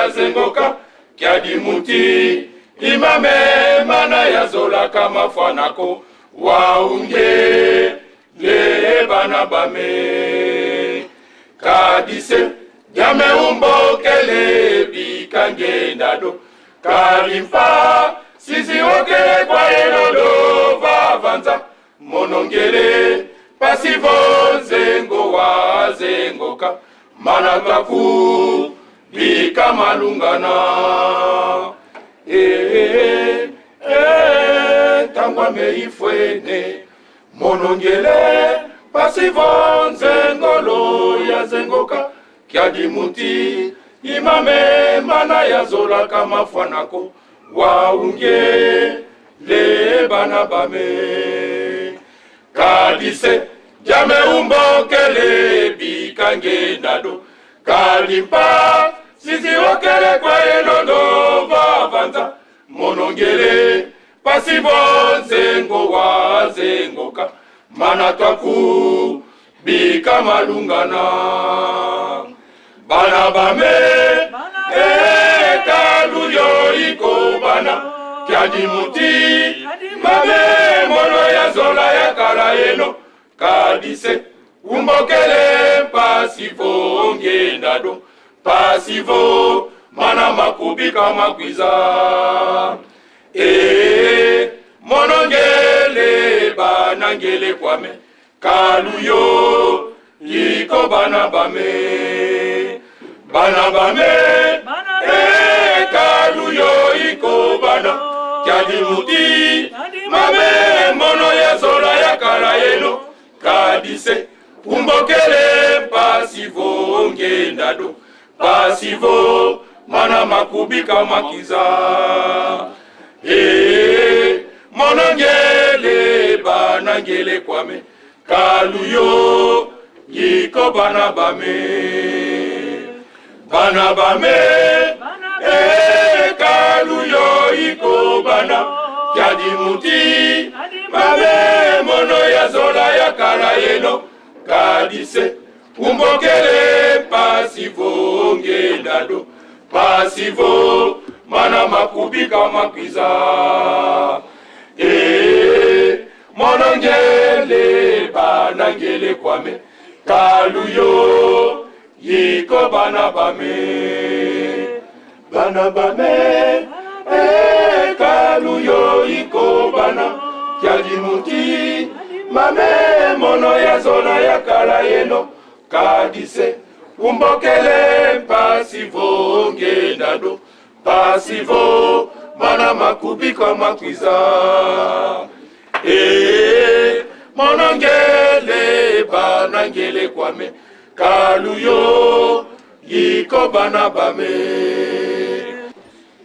ya zengoka kia dimuti imame mana ya zola kama fanako waunge le bana bame kadise jame umbokele bikange ndado kalimpa sisi okele kwa elodo vavanza monongele pasivo zengo wa zengoka manakaku bika malungana tangwa meifwene monongele pasivo zengolo ya zengoka kia dimuti imame mana ya zola kama fanako waunge le bana bame kadise jame umbokele bikange ndado kalimpa sisi okele kwa elondo vavanza monongele pasivo zengo wa zengoka manatwaku bika malungana bana bame kaluyo iko bana kia dimuti mame mono ya zola ya kala eno kadise umbokele pasivo ngendado pasivo mana makubika makwiza monongele banangele kwame kaluyo iko bana bame kaluyo iko bana kia dimuti mame mono ya zola ya kala eno kadise umbokele pasivo ngendado pasivo mana makubika makiza monongele banangele kwame kaluyo yiko bana bame kaluyo yiko bana kia dimuti mame mono ya zola ya kala yeno kadise umbokele pasivo ngendado pasivo mana makubika makwiza monongele banangele kwame kaluyo yiko bana bame kaluyo yiko bana kia dimuti mame mono ya zola ya kala yeno kadise umbokele pasivo ngendado pasivo mana makubika makwiza monongele banangele kwame kaluyo yiko bana bame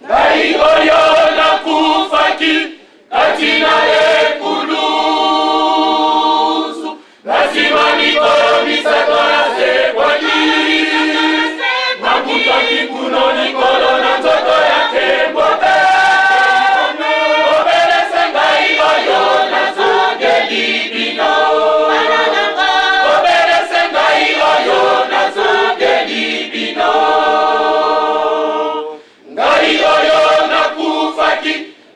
ngai oyo nakufaki katina ekulusu lazima nikomisaka kwaki nakutaki kuno nikolo na nzoto yake mbote obelese ngai oyo nazongeli bino obelese ngai oyo nazongeli bino ngai oyo nakufaki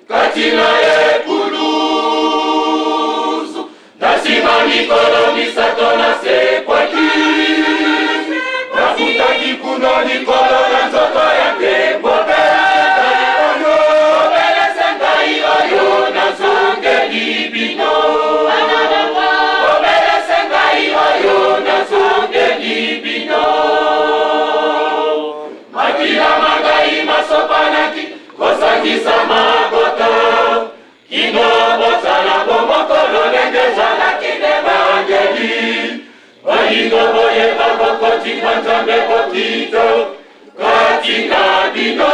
katina ekulusu nasima mikolo misato nasekwaki nakutaki kuno nikolo na nzoto yake mbote obelese ngai oyo nazongeli bino obelese ngai oyo nazongeli bino makila magai masopanaki kosangisa magoto kino bozala bomokolo lenge zalaki ne bangeli balingo boye babokoti banzambe botito katina bino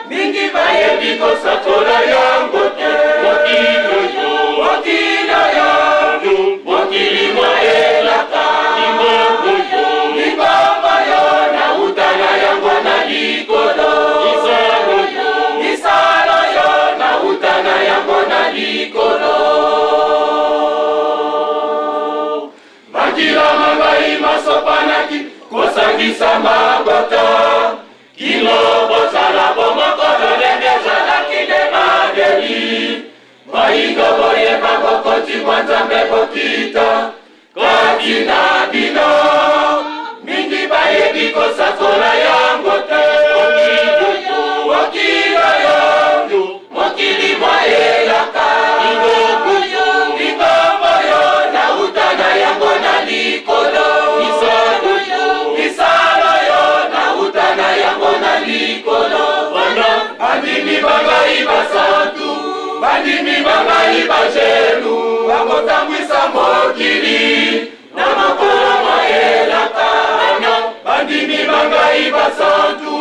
mingi bayebi kosakola yango te mokilo yo mokili mwa elaka libongo yo na utana yango na likolo isalo yo na utana yango na likolo makila mangai masopanaki kosangisa mabata kilo moti mwanzambe bokita kati na bino mingi bayebi kosakola yango te mokili oyo mokili mwayelaka likombo yo nauta na yango na likolo misalo yo nauta na yango na likolo bandimi bangai basantu bandimi bangai bajelu bakotambwisa mokili na mokolo mwayelaka bandimi bangai basantu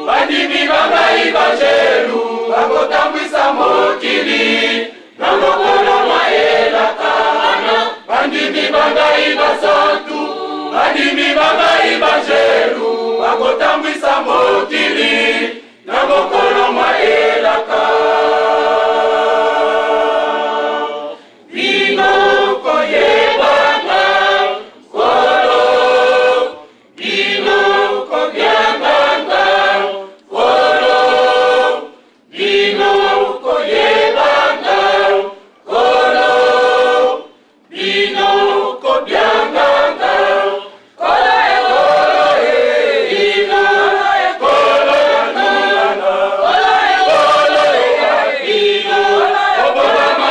bandimi bangai bajelu bakotambwisa mokili na mokolo mwayelaka bandimi bangai basantu bandimi bangai bajelu bakotambwisa mokili na mokolo mwayelaka bino koyebanga kolo bino kobyanganga kolo bino koyebanga kolo bino kobyanganga kolo bino kolo nana kolo bino obama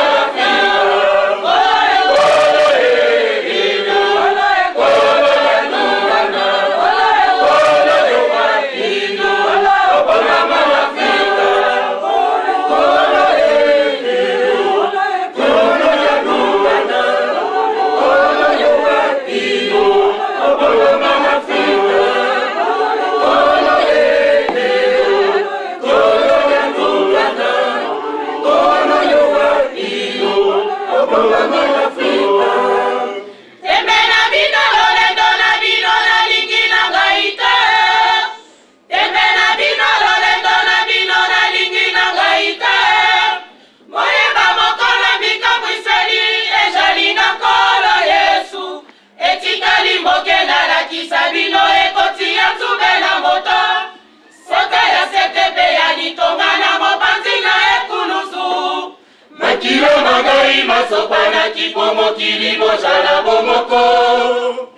masopana kipomo kilimo jala bomoko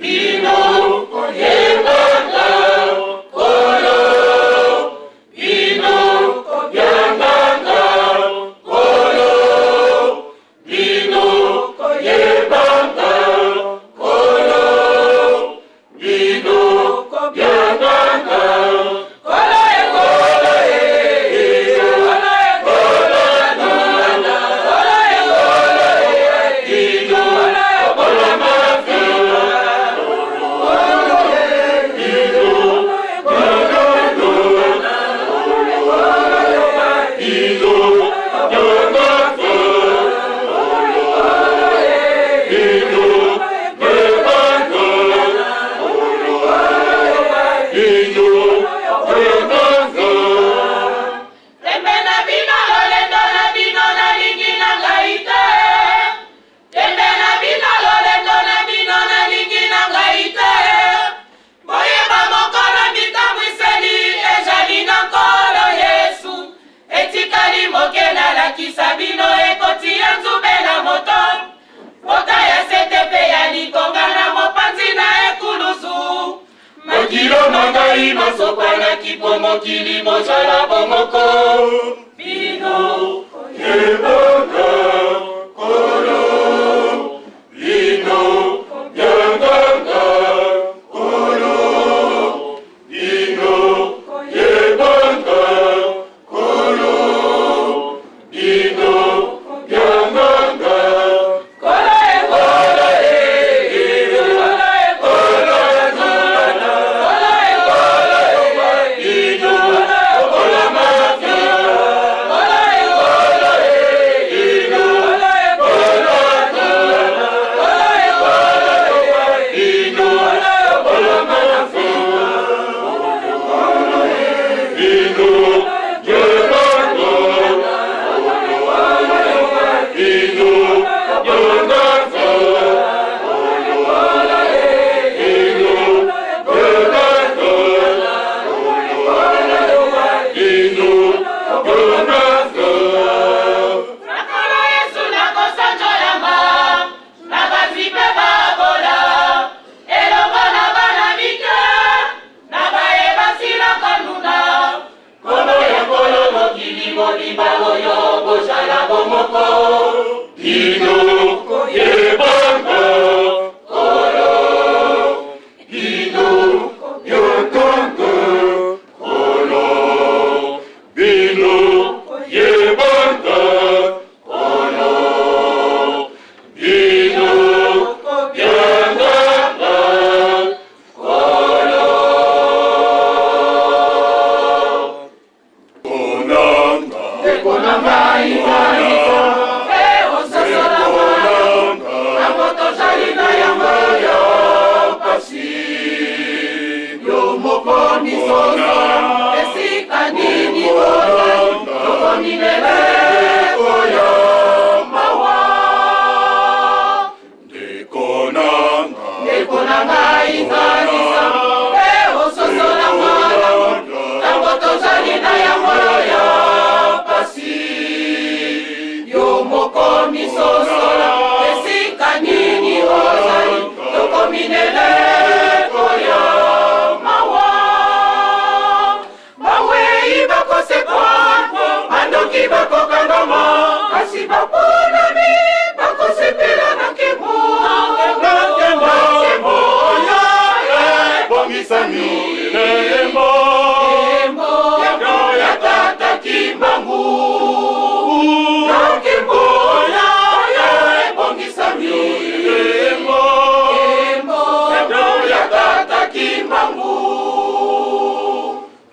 bino koyebanga kolo bino kobyanganga kolo bino koyebanga kolo bino kobyanganga Sabino ekoti ya nzube na moto Mota ya setepe ya likonga na mopanzi na ekulusu Makilo mangai masopana kipomo kilimo jala bomoko Bino yebanga kolo Bino yanganga kolo Bino yebanga kolo Bino byanganga kolo kolo kolo nana kolo bino kolo mafia kolo moko misoso esika nini ozali tokominele koya mawa ndeko nanga izalisa ososola malamu tango tozali na yango ya pasi yo moko misosola esika nini ozali tokominele koya mawa bawei bakosekwa bandoki bakokangama kasi baponami bakosepela na nkembo bongisami elembo ya tata Kimbangu nkembo bongisami elembo ya tata Kimbangu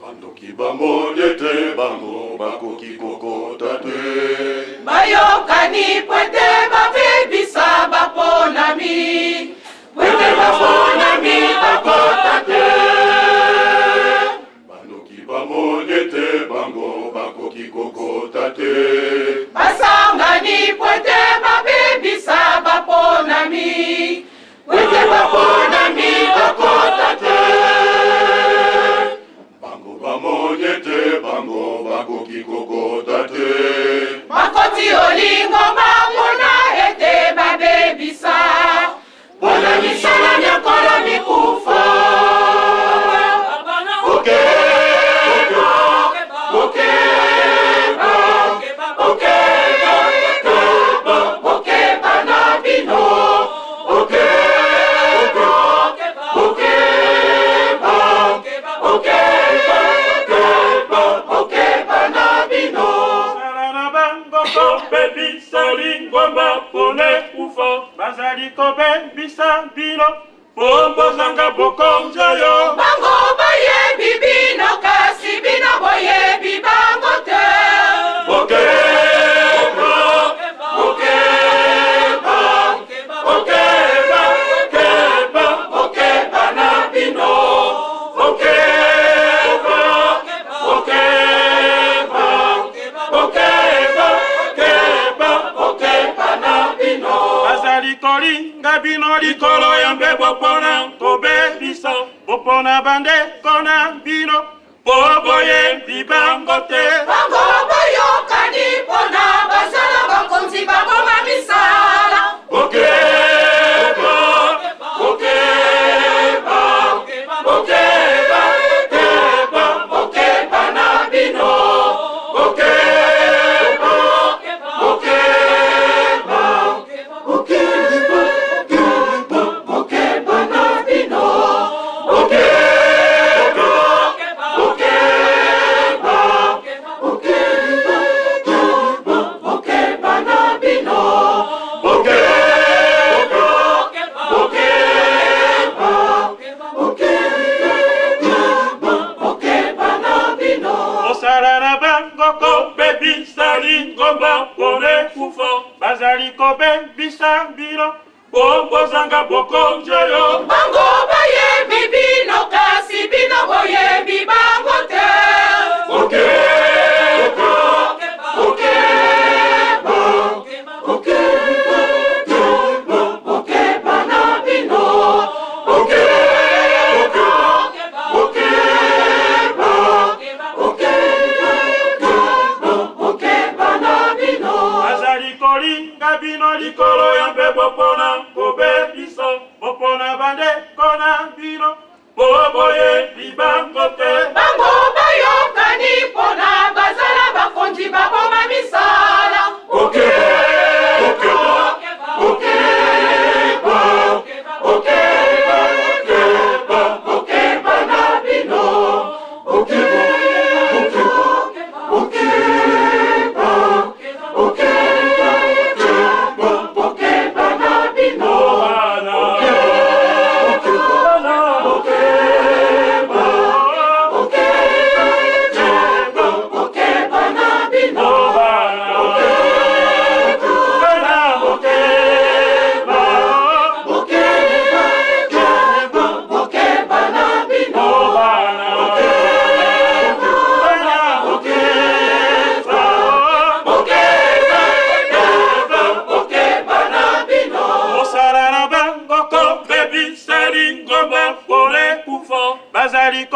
bandoki bamoniete bango bakoki kokota te bayokani pwete bavebisa baponami pwete baponami bakota te bandoki bamoniete bango bakoki kokota te basangani pwete bavebisa baponami pwete baponami bakota te bango bamoniete bango bakoki kokota te bakoti olingo bamona ete babebisa bona misala nyakolo mikufa Bisa bino pombo zanga bokonja yo bango baye bibino kasi bino boye bibango te bino likolo yambe bopona kobebisa bopona bande kona bino boboye bibango te bango bayokani pona basala bakonzi bakoma misala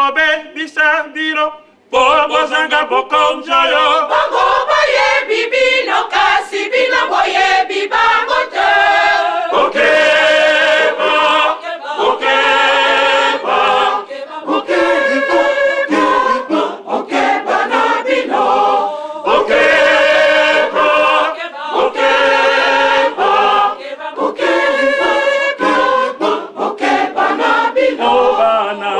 kobe bisa bino Bobo zanga bokonjoyo Bango boye bibino kasi bino boye bibango te Okeba Okeba Okeba na bino Okeba Okeba Okeba na bino Obana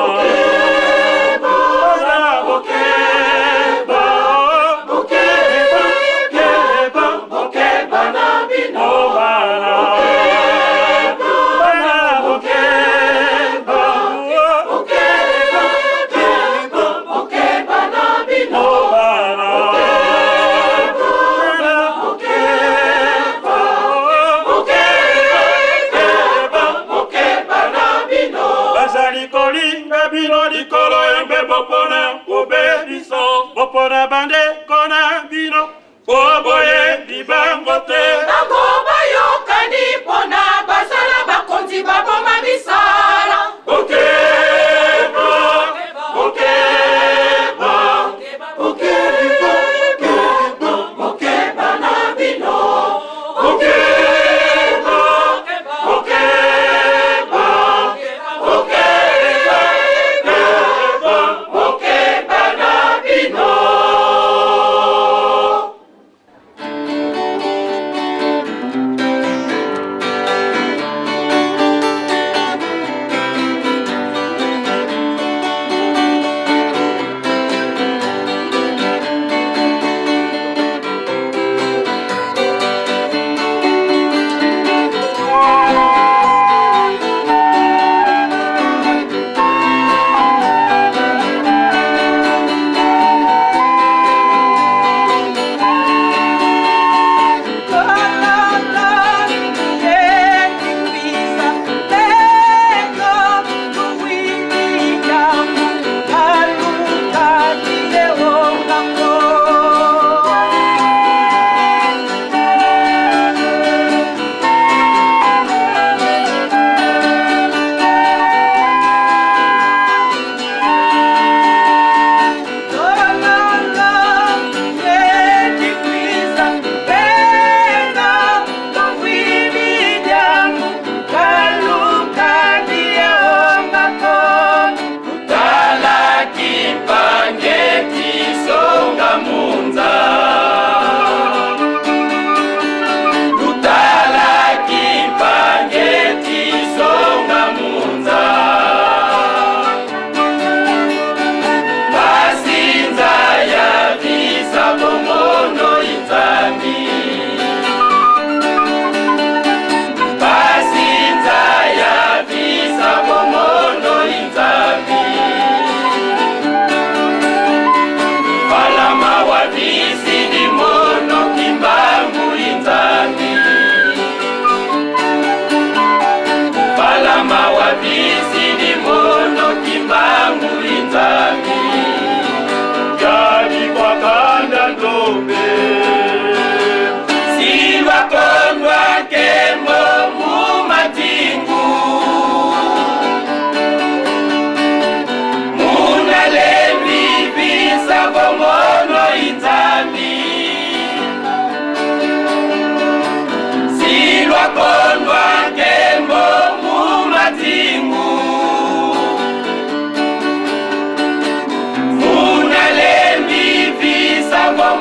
Bopona bande kona bino Boboye bibango te Bango bayokani pona basala bakonzi baboma misala Okeba Okeba Okeba na bino Okeba Okeba Okeba na bino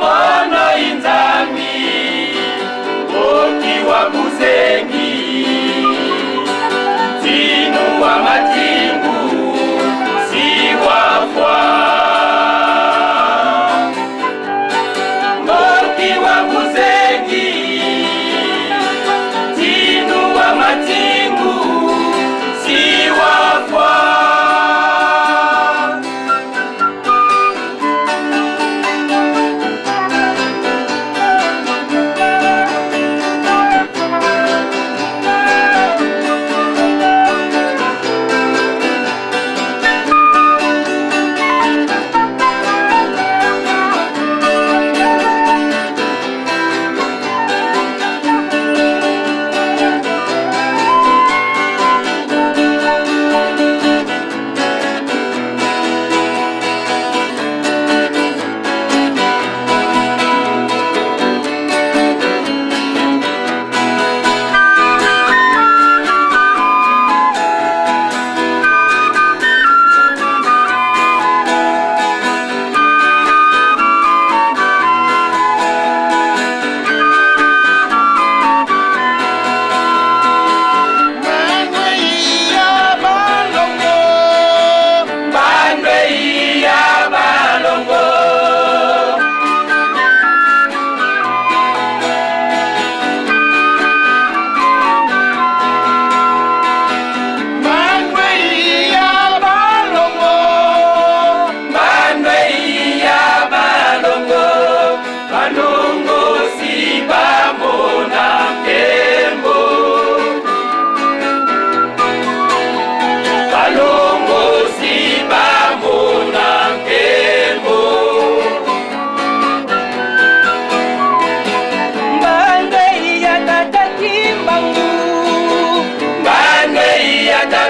Mono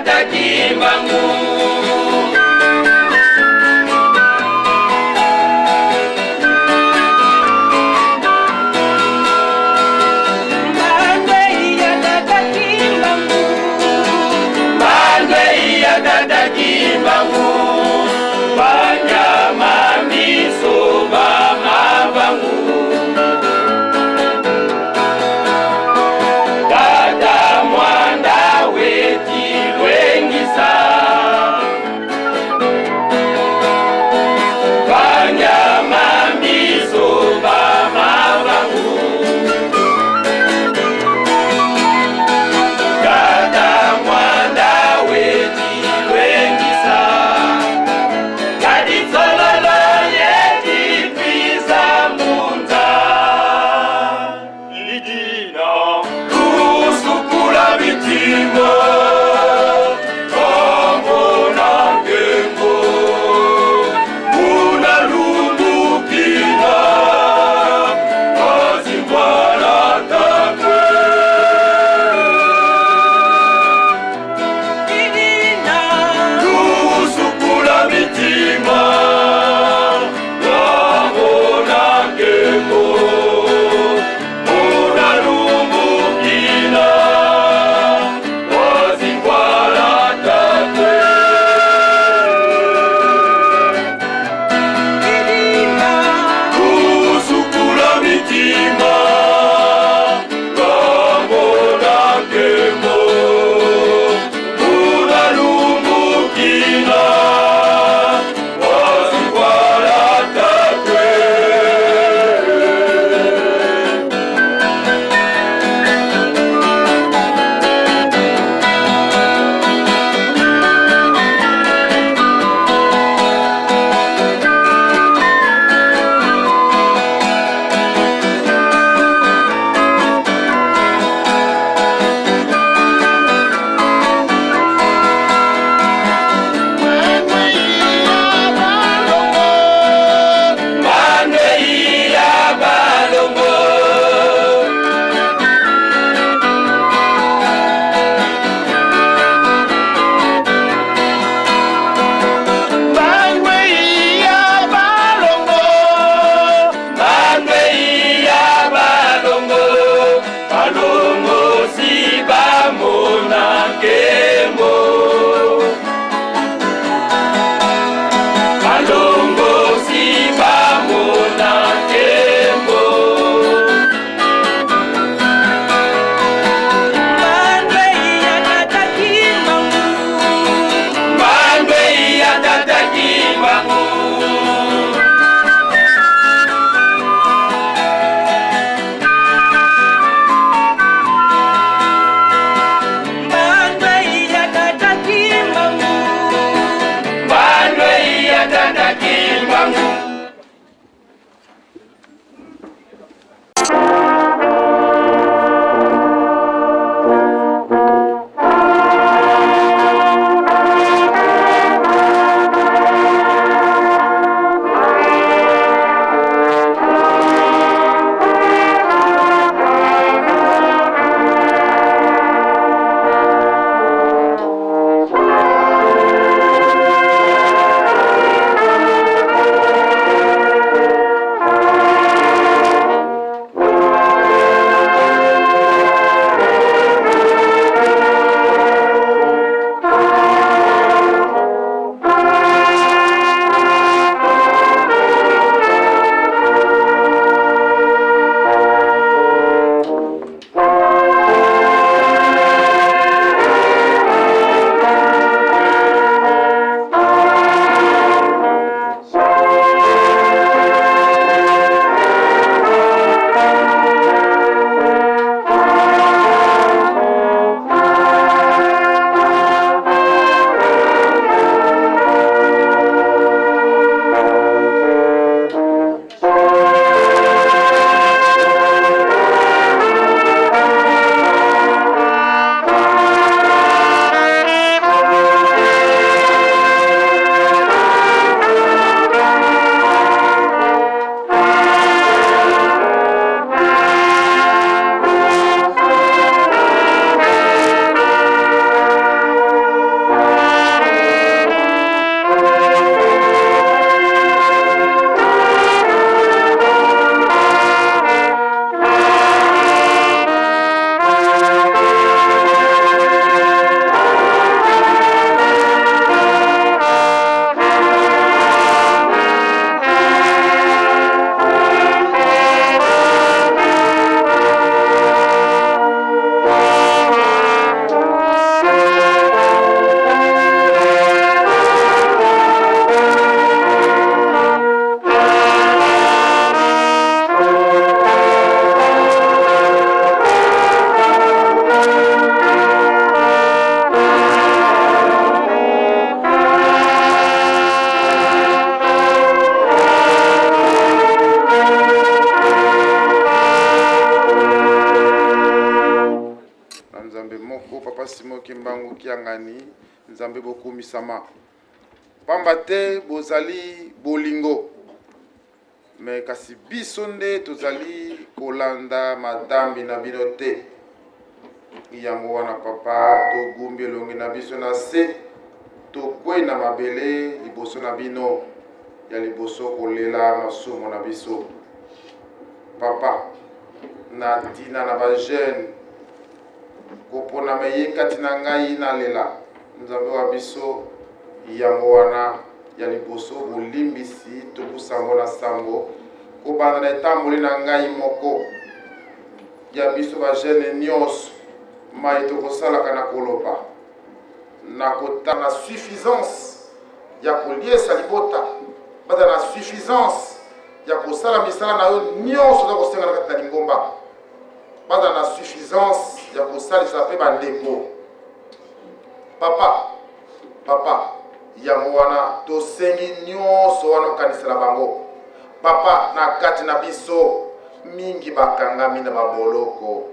dada Kimbangu. Dada Kimbangu, banyama miso bamabangu. Dada mwanda weti lwengisa. Kiangani Nzambe bokumisama pamba te bozali bolingo me kasi biso nde tozali kolanda madambi na bino te yango wana papa togumbi elongi na biso na se tokwei na mabele liboso na bino ya liboso kolela masumu na biso papa na tina na bajeune kopona meyeka tina ngai na lela Nzambe wa biso yango wana ya liboso bolimbisi tokusango na sango kobanda na etamboli na ngai moko ya biso bajeune nyonso mai tokosalaka na koloba na kota na suffisance ya koliesa libota bada na suffisance ya kosala misala na yo nyonso za kosenga na kati na lingomba bada na suffisance ya kosalisa mpe bandeko papa yango wana tosengi nyonso wana okanisela bango papa na kati na biso mingi bakangami na baboloko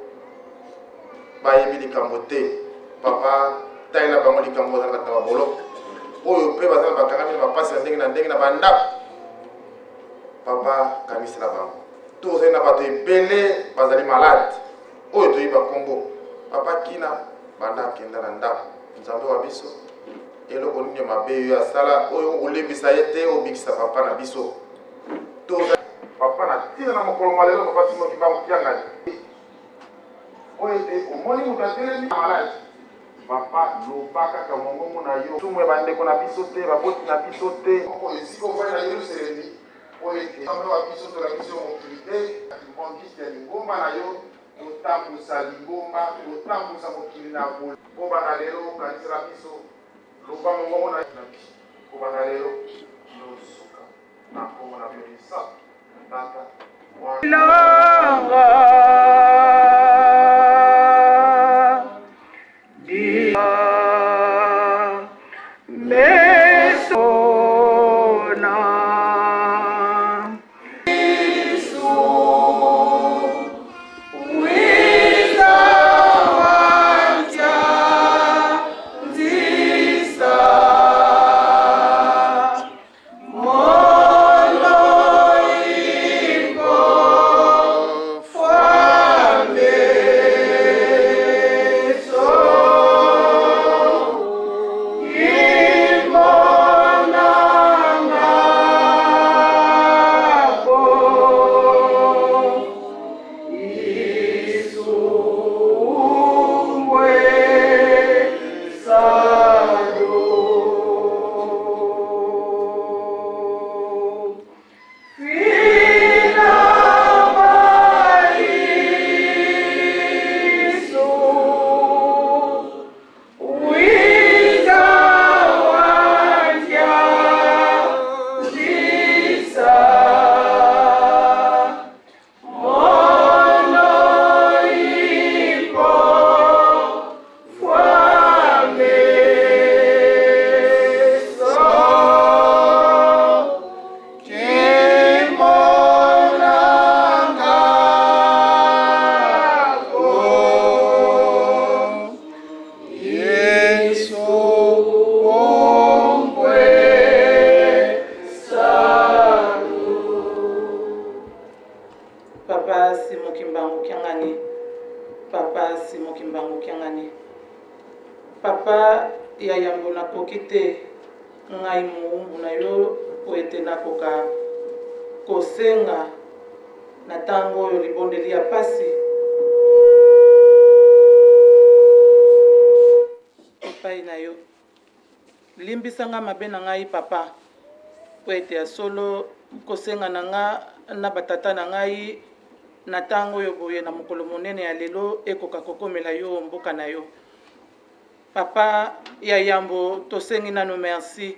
bayebi likambo te papa talela bango likambo bazala kati na baboloko oyo mpe bazala bakangami na bapasi na ndenge na bandako papa kamisela bango tozali na bato ebele bazali malade oyo toyeba kombo papa kina banda akenda na ndako Nzambe wa biso eloko nini mabe oyo asala oyo olembisa ye te obikisa papa na biso papa na tina na mokolo malelo papa Simoki Mbangu Kiangani oyo te omoni moto atelemi malade papa loba kaka mongongo na yo sumu ya bandeko na biso te baboti na biso te oyo esika ovai na Yerusalemi oyo te Nzambe wa biso tola biso mokili te bongisi ya lingomba na yo kotambusa lingomba kotambusa mokili na boli kobana lelo okanisela biso loba mongongo na biso kobana lelo nosuka na kongo na bionisa tata papa ya yambo na kokite ngai muumbu na yo oete na koka kosenga na tango oyo libondeli ya pasi epai na yo limbisanga mabe na ngai papa oete ya solo kosenga na nga na batata na ngai na tango oyo boye na mokolo monene ya lelo ekoka kokomela yo mboka na yo papa ya yambo tosengi nano merci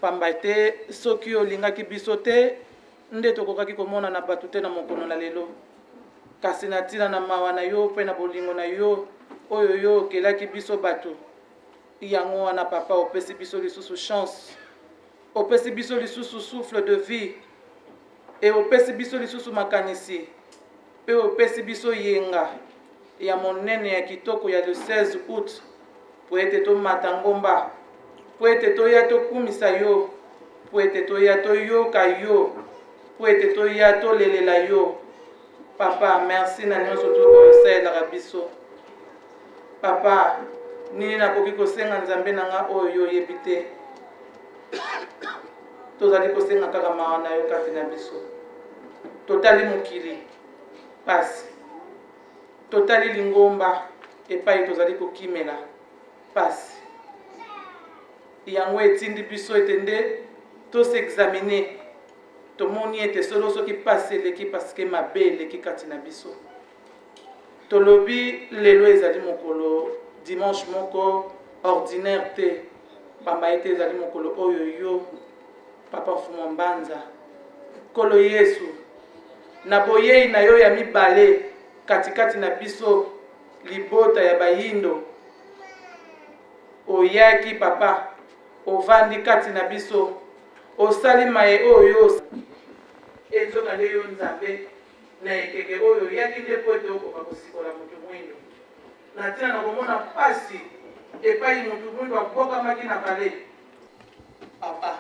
pamba te soki olingaki biso te nde tokokaki komona na bato te na mokolo na lelo kasi na ntina na mawa na yo mpe na bolingo na yo oyo yo okelaki biso bato yango wana papa opesi biso lisusu chance opesi biso lisusu souffle de vie e opesi biso lisusu makanisi mpe opesi biso yenga ya monene ya kitoko ya le 16 août po ete tomata ngomba, po ete toya tokumisa yo, po ete toya toyoka yo, po ete toya tolelela yo. Papa, merci na nyonso oyo osalelaka biso. Papa, nini nakoki kosenga nzambe na nga oyo oyebi te. Tozali kosenga kaka mawa na yo kati na biso. Totali mokili pasi, totali lingomba epai tozali kokimela pasi. Yango etindi biso ete nde tosexamine, tomoni ete solo soki pasi eleki paske mabe eleki kati na biso. Tolobi lelo ezali mokolo dimanche moko ordinaire te, pamba ete ezali mokolo oyo yo Papa Mfumu Mbanza Kolo Yesu na boyei na yo ya mibale katikati na biso libota ya bayindo oyaki papa ovandi kati na biso osali maye oyo ezoka nde yo nzambe na ekeke oyo oyaki nde po ete okoka kosikola moto mwindo na ntina na komona pasi epai moto mwindo abokamaki na kale. Papa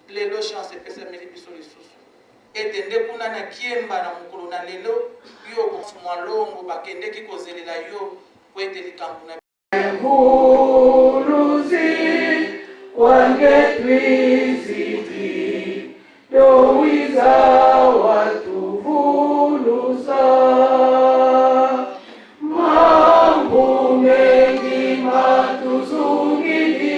lelo chance epesameli biso lisusu ete nde kuna na kiemba na mokolo na lelo yo kofumwa longo bakendeki kozelela yo po ete likambo na Nguluzi wange twisiti dowiza watuvulusa mambo mengi matuzungili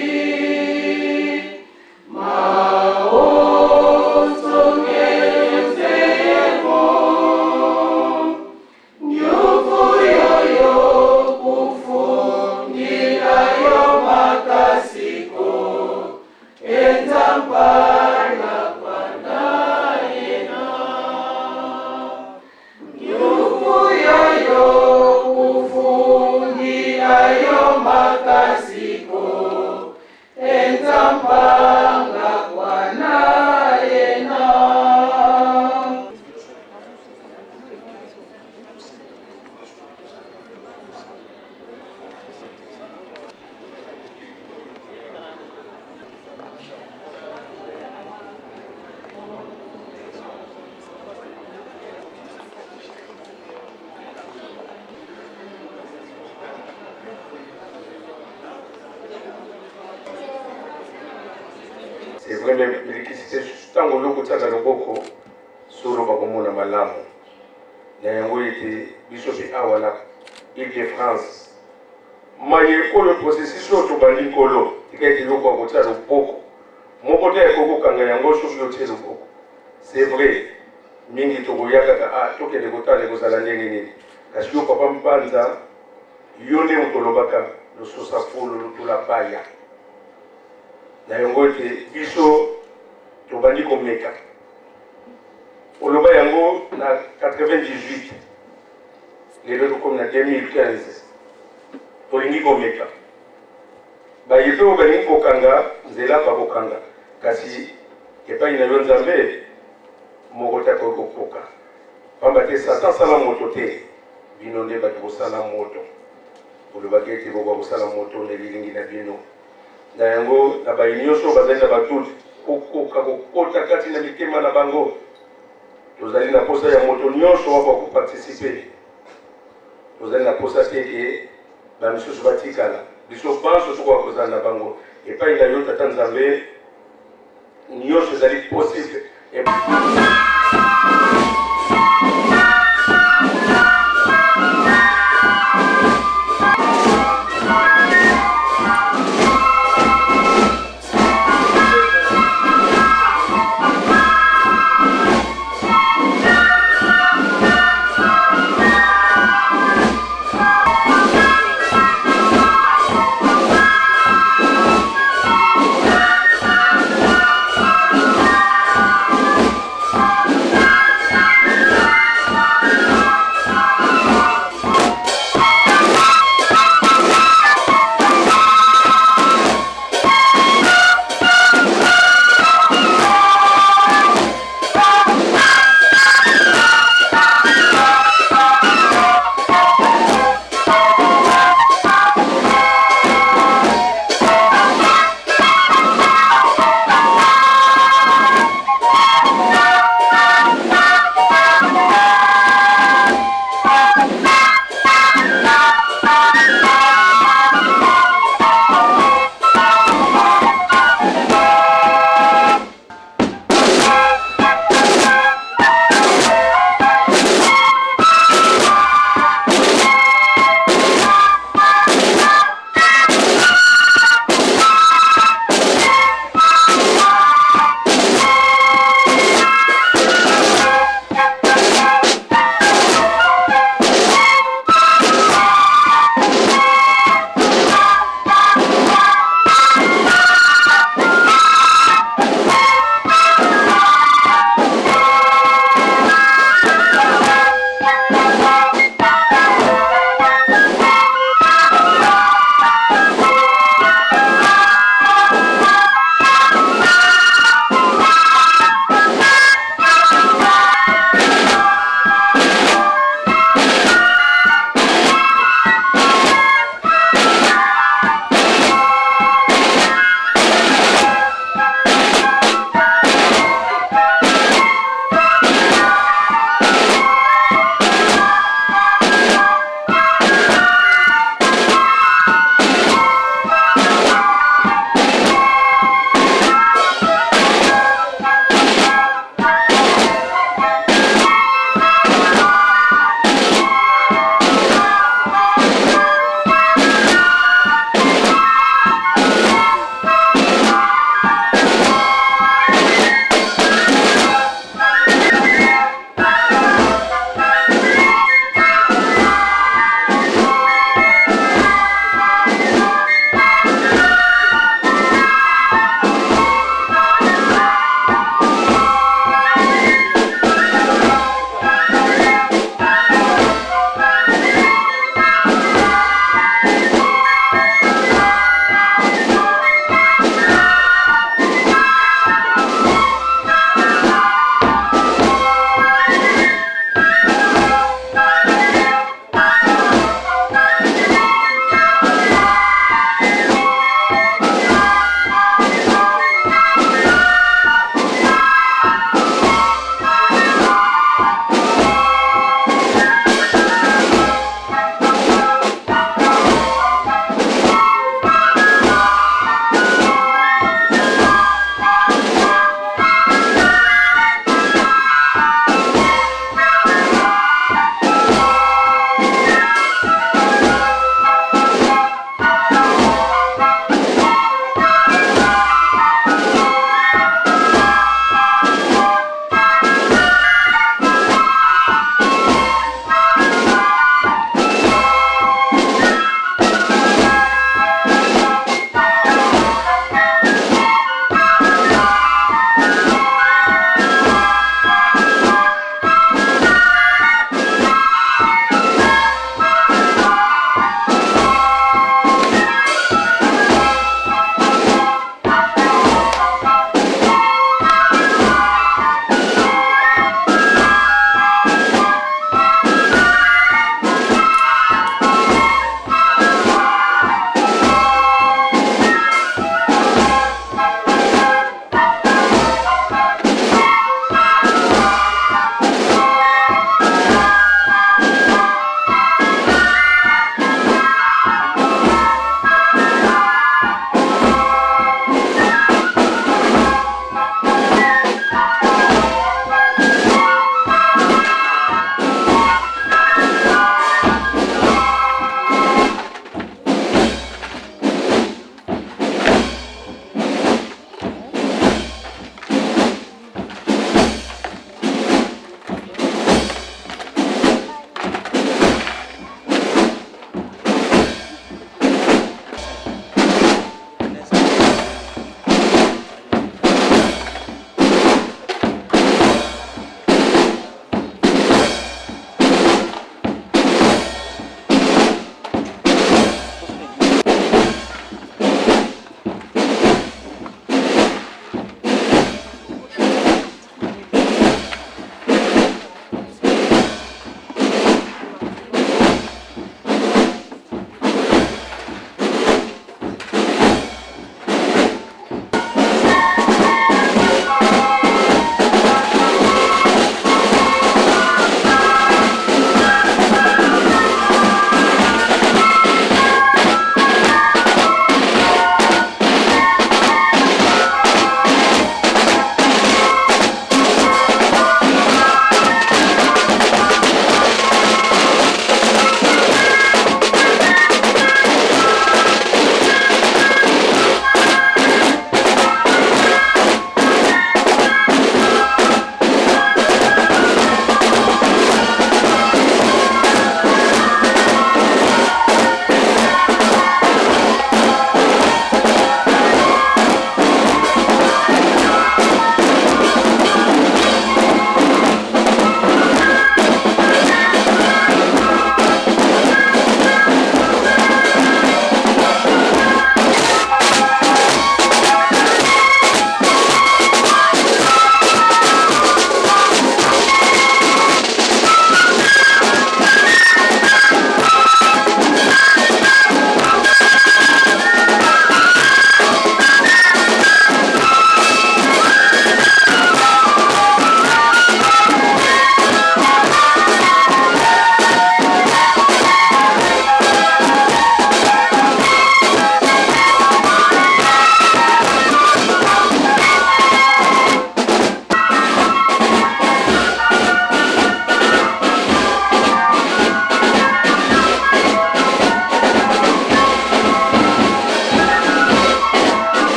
C'est vrai, mais l'électricité, tant que l'eau est beaucoup, sur le bâtiment de Malam, il y a un bishop Awala, Île-de-France. Mais le processus de Banikolo, qui a été le côté de beaucoup. Mon côté est beaucoup quand il y a un gauche sur le beaucoup. C'est vrai, Mingi Togoyaka, tout est de côté de Gosalandé, parce que Papa Mbanza, Yone Mutolobaka, le Sosafo, le Tulapaya. Na yango ete biso tobandi komeka oloba yango na 98 lelo tokomi na 2015 tolingi komeka bayepe oyo balingi kokanga nzela bakokanga kasi epai na yo nzambe moko te akoki kokoka pamba te satan asala moto te bino nde bato kosala moto olobaki ete bokoka kosala moto nde lilingi na bino na yango na bayinyoso bazali na batuti kokoka kokota kati na mitema na bango tozali na posa ya moto nyonso wako koparticipe tozali na posa te ke bamisusu batikala biso banso tokoka kozala na bango epai na yo tata nzambe nyonso ezali possible.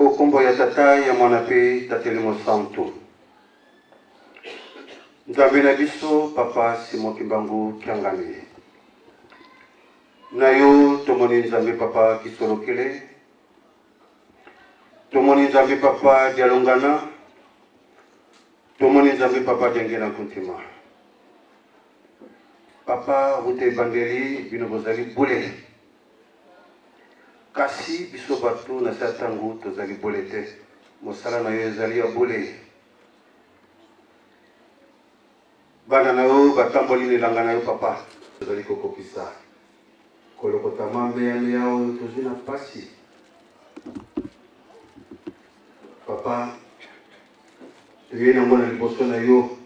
Okombo ya tata ya mwana pe tatelemo santo. Nzambe na biso papa Simon Kimbangu Kiangani. Na yo tomoni nzambe papa Kisolokele. Tomoni nzambe papa Dialongana. Tomoni nzambe papa Dengena Kuntima. Papa Rute Bandeli bino bozali bole. Kasi biso batu na satangu tozali bole te. Mosala na yo ezali ya bole. Bana na yo batamboli nelanga na yo papa. Tozali kokokisa. Kolokota mambe ya yao tozwi na pasi. Papa, toye na mona liboso na yo.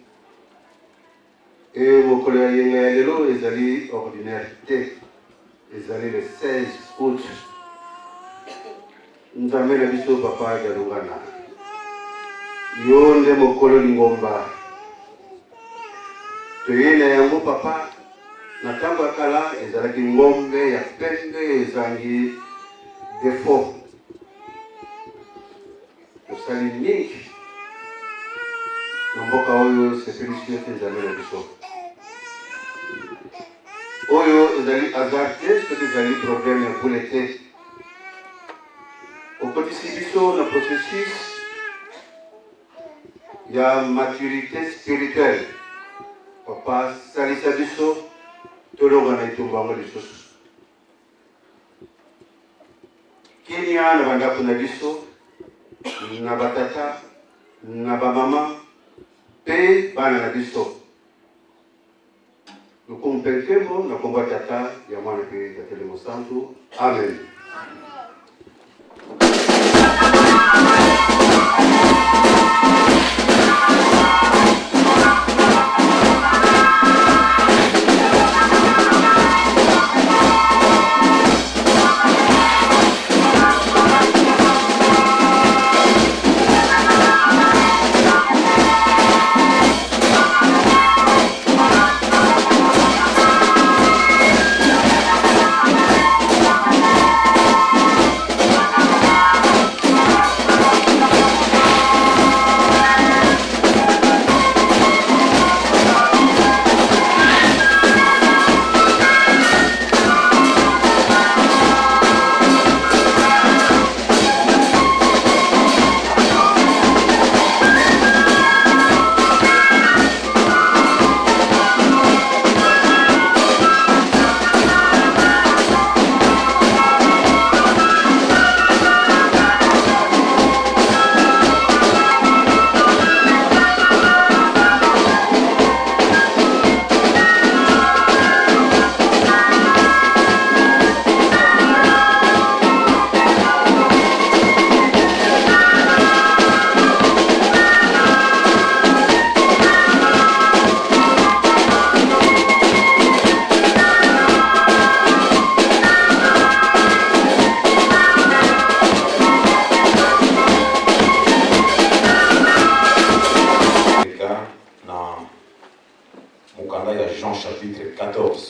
Et mokolo ya yenga ya lelo ezali ordinaire te. Ezali le 16 août. Nzambe na biso papa Dialongana. Yo nde mokolo lingomba. Toye na yango papa. Na ntango ya kala ezalaki ngombe ya pembe ezangi defo. Tosali mingi. Na mboka oyo sepelisi yo te Nzambe na biso. Oyo ezali hasard te, soki ezali problème ya bule te. Okotisi biso na processus ya maturité spirituelle. Papa salisa biso tolonga na itumbango lisusu. Kinia na bandako na biso, na batata, na bamama, pe bana na biso. Nukumpelekemo na komba tata ya mwana pe tatelemo santo. Amen.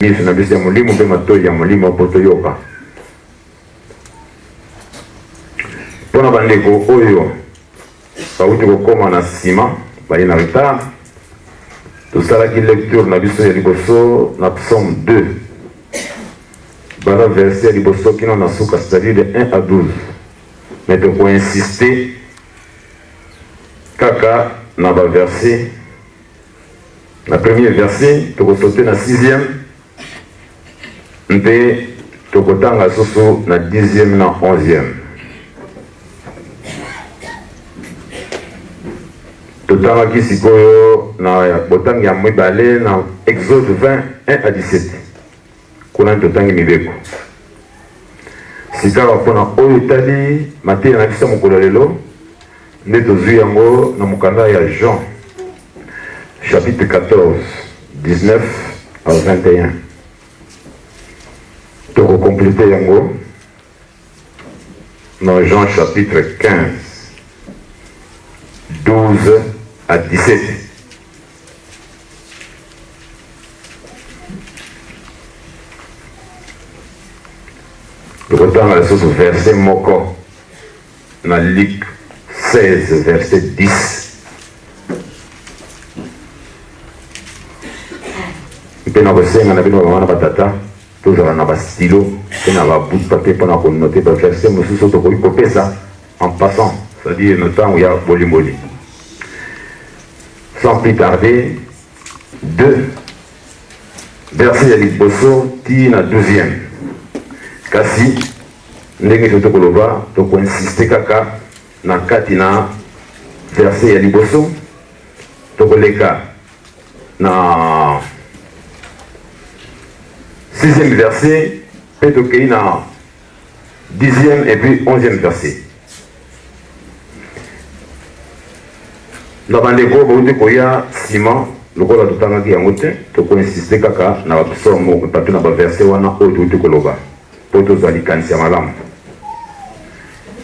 Yesu na bisi ya mulimu mpe matoi ya mulimu poto yoka. Pona bandeko oyo bauti kokoma na sima bali na retard. Tosalaki lecture na biso ya liboso na psaume 2. Bana verset ya liboso kino na suka, c'est-à-dire de 1 à 12. Mais to ko insister kaka na ba verset. Na premier verset to ko sauter na 6e. Mpe tokotanga susu na 10e na 11e. Totangaki sikoyo na botangi ya mibale na Exode 20, 1 à 17. Kuna totangi mibeko. Sika wapona oyo etali mateya na biso mokolo lelo nde tozwi yango na mokanda ya Jean chapitre 14, 19 à 21. Toko compléter yango dans Jean chapitre 15, 12 à 17. Le retard à la source verset moko na Luc 16 verset 10. Mpe na kosenga na bino bamama na batata tozala na bastilo mpe na babout papier mpona konote baverset mosusu tokoki kopesa en passant, c'est-à-dire na ntango ya bolimboli. Sans plus tarder, 2 verset ya liboso ti na 12e. Kasi ndenge tokoloba tokoinsiste kaka na kati na verset ya liboso tokoleka na 6e verset pe tokei na 10e et puis 11e verset. Na bandeko bauti koya nsima lokola totangaki yango te tokoinsiste kaka na basomo pape na baverset wana oyo touti koloba po tozwa likanisi ya malamu.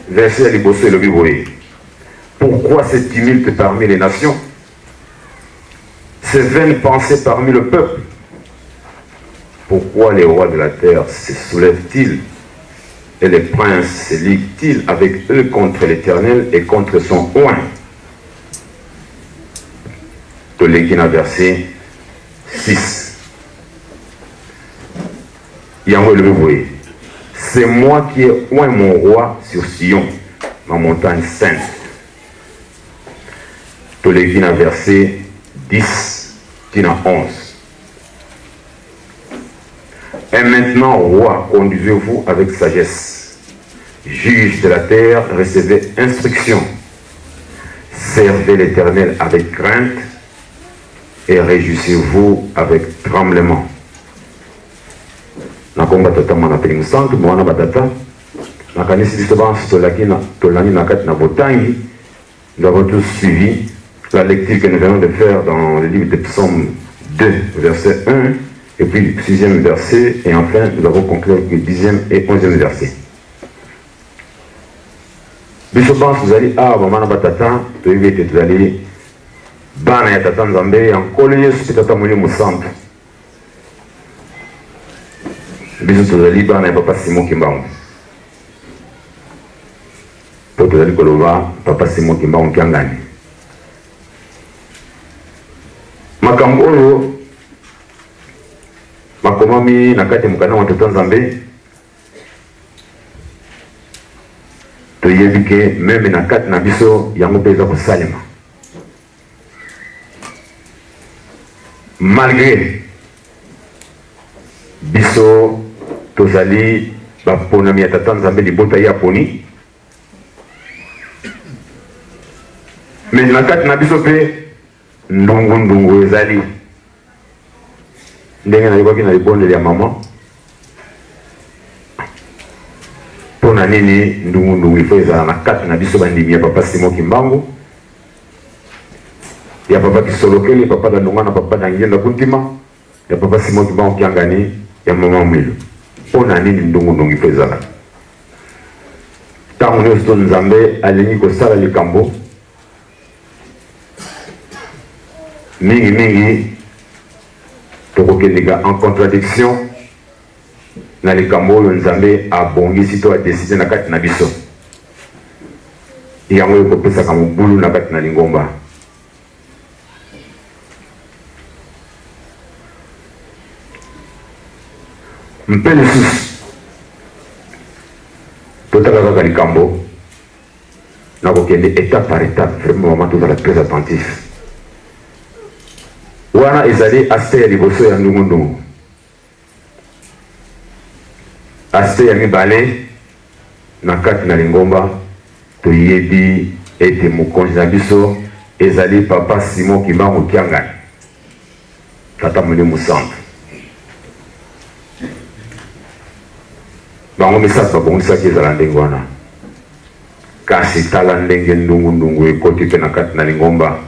Verset ya liboso elobi boye: pourquoi ce tumulte parmi les nations, ces vaines pensées parmi le peuple? Pourquoi les rois de la terre se soulèvent-ils et les princes se liguent-ils avec eux contre l'Éternel et contre son oint? Tolekina verset 6. Yango le voyez. C'est moi qui ai oint mon roi sur Sion, ma montagne sainte. Tolekina verset 10, tina 11. Et maintenant, roi, conduisez-vous avec sagesse. Juge de la terre, recevez instruction. Servez l'Éternel avec crainte et réjouissez-vous avec tremblement. Nakomba tata mwana peli musantu mwana batata nakanisi biso bansi tolani na kati na botangi. Nous avons tous suivi la lecture que nous venons de faire dans le livre de Psaume 2 verset 1 et puis le 6e verset et enfin nous avons conclu avec le 10e et 11e verset. Biso bansi tozali awa bamana batata toyebi ete tozali bana ya tata Nzambe ya nkolo Yesu mpe tata Molimo Santu. Biso tozali bana ya papa Simon Kimbangu po tozali koloba papa Simon Kimbangu Kiangani. Makambo oyo makomami na kati mukana wa tata Nzambe toyebi ke meme na kati na biso yango mpe eza kosalema. Malgré biso tozali baponami ya tata Nzambe libota ya poni, mais na kati na biso mpe ndungu ezali ndenge nayebaki na libondeli ya mama. Mpona nini ndungu ifo ezala na kati na biso bandimi ya papa Simon Kimbangu, ya papa Kisolokeli, papa da Ndunga na papa da Ngenda Kuntima, ya papa Simon Kimbangu Kiangani, ya mama Mwilu. Mpona nini ndungu ifo ezala? Tango nyonso Nzambe alingi kosala likambo mingi tokokendeka en contradiction na likambo oyo Nzambe abongisi to adeside na kati na biso. Yango ekopesaka mobulu na kati na lingomba. Mpe lisusu totala kaka likambo na kokende étape par étape. Vraiment mama tozala très attentif. Wana ezali aste ya liboso ya ndungu. Aste ya mibale na kati na lingomba toyebi ete mokonzi na biso ezali papa Simon Kimbangu Kiangani, tata Molimo Santu. Bango misato babongisaki ezala ndenge wana. Kasi tala ndenge ndungu ekoti pe na kati na lingomba.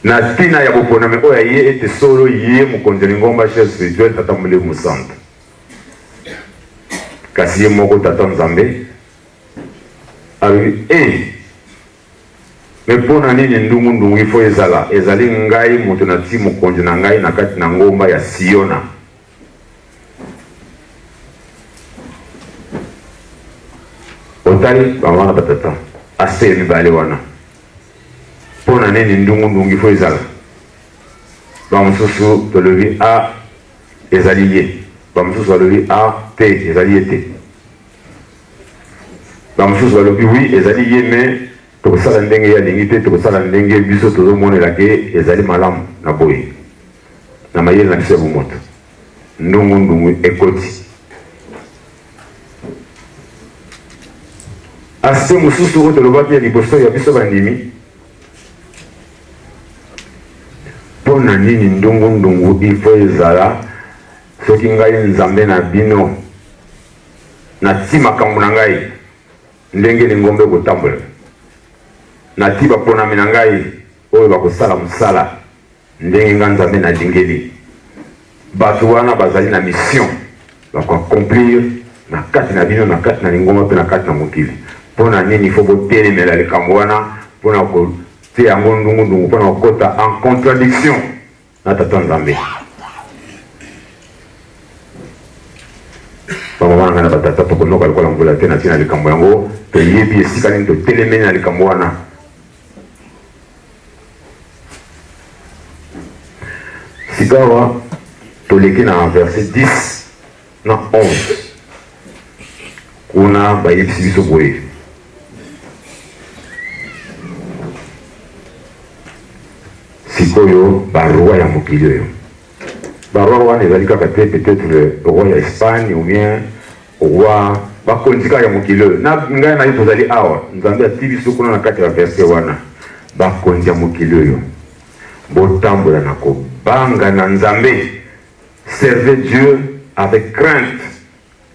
Na tina ya boponami oyo ye ete solo ye mokonzi lingomba chef spirituel tata Molimo Santu. Kasi ye moko tata Nzambe alobi me mpona nini ndungu ifo ezali ngai moto na ti mokonzi na ngai na kati na ngomba ya Siona. totali bamana batata ase mibale wana pona neni ndungu ndungi fo ezala bamususu tolobi a ezali ye bamususu balobi a te ezali ye te bamususu balobi oui ezali ye mais tokosala ndenge ya lingi te tokosala ndenge biso tozomonela ke ezali malamu na boye na mayele na biso ya bomoto ndungu ndungu ekoti ase mosusu oyo tolobaki ya liboso ya biso bandimi mpona nini ndungu ndungu ifo ezala soki ngai nzambe na bino nati makambo na ngai ndenge lingombe kotambola nati baponami na ngai oyo bakosala mosala ndenge nga nzambe nalingeli bato wana bazali na mission bakoaccomplir na kati na bino na kati na lingomba mpe na kati na mokili mpona nini ifo botelemela likambo wana mpona kotia yango ndungu mpona kokota en contradiction na tata nzambe bamama na ngai na batata tokonoka lokola mvula te na ntina likambo yango toyebi esika nini totelemeli na likambo wana sikawa toleki na verset 10 na 11 kuna bayebisi biso boye sikoyo baroi ya mokili oyo baroi wana ezali kaka te peut-être le roi ya Espagne ou bien roi bakonzi kaka ya mokili oyo na ngai na ye tozali awa nzambe ati biso kuna na kati ya verset wana bakonzi ya mokili oyo botambola na kobanga na nzambe servez Dieu avec crainte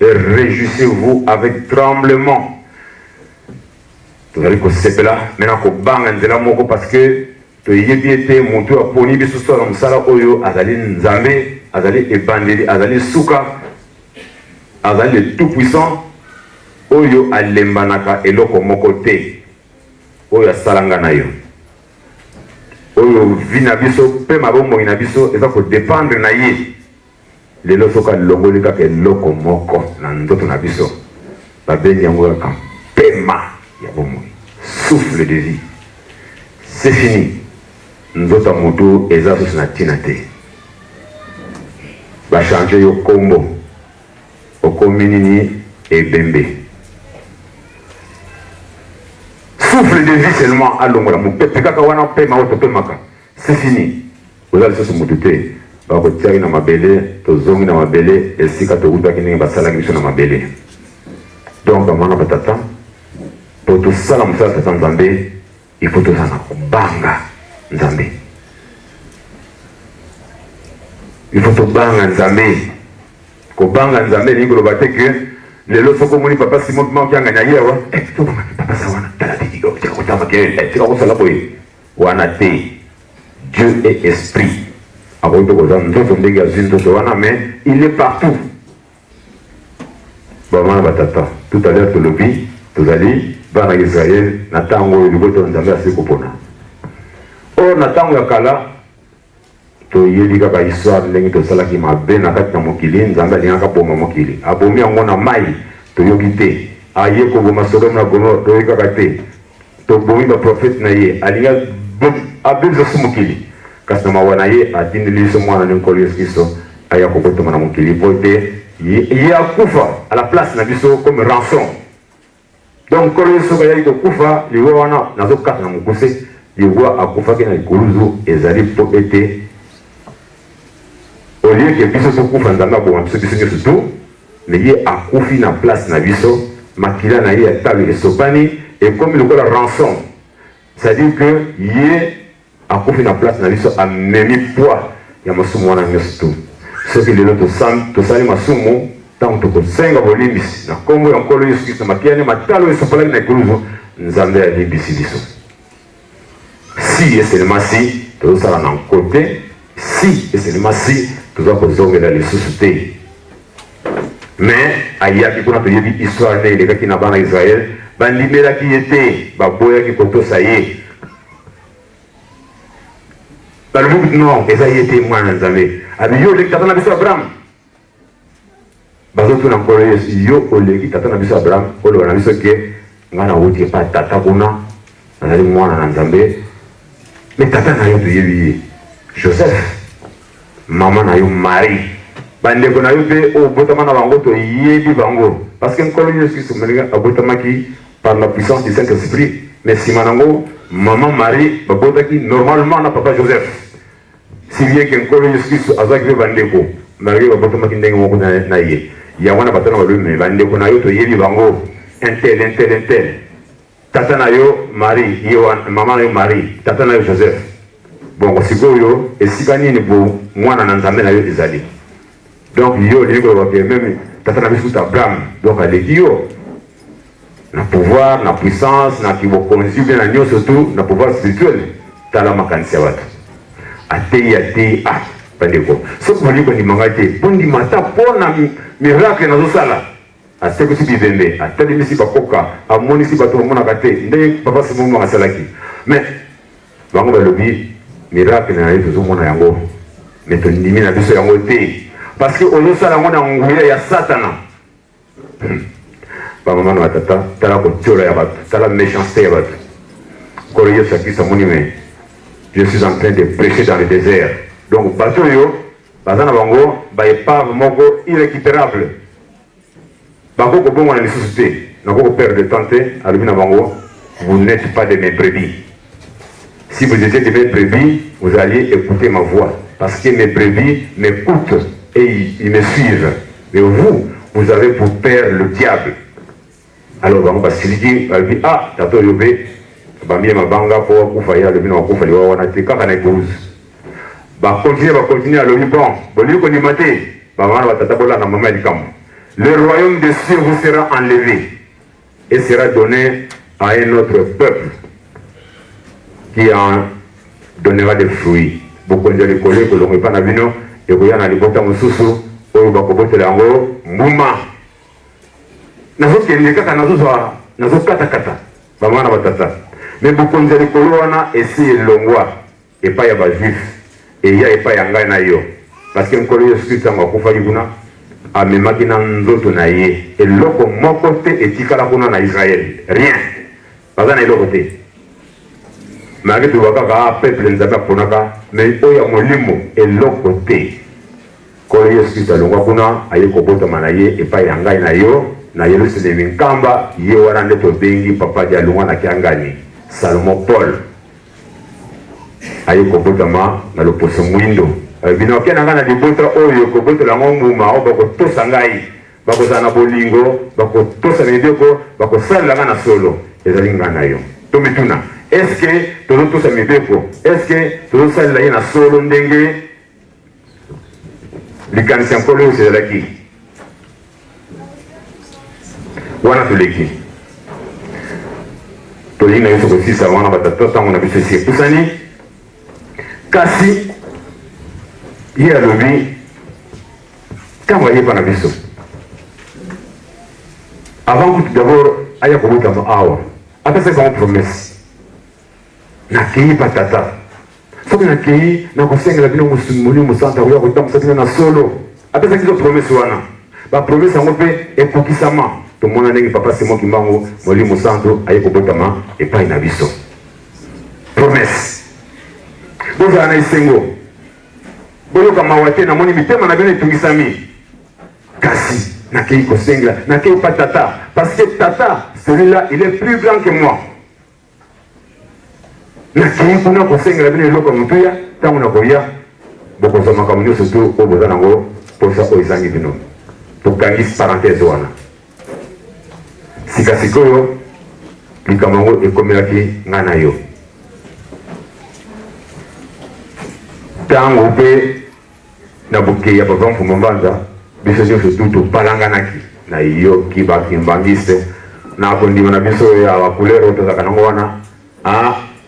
et réjouissez-vous avec tremblement tozali kosepela mena kobanga nzela moko parce que toyebi ete moto aponi biso sala mosala oyo azali nzambe azali ebandeli azali suka azali le tout puissant oyo alembanaka eloko moko te oyo asalanga na yo oyo vi na biso mpe mabomoi na biso eza kodépendre na ye lelo soki alongoli kaka eloko moko na ndoto na biso babengi yango kaka mpema ya bomoi souffle de vie c'est fini nzoto motu eza susu na ntina te bachange yo kombo okomi nini ebembe souffle de vie seulement alongola mopepe kaka wana pema oyo topemaka c'est fini oza lisusu motu te bakotiaki na mabele tozongi na mabele esika tokutaki ndenge basalaki biso na mabele donc bamana batata po tosala mosala tata nzambe ifo tozala na kobanga nzambe ifo tobanga nzambe kobanga nzambe elingi koloba te ke lelo soko omoni papa simon mpima okianganya ye awa papa sa wana tala bidigo tika kotamake tika kosala boye wana te Dieu est esprit akoki mpe koza nzoto ndenge azwi nzoto wana mais il est partout bamana batata tout à l'heure tolobi tozali bana ya Israel na ntango oyo liboto nzambe asili kopona oyo na ntango ya kala toyebi kaka histoire ndenge tosalaki mabe na kati na mokili nzambe alingaka boma mokili abomi yango na mai toyoki te aye koboma Sodome na Gomora toyoki kaka te tobomi baprofete na ye alinga abebisa su mokili kasi na mawa na ye atindeli biso mwana ne nkolo Yesu Kristo aya kokotoma na mokili po te ye akufa à la place na biso comme rançon donc nkolo Yesu ayaki kokufa liwa wana nazokata na mokuse liwa akufaki na likuluzu ezali po ete au lieu que biso tokufa nzambe aboma biso biso nyonso tu mais ye akufi na place na biso makila na ye ya talo esopani ekomi lokola rançon c'est-à-dire que ye akufi na place na biso amemi poids ya masumu wana nyonso tu soki lelo tosali masumu ntango tokosenga bolimbisi na kombo ya nkolo Yesu Kristo makiyane matalo esopalaki na ekuluzu nzambe alimbisi biso si et seulement si tozosala na nkote si et seulement si toza kozongela lisusu te mais ayaki kuna toyebi histoire nde elekaki na bana Israel bandimelaki ye te baboyaki kotosa ye balobi non eza ye te mwana nzambe abi yo oleki tata na biso Abraham bazotuna nkolo Yesu yo oleki tata na biso Abraham oloba na biso ke ngana wuti pa tata kuna nazali mwana na Nzambe mais tata na yo toyebi Joseph maman na yo Marie bandeko na yo pe o botama na bango toyebi bango parce que nkolo Yesu Christ melinga abotamaki par la puissance du Saint-Esprit mais simanango maman Marie babotaki normalement na papa Joseph si bien que nkolo Yesu Christ azaki bandeko malgré babotamaki ndenge moko na ye ya wana batana balume bandeko na yo toyebi bango intel tata na yo Marie yo maman na yo Marie tata na yo Joseph bon sikoyo esika nini bo mwana na Nzambe na yo ezali donc yo ligo ba même tata na biso Abraham donc aleki yo na pouvoir na puissance na kibokonzi bien na nyonso surtout na pouvoir spirituel tala makanisi ya watu atei bandeko soki boliko ndimanga te po ndimata mpona miracle nazosala asekisi bibembe atelemisi bakoka amonisi bato bamonaka te ndenge papa simomo asalaki mais bango balobi miracle na ye tozomona yango mais tondimi na biso yango te parce que ozosala yango na nguya ya satana bamama na batata tala kotiola ya bato tala méchanceté ya bato kolo Yesu akisa moni mais je suis en train de prêcher dans le désert donc bato yo baza na bango baepave moko irrécupérable bakoko bongo na lisusu te nakoko perdre de temps te alobi na bango vous n'êtes pas de mes brebis. Si vous étiez de mes brebis, vous alliez écouter ma voix parce que mes brebis m'écoutent et ils me suivent. Mais vous, vous avez pour père le diable. Alors bango basiliki alobi tato yobe bamie mabanga po akufa ya alobi na akufa liwa wana te kaka na ikuruzi bakontinue alobi bon bolingi kondima te bamana batata bolanda mama ya likambo. Le royaume des cieux vous sera enlevé et sera donné à un autre peuple qui en donnera des fruits. Beaucoup de collègues que l'on n'est pas na bino et que y'en a les bota mususu oyo bakobotela yango mbuma. Nazokende kaka nazokata bamana batata. Mais beaucoup de collègues wana esi elongwa epa ya ba juif et ya epa ya ngai na yo parce que nkolo Yesu Kristo ngakufaki kuna amemaki na nzoto na ye eloko moko te etikala kuna na Israël rien baza na eloko te malgré tout kaka peuple Nzambe aponaka mais oyo ya molimo eloko te kolo Yesu Kristo alongwa kuna aye kobotama na ye epai ya ngai na yo na Yerusalemi nkamba ye wana nde tobengi papa di alongwa na kiangani Salomon Paul aye kobotama na loposo mwindo bino kena ngana libota oyo kobotela ngomuma o bakotosa ngai bakozala na bolingo bakotosa mibeko bakosalela nga na solo ezali nga na yo tomituna est-ce que tozotosa mibeko est-ce que tozosalela ye na solo ndenge likanisi ya nkolo oyo ezalaki wana toleki tolingi na biso kosisa wana batata ntango na biso esi epusani kasi ye alobi ntango ayeba na biso avant kutu d'abord aya kobotama awa apesaki bango promese nakei patata soki nakei nakosengela bino molimo mosanta koya kotambusa bino na solo apesaki biso promese wana bapromese yango mpe ekokisama tomona ndenge papa Simon Kimbangu molimo santo aye kobotama epai na biso promese bozala na esengo boyoka mawa te namoni mitema na bino etungisami kasi nakei kosengela nakei pa tata parce que tata celui-là il est plus grand que moi nakei kuna kosengela bino eloko motuya ntango nakoya bokozwa makambo nyonso to oyo boza nango mposa oyo ezangi bino tokangisi parenthèse wana sikasikoyo likambo yango ekomelaki ngai na yo ntango mpe na bokeya papa Mfuma Mbanza biso nyonso tu topalanganaki na yoki bakimbangiste na kondima na biso ya bacouleur oyo tozalaka nango wana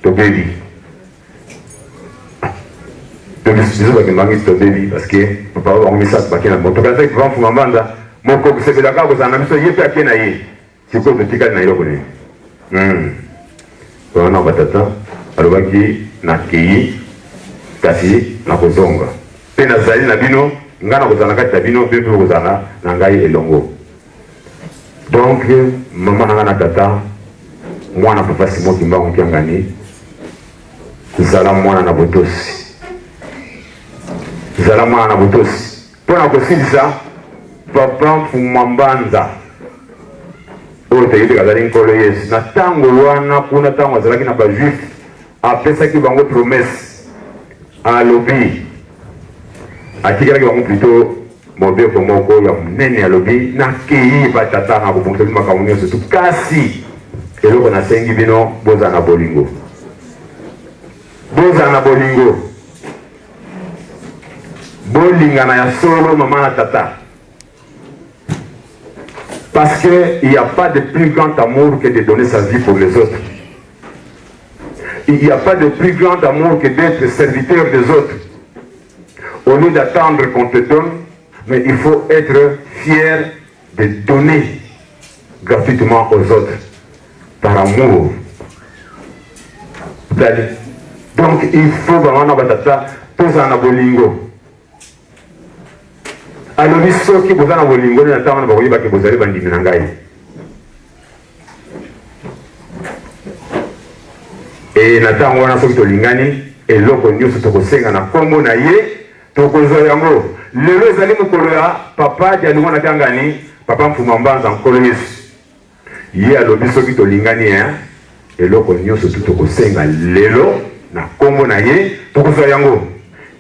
tobebi biso bakimbangisi tobebi parce que papa bango misato bake na bo tokanzaki papa Mfuma Mbanza moko kosepelaka kozala na biso ye mpe ake na ye sikoyo totikali na eloko nini wana batata alobaki nakei kasi nakozonga mpe nazali na bino ngai nakozala na kati na bino mpe kozala na ngai elongo donc mama na ngai na tata mwana papa Simon Kimbangu Kiangani zala mwana na botosi zala mwana na botosi pona kosilisa papa Mfumambanza oyo teyite kazali nkolo Yesu na tango wana kuna tango azalaki na bajuif apesaki bango promesse alobi atikalaki bango plutôt mobeko moko ya munene alobi nakei batata na kobongisa makambo nyonso tu kasi eloko nasengi bino bozala na bolingo bolingana ya solo mama na tata parce qu'il n'y a pas de plus grand amour que de donner sa vie pour les autres. Il n'y a pas de plus grand amour que d'être serviteur des autres. Au lieu d'attendre qu'on te donne, mais il faut être fier de donner gratuitement aux autres, par amour. Donc il faut vraiment poser un bolingo. Alors il faut que vous ayez un bolingo, vous avez que vous allez bandit nangai. Et natang wana soki tolingani eloko nyonso tokosenga na kombo na ye tokozwa yango lelo ezali mokolo ya papa dialingo na kangani papa Mfumambanza nkolo Yesu ye alobi soki tolingani eloko nyonso tokosenga lelo na kombo na ye tokozwa yango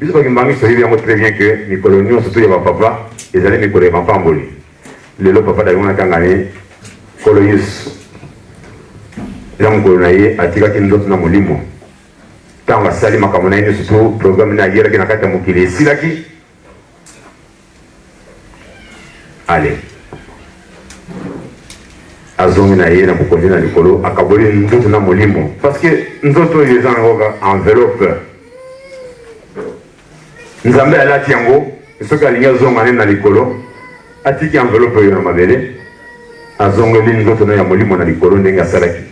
biso bakimbangi toyebi yango très bien que mikolo nyonso toyeba papa ezali mikolo ya mapamboli lelo papa dialingo na kangani nkolo Yesu ila mokolo na ye atikaki ndoto na molimo ntango asali makambo na ye nyonso tu programme na ayeraki na kati ya mokili esilaki ale azongi na ye na bokonzi na likolo akaboli ndoto na molimo parce que nzoto oyo eza nangoka enveloppe nzambe alati yango soki alingi azonga ne na likolo atiki enveloppe oyo na mabele azongeli ndoto na ya molimo na likolo ndenge asalaki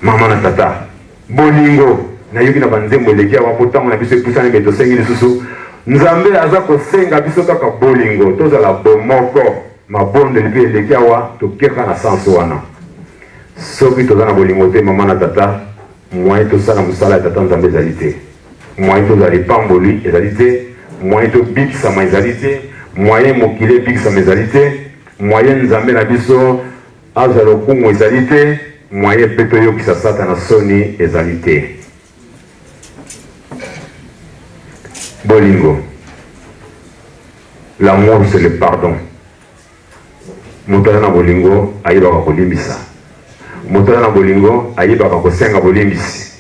mama na tata bolingo nayoki na banzembo eleki awa mpo ntango na biso epusani me tosengi lisusu nzambe aza kosenga biso kaka bolingo tozala bomoko mabondeli mpe eleki awa tokeka na sanso wana soki toza na bolingo te mama na tata moyen tosala mosala ya tata nzambe ezali te moyen tozala lipamboli ezali te moyen tobikisama ezali te moyen mokili ebikisama ezali te moyen nzambe na biso azala lokumu ezali te moyen mpe toyokisa satana soni ezali te bolingo l'amour c'est le pardon moto aza na bolingo ayebaka kolimbisa moto aza na bolingo ayebaka kosenga bolimbisi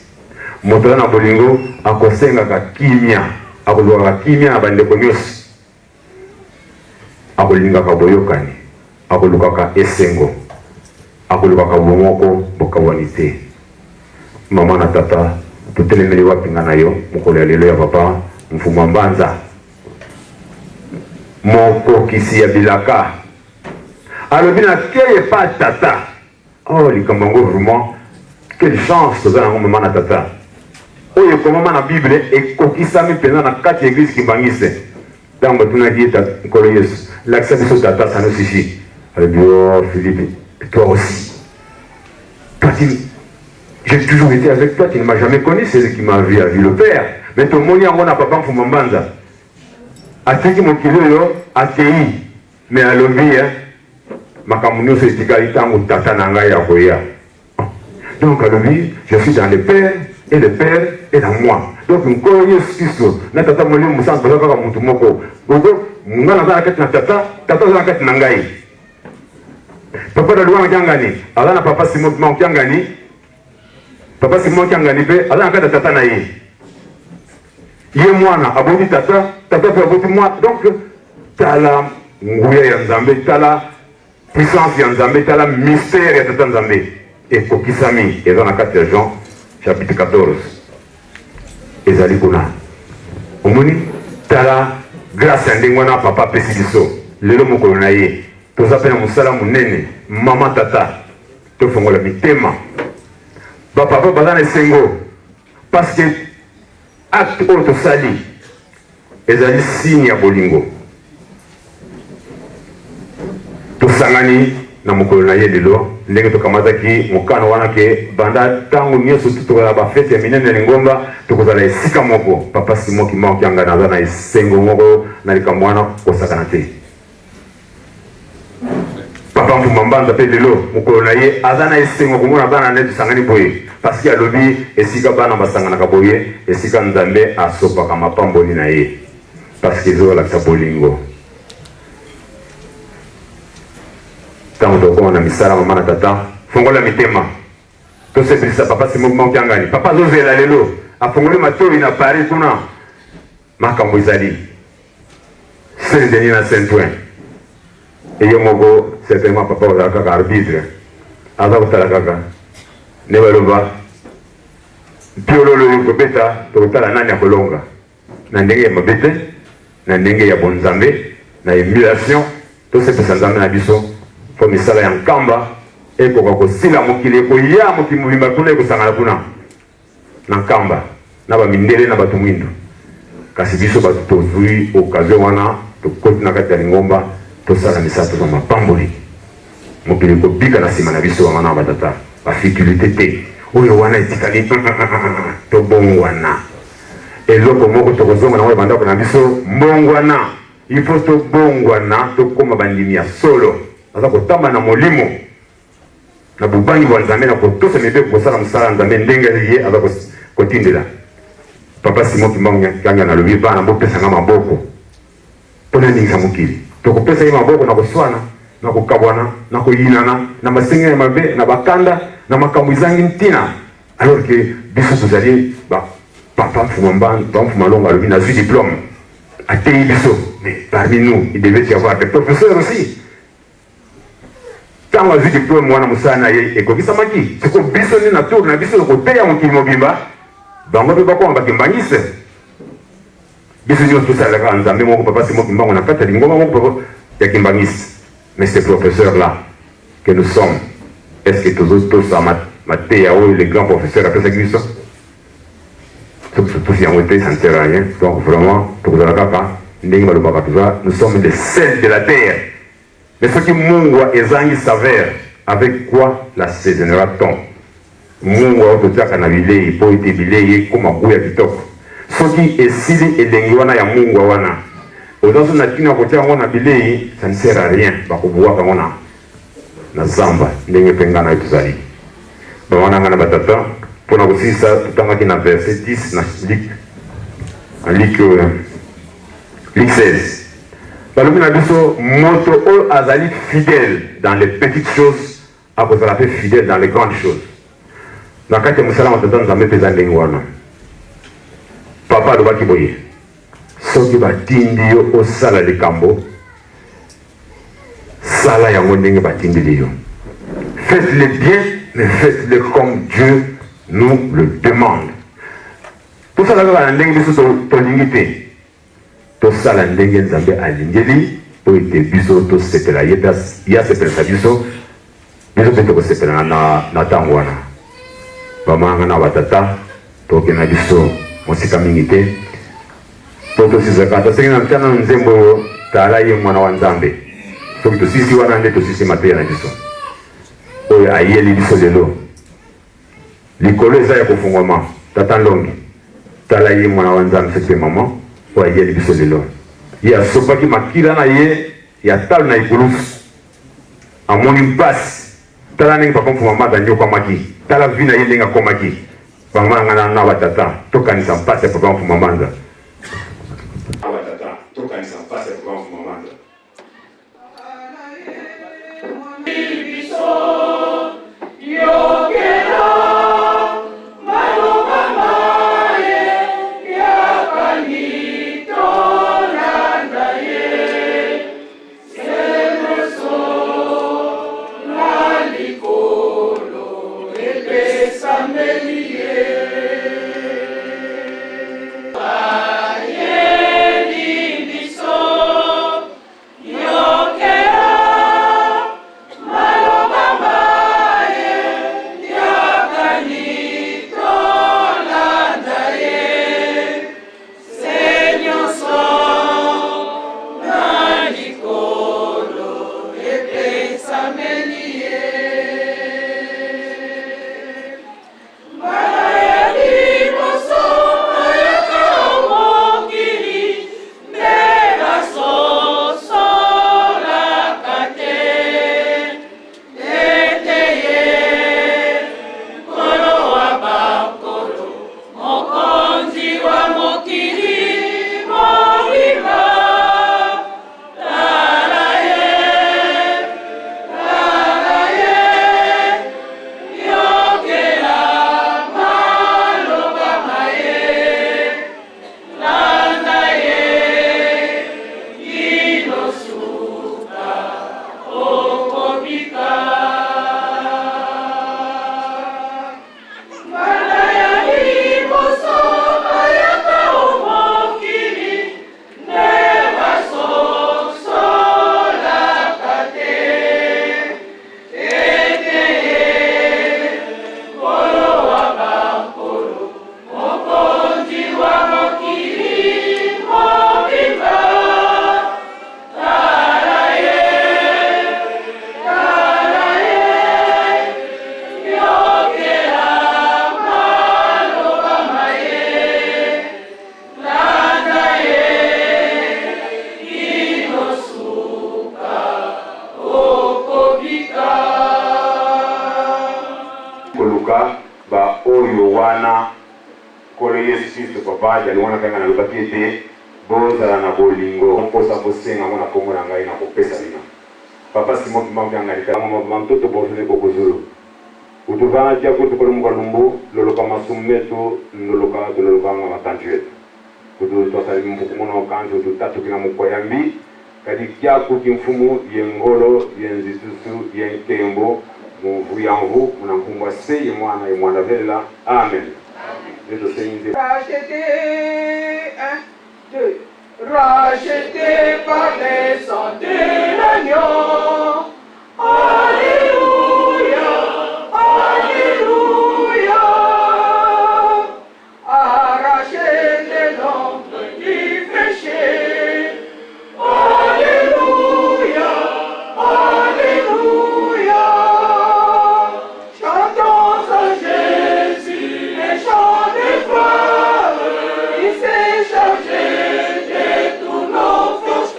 moto aza na bolingo akosengaka kimia akozwaka kimia na bandeko nyonso akolingaka boyokani akolukaka esengo akolukaka bomoko bokawani te mama na tata totelemeli wapinga na yo mokolo ya lelo ya papa Mfumambanza mokokisi ya bilaka alobi na keye pa tata oh likambo yango vraiment quelle chance toza nango mama na tata oyo ekomama na bible ekokisami mpenza na kati ya eglise kimbangise ntango batunaki ye nkolo Yesu lakisa biso tata sano sisi alobi oh Philippe toi aussi toi j'ai toujours été avec toi, tu ne m'as jamais connu, c'est ce qui m'a vu le Père. Mais ton moni on a papa Mfumambanza. Atiki mokilo yo atei mais à l'obi makamunyo se tikali tango tata na ngai ya koya. Donc à l'obi, je suis dans le Père et le Père est dans moi. Donc nkolo Yesu Kristo na tata moli musanza kaka mutu moko. Gogo ngana za kati na tata za kati na ngai. Papa da luwa ngangani, ala na papa Simon ngangani. Papa Simon Kiangani pe ala nakata tata na ye mwana abodi tata pe abodi mwa donc tala nguya ya nzambe tala puissance ya nzambe tala mystère ya tata nzambe ekokisami eza na kati ya Jean chapitre 14 ezali kuna omoni tala grâce ya ndenge wana papa apesi biso lelo mokolo na ye toza mpe na mosala monene mama tata tofongola mitema papa baza na esengo parce que acte oyo tosali ezali signe ya bolingo tosangani na mokolo na ye lelo ndenge tokamataki mokano wana ke banda ntango nyonso tokozala bafete ya minene ya Lingomba tokozala esika moko. Papa Simon Kimbangu Kyanga naza na esengo moko na likambo wana kosakana te. Papa Mfuma Mbanza pe lelo mokolo na ye aza na esengo komona bana nde tosangani boye parce que alobi esika bana basanganaka boye esika Nzambe asopaka mapamboli na ye parce que ezolakisa bolingo. Tango tokoma na misala mama na tata fongola mitema tosepelisa Papa Simon Kimbangu Kyanga papa azozela lelo afongoli matoi na Paris kuna makambo ezali Saint-Denis na Saint-Ouen eye moko certainement papa ozala kaka arbitre aza kotala kaka nde baloba mpiololo ekobeta tokotala nani ya kolonga na ndenge ya mabe te na ndenge ya bonzambe na émulation tosepesa Nzambe na biso po misala ya nkamba ekoka kosila mokili ekoya mokili mobimba kuna ekosangana kuna na nkamba na bamindele na bato mwindu kasi biso bato tozwi okazio wana tokoti na kati ya Lingomba tosala misala toza mapamboli mokili ekobika na nsima na biso wana na batata bafikulité te oyo wana etikali tobongwana eloko moko tokozonga nango ebandako na biso mbongwana ifo tobongwana tokoma bandimi ya solo aza kotamba na molimo na bubangi bwa Nzambe na kotosa mebe kosala mosala Nzambe ndenge ye aza kotindela. Papa Simon Kimbangu Kyanga nalobi bana bopesanga maboko mpona ndingisa mokili tokopesa ye maboko na koswana na kokabwana na koyinana na masenge ya mabe na bakanda na makambo ezangi ntina alors que biso tozali Papa Mfuma Longa alobi nazwi diplôme ateyi biso mais parmi nous il devait y avoir des professeurs aussi. Tango azwi diplôme wana mosala na ye ekokisamaki siko biso nde na tour na biso koteya mokili mobimba bango mpe bakoma bakimbangise biso nyonso tosalaka Nzambe moko Papa Simon Kimbangu na kati ya Lingomba moko ya kimbangise. Mais ces professeurs là que nous sommes, est-ce que tous mateya oyo les grands professeurs apesaki biso tous yango te, ça ne sert à rien. Donc vraiment tokozala kaka ndenge balobaka toza nous sommes des sels de la terre. Mais ce qui mungwa ezangi saveur, avec quoi la saisonnera-t-on? Mungwa ototiaka na bilei po ete bilei ekoma goût ya kitoko. Soki esili elengi wana ya mungwa wana ozazo na tina kotia yango na bilei, ça ne sert à rien. Bakobwaka yango na zamba ndenge mpe nga na yo tozali bawana nga na batata mpona kosilisa totangaki na verset 10 na Luc 16 balobi na biso moto oyo azali fidèle dans les petites choses akozala mpe fidèle dans les grandes choses. Na kati ya mosala matata Nzambe mpe eza ndenge wana papa alobaki boye soki batindi yo osala likambo sala yango ndenge batindeli yo. Faites-le bien mais faites-le comme Dieu nous le demande. Tosala kaka na ndenge biso tolingi te tosala ndenge Nzambe alingeli po ete biso tosepela ye ye asepelisa biso mpe tokosepela na ntango wana bamanga na batata tokenda biso mosika mingi te po tosisaka tosengi na ntana nzembo oyo tala ye mwana wa Nzambe soki tosisi wana nde tosisi mateya na biso oyo ayeli biso lelo likolo eza ya kofungwama tata Ndongi tala ye mwana wa Nzambe soki mama oyo ayeli biso lelo ye asopaki makila na ye ya talo na ikulusu amoni mpasi tala ndenge papa Mfuma Mbanza nyokwamaki tala vi na ye ndenge akomaki bamanga na batata tokanisa mpasi ya papa Mfuma Mbanza tokanisa mpasi ya papa Mfuma Mbanza. Amen. Bika. Koluka ba oyo wana kolo Yesu Kristo papa jali wana kanga na lukaki te bozala na bolingo mposa bosenga mona kombo na ngai na kopesa bino papa simo mambi angalika mama mamtoto bofele kokozulu utuvana tia kutu kolo mukalumbu loloka masumeto loloka matanjuetu kutu twasali mpukumono kanjo tutatu kina mukoyambi kadi kia kuti mfumu yengolo yenzitusu yenkembo muvuyanvu munankumbwa se yemwana yemwana vela amen. Racheté, 1, 2, racheté par les sang de l'agneau. Alléluia, Alléluia. Arraché de l'ombre du péché. Alléluia, Alléluia. Chantons à Jésus et chantons de gloire. Il s'est chargé de tous nos fausses.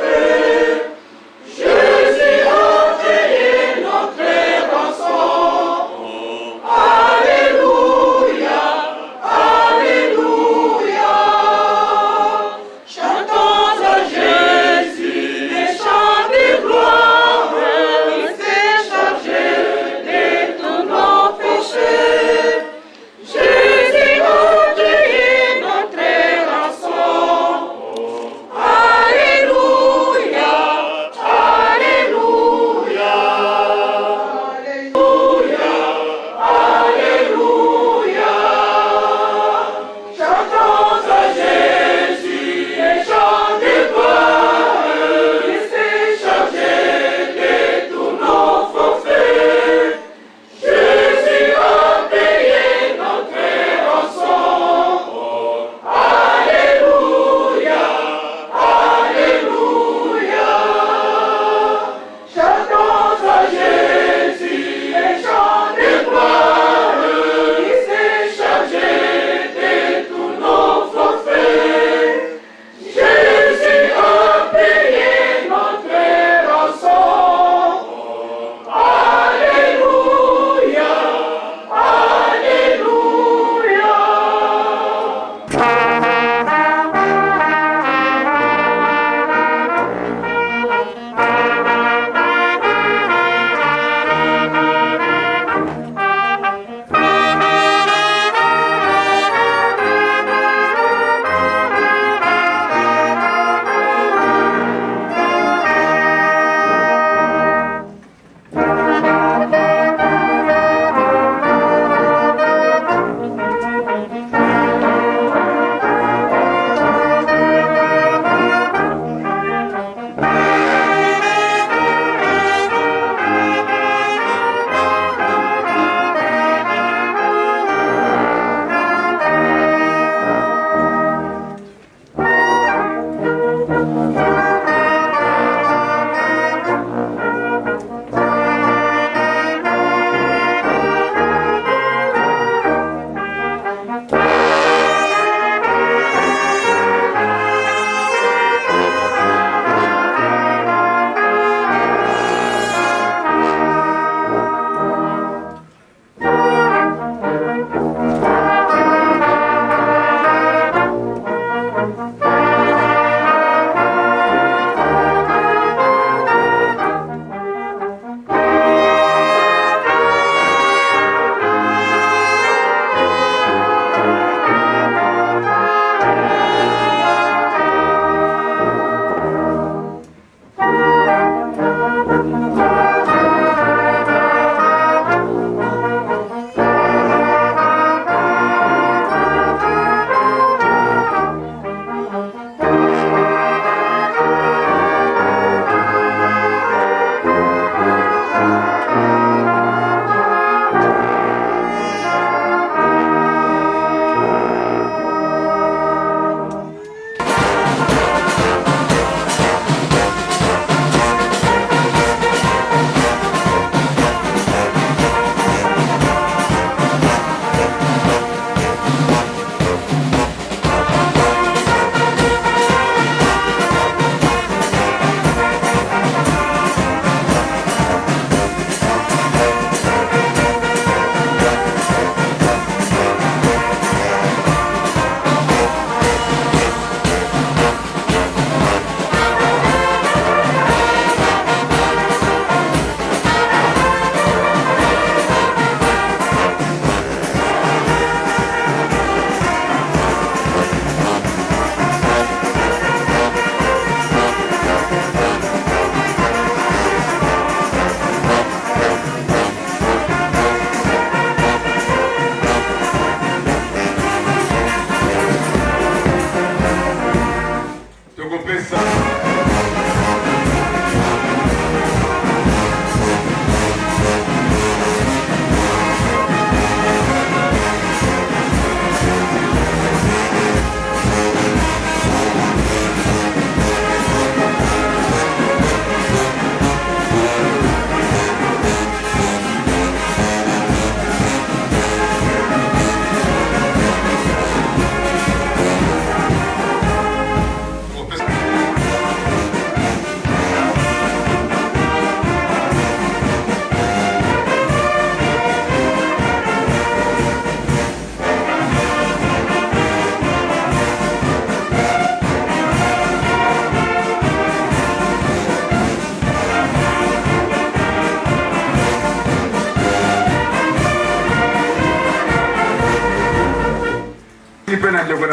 Je suis entré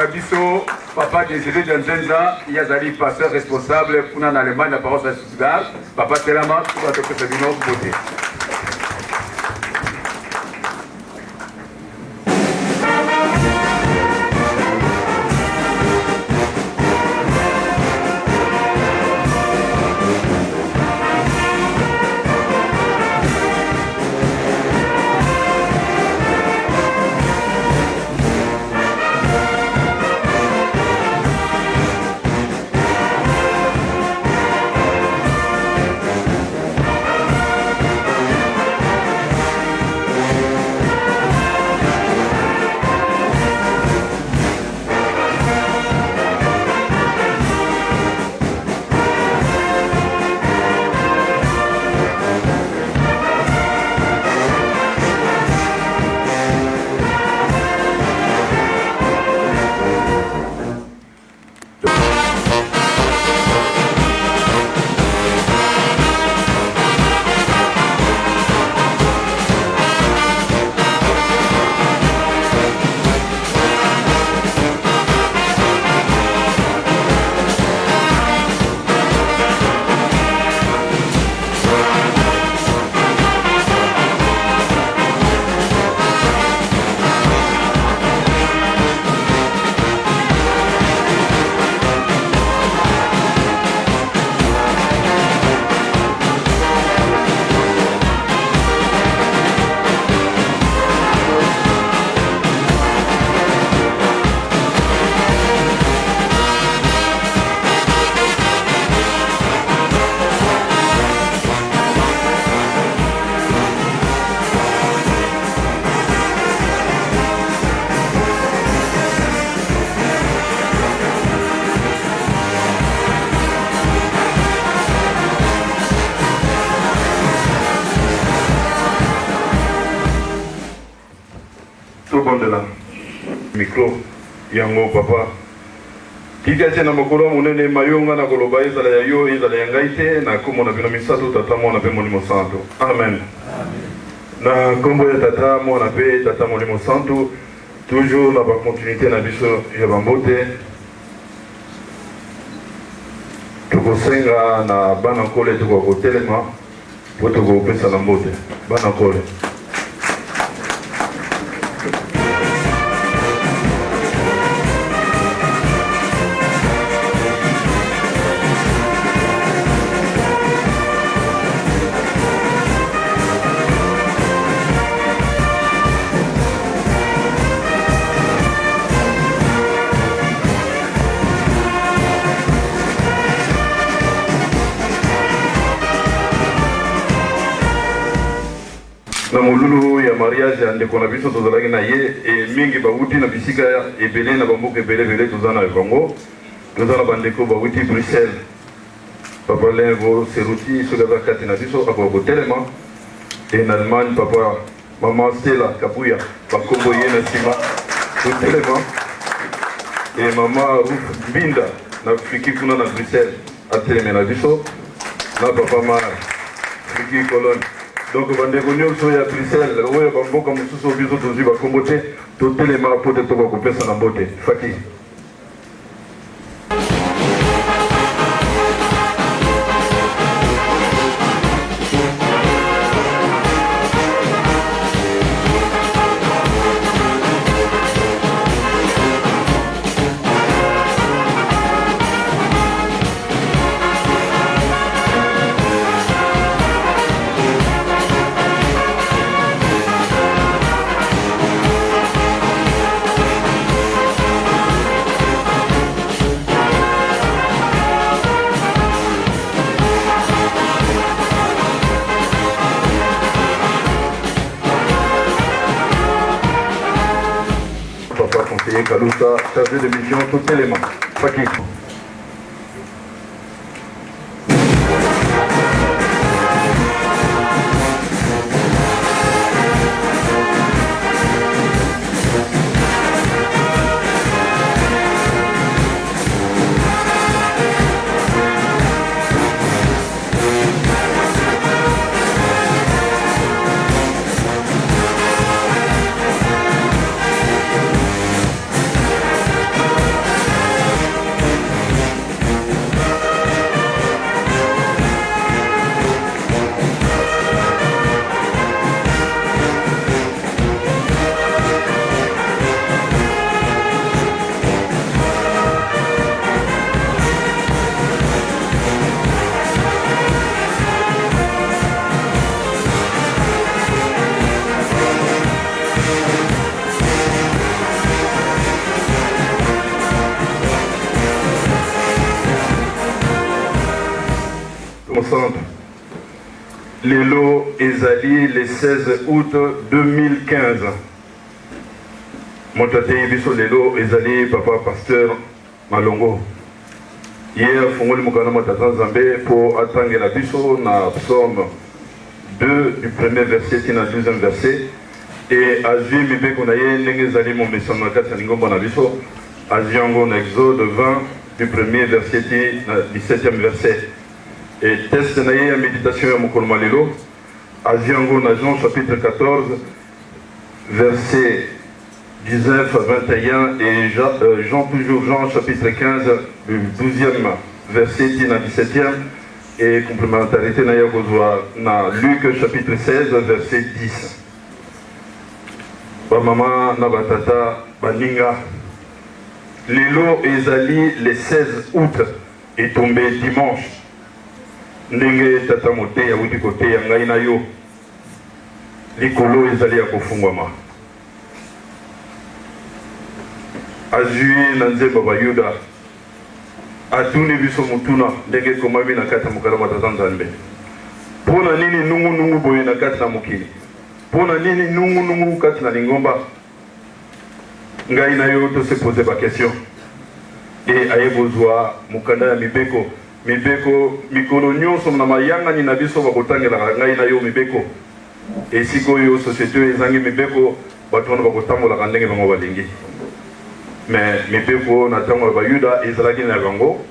na biso papa Désiré Nzenza yazali pasteur responsable kuna na Allemagne la paroisse à Stuttgart papa telama kwa tokesa bino bote. Tobondela micro yango papa tikati na makolo monene mayonga na koloba ezala ya yo ezala ya ngai te na kombo na bino misato tata mwana mpe molimo santo amen. Na kombo ya tata mwana mpe tata molimo santo toujours na bakontinuité na biso ya bambote tokosenga na bana nkole tokokotelema po tokopesa na mbote bana nkole. Na molulu ya mariage ya ndeko na biso tozalaki na ye mingi bauti na bisika ebele na bamboka ebele toza na bango toza na bandeko bauti Bruxelles papa Lengo Seruti soki aza kati na biso akoka kotelema na Allemagne papa mama Stella Kapuya bakombo ye na nsima totelema mama Ruf Mbinda na Friki kuna na Bruxelles ateleme na biso na papa Mar Friki Cologne. Donc bandeko nyonso ya Bruxelles oyo bamboka mosusu biso tozwi bakombo te totelema po te tokopesa na mbote Fati. Conseiller Kalouta, chargé de mission, tout élément. Faki. centre. Lelo ezali le 16 août 2015. Motate biso lelo ezali papa pasteur Malongo. Hier fongoli mukana matata Nzambe pour attendre la biso na psaume 2 du premier verset et na deuxième verset. Et azui mibeko na ye ndenge ezali mon message na kati ya lingomba na biso. Azui yango na Exode 20 du premier verset et na 17e verset. Et test na ye ya méditation ya mokolo malelo. Azui yango na Jean chapitre 14 verset 19 à 21 et Jean chapitre 15 du 12e verset et na 17e et complémentarité na yakozwa na Luc chapitre 16 verset 10. Ba maman na batata baninga lelo ezali le 16 août et tombé dimanche ndenge tata mote ya wuti kote ya ngai na yo likolo ezali ya kofungwama azui na nzembo bayuda atuni biso mutuna ndenge komami na kati ya mokala matata Nzambe mpona nini nungu boye na kati na mokili mpona nini nungu kati na lingomba ngai na yo tose pose ba question e ayekozwa mokanda ya mibeko mikolo nyonso na mayangani na biso bakotangelaka ngai na yo mibeko esikoyo société ezangi mibeko bato wana bakotambolaka ndenge bango balingi mais mibeko na ntango ya bayuda ezalaki na bango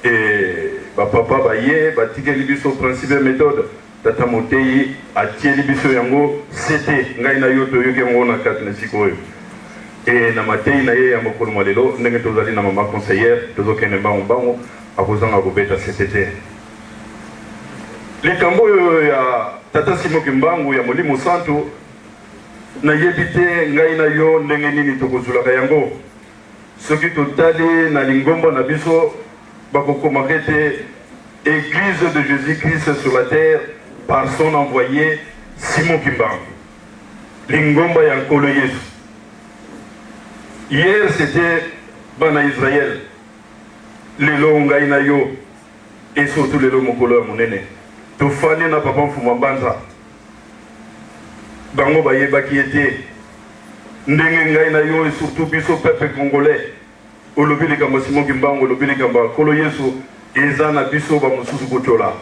e bapapa baye batikeli biso principe ya méthode tata motei atieli biso yango sete ngai na yo toyoki yango na kati na sikoyo e na matei na ye ya mokolo malelo ndenge tozali na mama conseillère tozokende mbango akozanga kobeta sete te likambo oyo ya tata Simoki Mbangu ya Molimo Santu nayebi te ngai na yo ndenge nini tokozulaka yango soki totali na lingomba na biso bakokomaka ete Église de Jésus-Christ sur la terre par son envoyé Simoki Mbangu lingomba ya nkolo Yesu. Hier c'était bana Israël lelo ngai na yo et surtout lelo mokolo ya monene tofani na papa Mfuma Mbanza bango bayebaki ete ndenge ngai na yo et surtout biso peuple congolais olobi likambo Simoki Mbangu olobi likambo nkolo Yesu eza na biso bamosusu kotola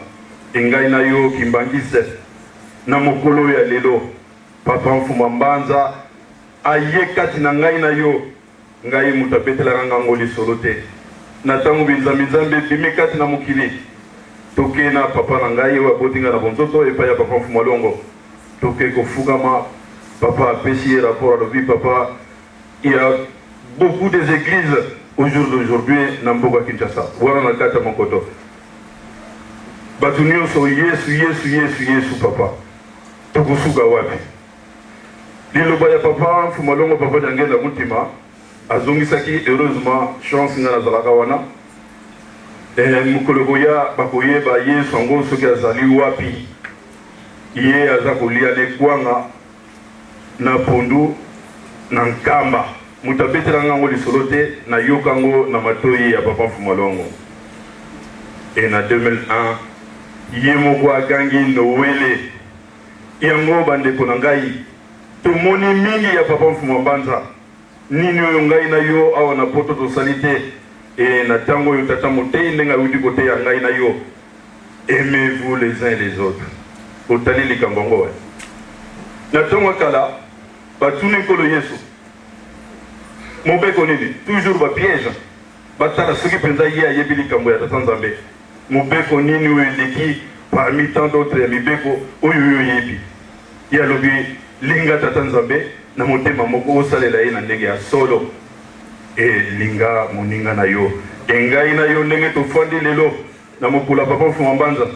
ngai na yo kimbangise na mokolo ya lelo papa Mfuma Mbanza aye kati na ngai na yo ngai mutabetelaka ngango lisolo te na tango binzambe bimi kati na mokili toke na papa na ngai oyo abotinga na bonzoto epai ya papa Mfuma Longo toke kofukama papa apesi ye rapport alobi papa il y a beaucoup des églises au jour d'aujourd'hui na mboka Kinshasa wana na kati ya mokoto bato nyonso yesu papa tokosuka wapi liloba ya papa Mfuma Longo papa jangenda mutima azongisaki heureusement chance nga nazalaka wana mokolo koya bakoyeba Yesu yango soki azali wapi ye aza kolia na ekwanga na pondu na nkamba moto abetelanga yango lisolo te nayoka yango na matoyi ya papa Mfuma Longo e na 2001 ye moko agangi nowele yango bandeko na ngai tomoni mingi ya papa Mfuma Mbanza nini oyo ngai na yo awa na poto tosali te e na ntango oyo tata motei ndenge awuti koteya ngai na yo aimez-vous les uns et les autres otali likambo yango na ntango kala batuni nkolo Yesu mobeko nini toujours bapiège batala soki mpenza ye ayebi likambo ya tata Nzambe mobeko nini oyo eleki parmi tant d'autres ya mibeko oyo oyebi ye alobi linga tata Nzambe na motema moko osalela ye na ndenge ya solo e linga moninga na yo ngai na yo ndenge tofandi lelo na mokula papa Mfuma Mbanza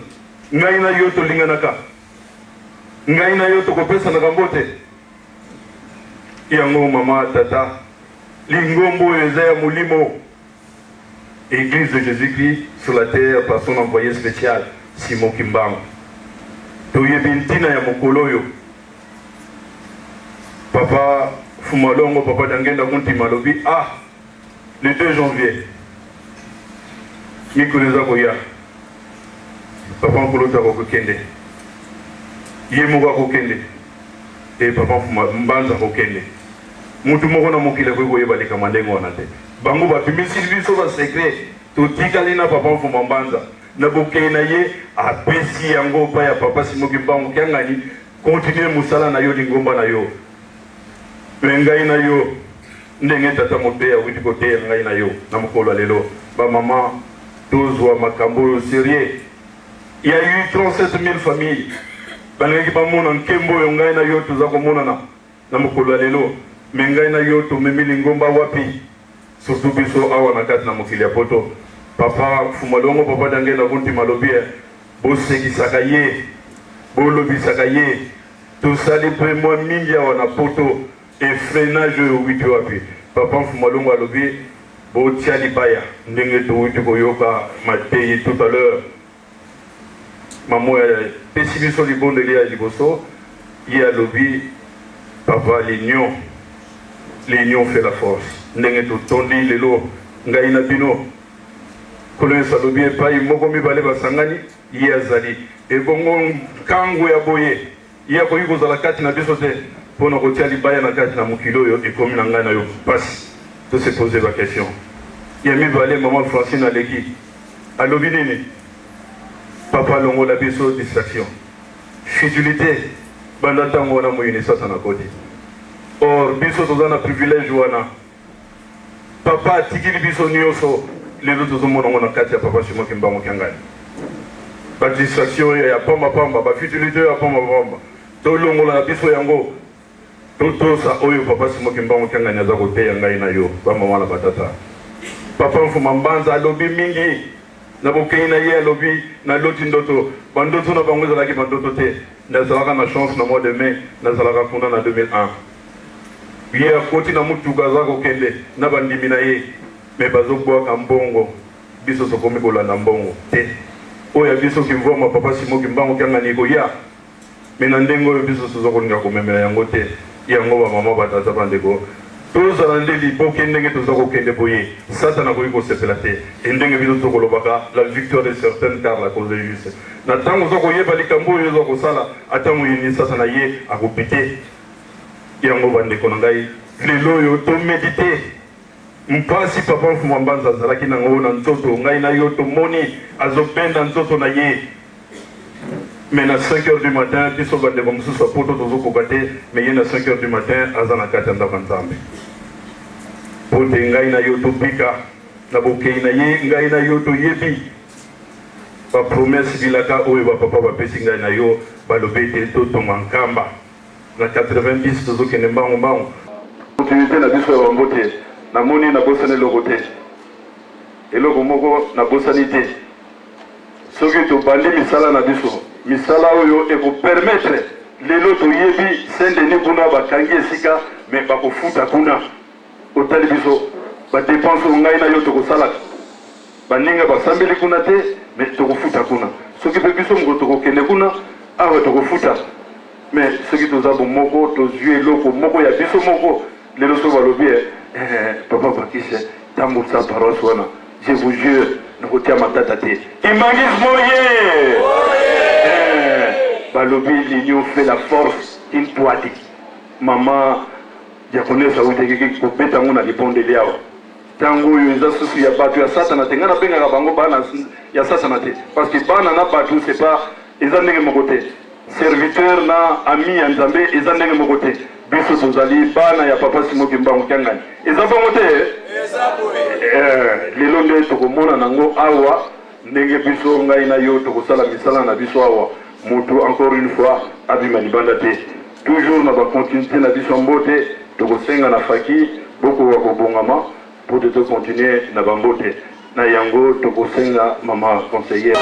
ngai na yo tolinganaka ngai na yo tokopesanaka mbote yango mama tata lingombo oyo eza ya molimo Église de Jésus-Christ sur la terre par son envoyé spécial Simoki Mbangu toyebi ntina ya mokolo oyo papa Mfuma Longo papa dangenda kuntima lobi le 2 janvier mikolo eza koya papa Nkolota kokende ye moko kokende et papa Mbanza kokende mutu moko na mokile ko koyeba likama ndenge wana te bango bapimisi biso basekret totikali na papa Mbanza na bokei na ye apesi yango pa ya papa Simoki Mbango kiangani continue musala na yo lingomba na yo ngai na yo ndenge tata moteya witi koteya ngai na yo na mokolo lelo ba mama tozwa makambo yo sérieux. Il y a eu 37 000 familles bangi bamona nkembo yo ngai na yo toza komona na mokolo lelo me ngai na yo tomemi lingomba wapi surtout biso awa na kati na mokili ya poto papa fumalongo papa dange na bunti malobie bosekisaka ye bolobisaka ye tosali mpe mwa mingi awa na poto efreinage oyo witi wapi papa fumalongo alobi botia libaya ndenge towuti koyoka mateyi tout à l'heure mamo ya pesi biso libondeli ya liboso ye alobi papa l'union fait la force ndenge totondi lelo ngai na bino kolonisa alobi epai moko mibale basangani ye azali ebongo nkango ya boye ye akoki kozala kati na biso te mpona kotia libaya na kati na mokili oyo ekomi na ngai na yo mpasi tose pose baquestion ya mibale mama Francine aleki alobi nini papa longola biso distraction fidélité banda ntango wana moyini sasa na koti or biso toza na privilège wana papa atikili biso nyonso lelo tozomona ngo na kati ya papa Simoki Mbango kiangani badistraction oyo ya pambapamba bafidélité oyo ya pambapamba tolongola na biso yango totosa oyo papa Simoki Mbango kiangani aza koteya ngai na yo bamama na batata papa Mfuma Mbanza alobi mingi na bokei na ye alobi na loti ndoto bandoto na bango ezalaki bandoto te nazalaka na chance na mois de mai nazalaka kuna na 2001 ye akoti na mutuka aza kokende na bandimi na ye me bazobwaka mbongo biso tokomi kolanda mbongo te oyo biso kimvoma papa Simoki Mbango kiangani koya me na ndenge oyo biso toza kolinga komemela yango te yango bamama batata bandeko tozala nde liboke ndenge toza kokende boye satana akoki kosepela te endenge biso tokolobaka la victoire est certaine car la cause est juste na ntango oza koyeba likambo oyo oza kosala ata moyini satana ye akopite yango bandeko na ngai lelo oyo tomedite mpasi papa Mfuma Mbanza azalaki nango na nzoto ngai na yo tomoni azobenda nzoto na ye mais na 5h du matin biso bandeko mosusu apoto tozokoka te mais ye na 5h du matin aza na kati ya ndako ya Nzambe po te ngai na yo tobika na bokei na ye ngai na yo toyebi bapromese bilaka oyo bapapa bapesi ngai na yo balobi ete totonga nkamba na 90 tozokende mbango continuité na biso ya bambote namoni nabosani eloko te eloko moko nabosani te soki tobandi misala na biso misala oyo ekopermettre lelo toyebi Saint-Denis kuna bakangi esika me bakofuta kuna otali biso badepense ngai na yo tokosalaka baninga basambeli kuna te me tokofuta kuna soki mpe biso moko tokokende kuna awa tokofuta me soki toza bomoko tozwi eloko moko ya biso moko lelo so balobi papa Bakise tambulisa paroisse wana je vous jure nakotia matata te imangisme oye balobi l'union fait la force une toiti mama diakonese awutekeki kobeta ngo na libondeli awa ntango oyo eza susu ya bato ya satana te ngai nabengaka bango bana ya satana te parce que bana na bato c'est pas eza ndenge moko te serviteur na ami ya Nzambe eza ndenge moko te biso tozali bana ya papa Simoki Mbango kiangani eza bongo te lelo nde tokomona nango awa ndenge biso ngai na yo tokosala misala na biso awa motu encore une fois abima libanda te toujours na bacontinuité na biso mbote tokosenga na faki bokoka kobongama po te tocontinue na bambote na yango tokosenga mama conseillère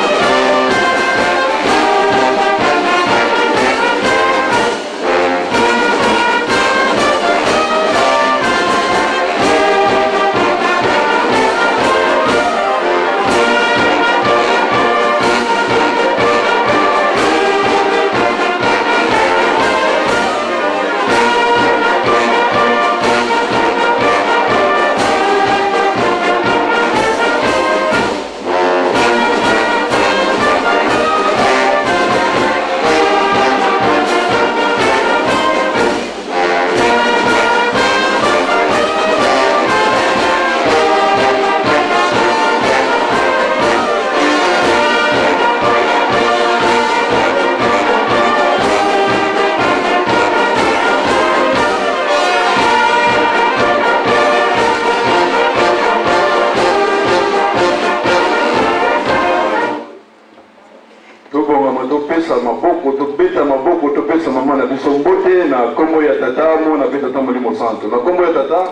Sombote na kombo ya tata mona pe tata molimo santo. Na kombo ya tata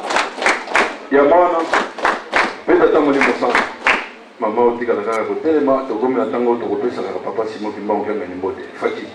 ya mwana pe tata molimo santo. Mama otika na kaka kotelema tokomi na tango tokopesa kaka papa Simon Kimbangu kenga ni mbote. Fati.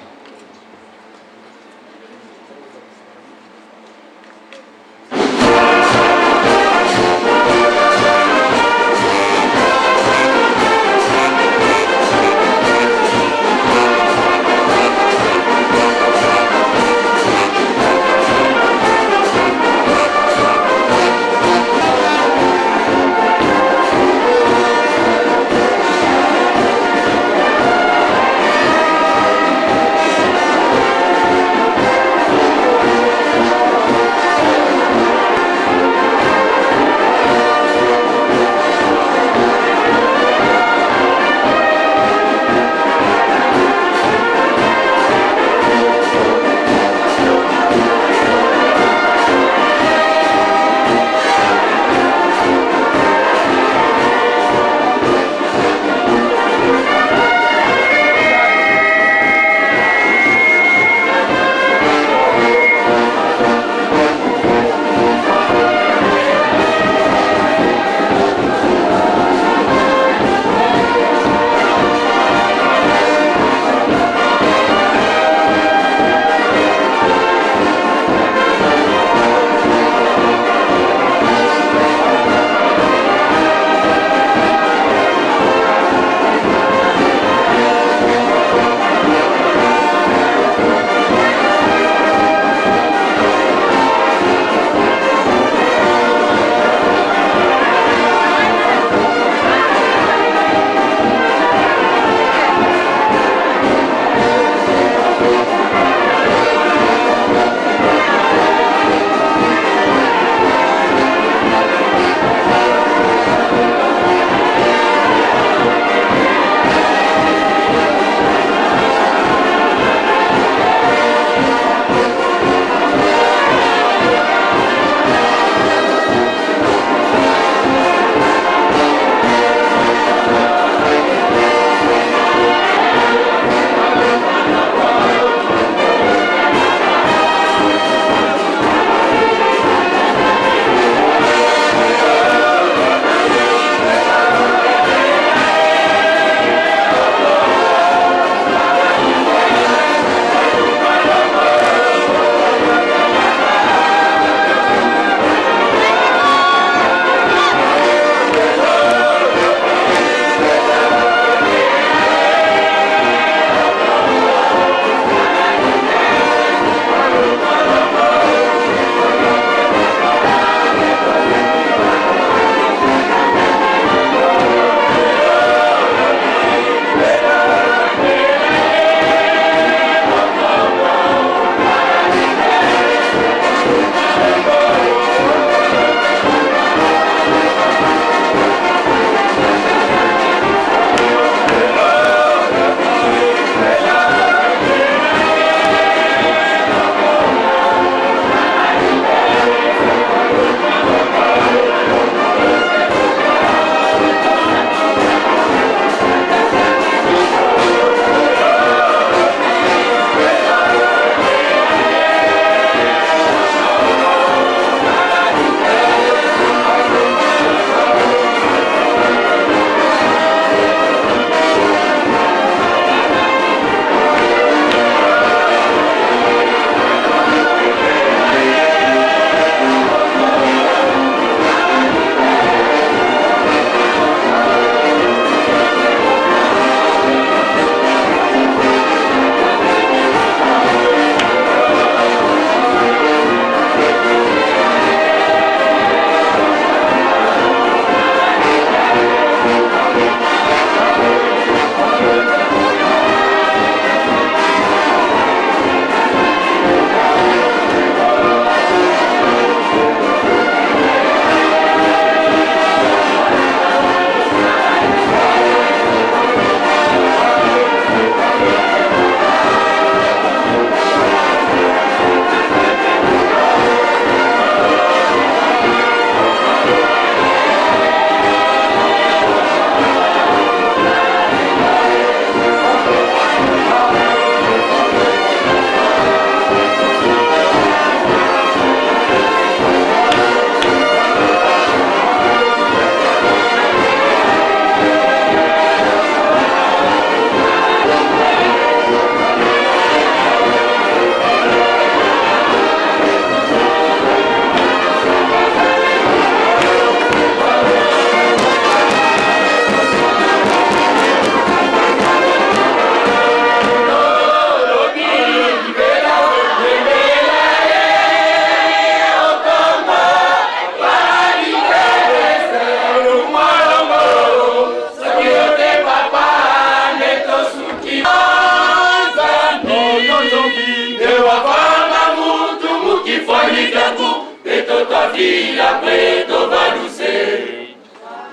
vila kwetu valuse.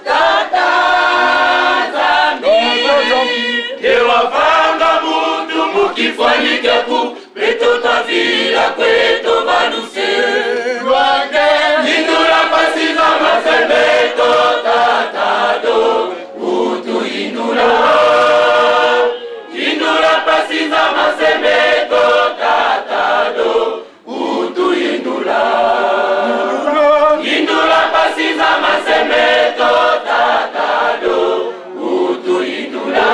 Tata Nzambi, ewafanga mutu mukifanyike ku peto tavila kwetu valuse. Indula pasiza masembeto tatado utu indula. Indula pasiza masembeto tatado utu indula. Indula pasiza masembeto tatado utu indula.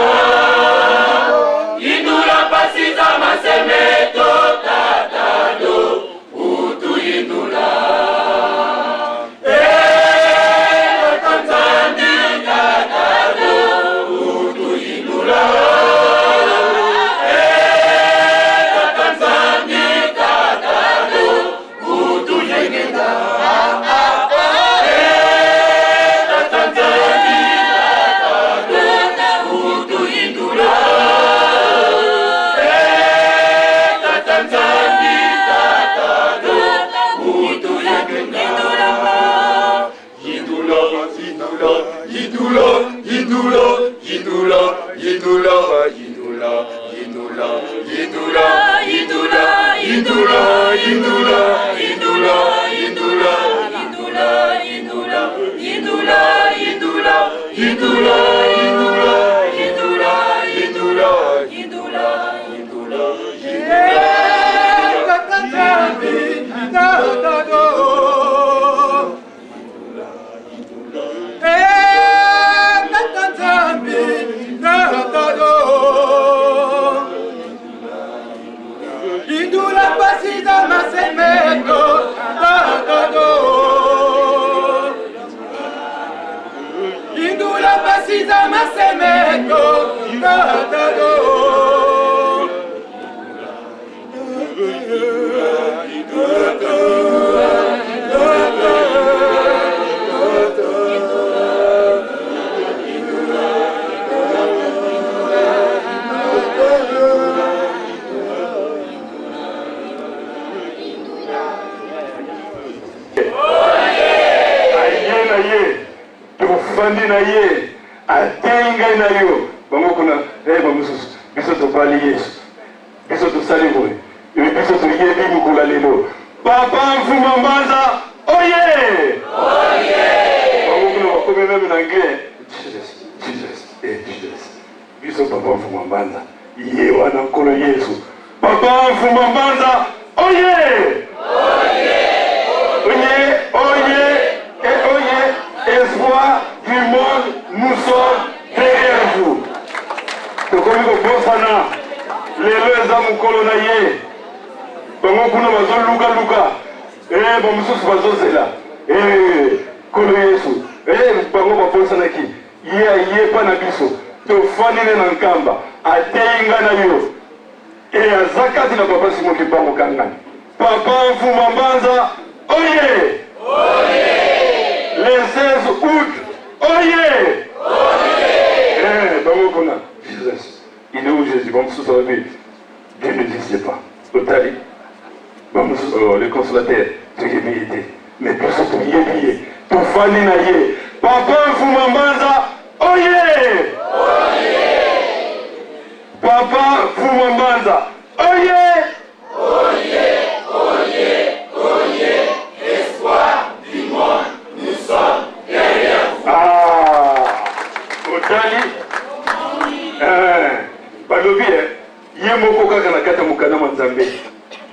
Indula pasiza masembeto tatado utu indula.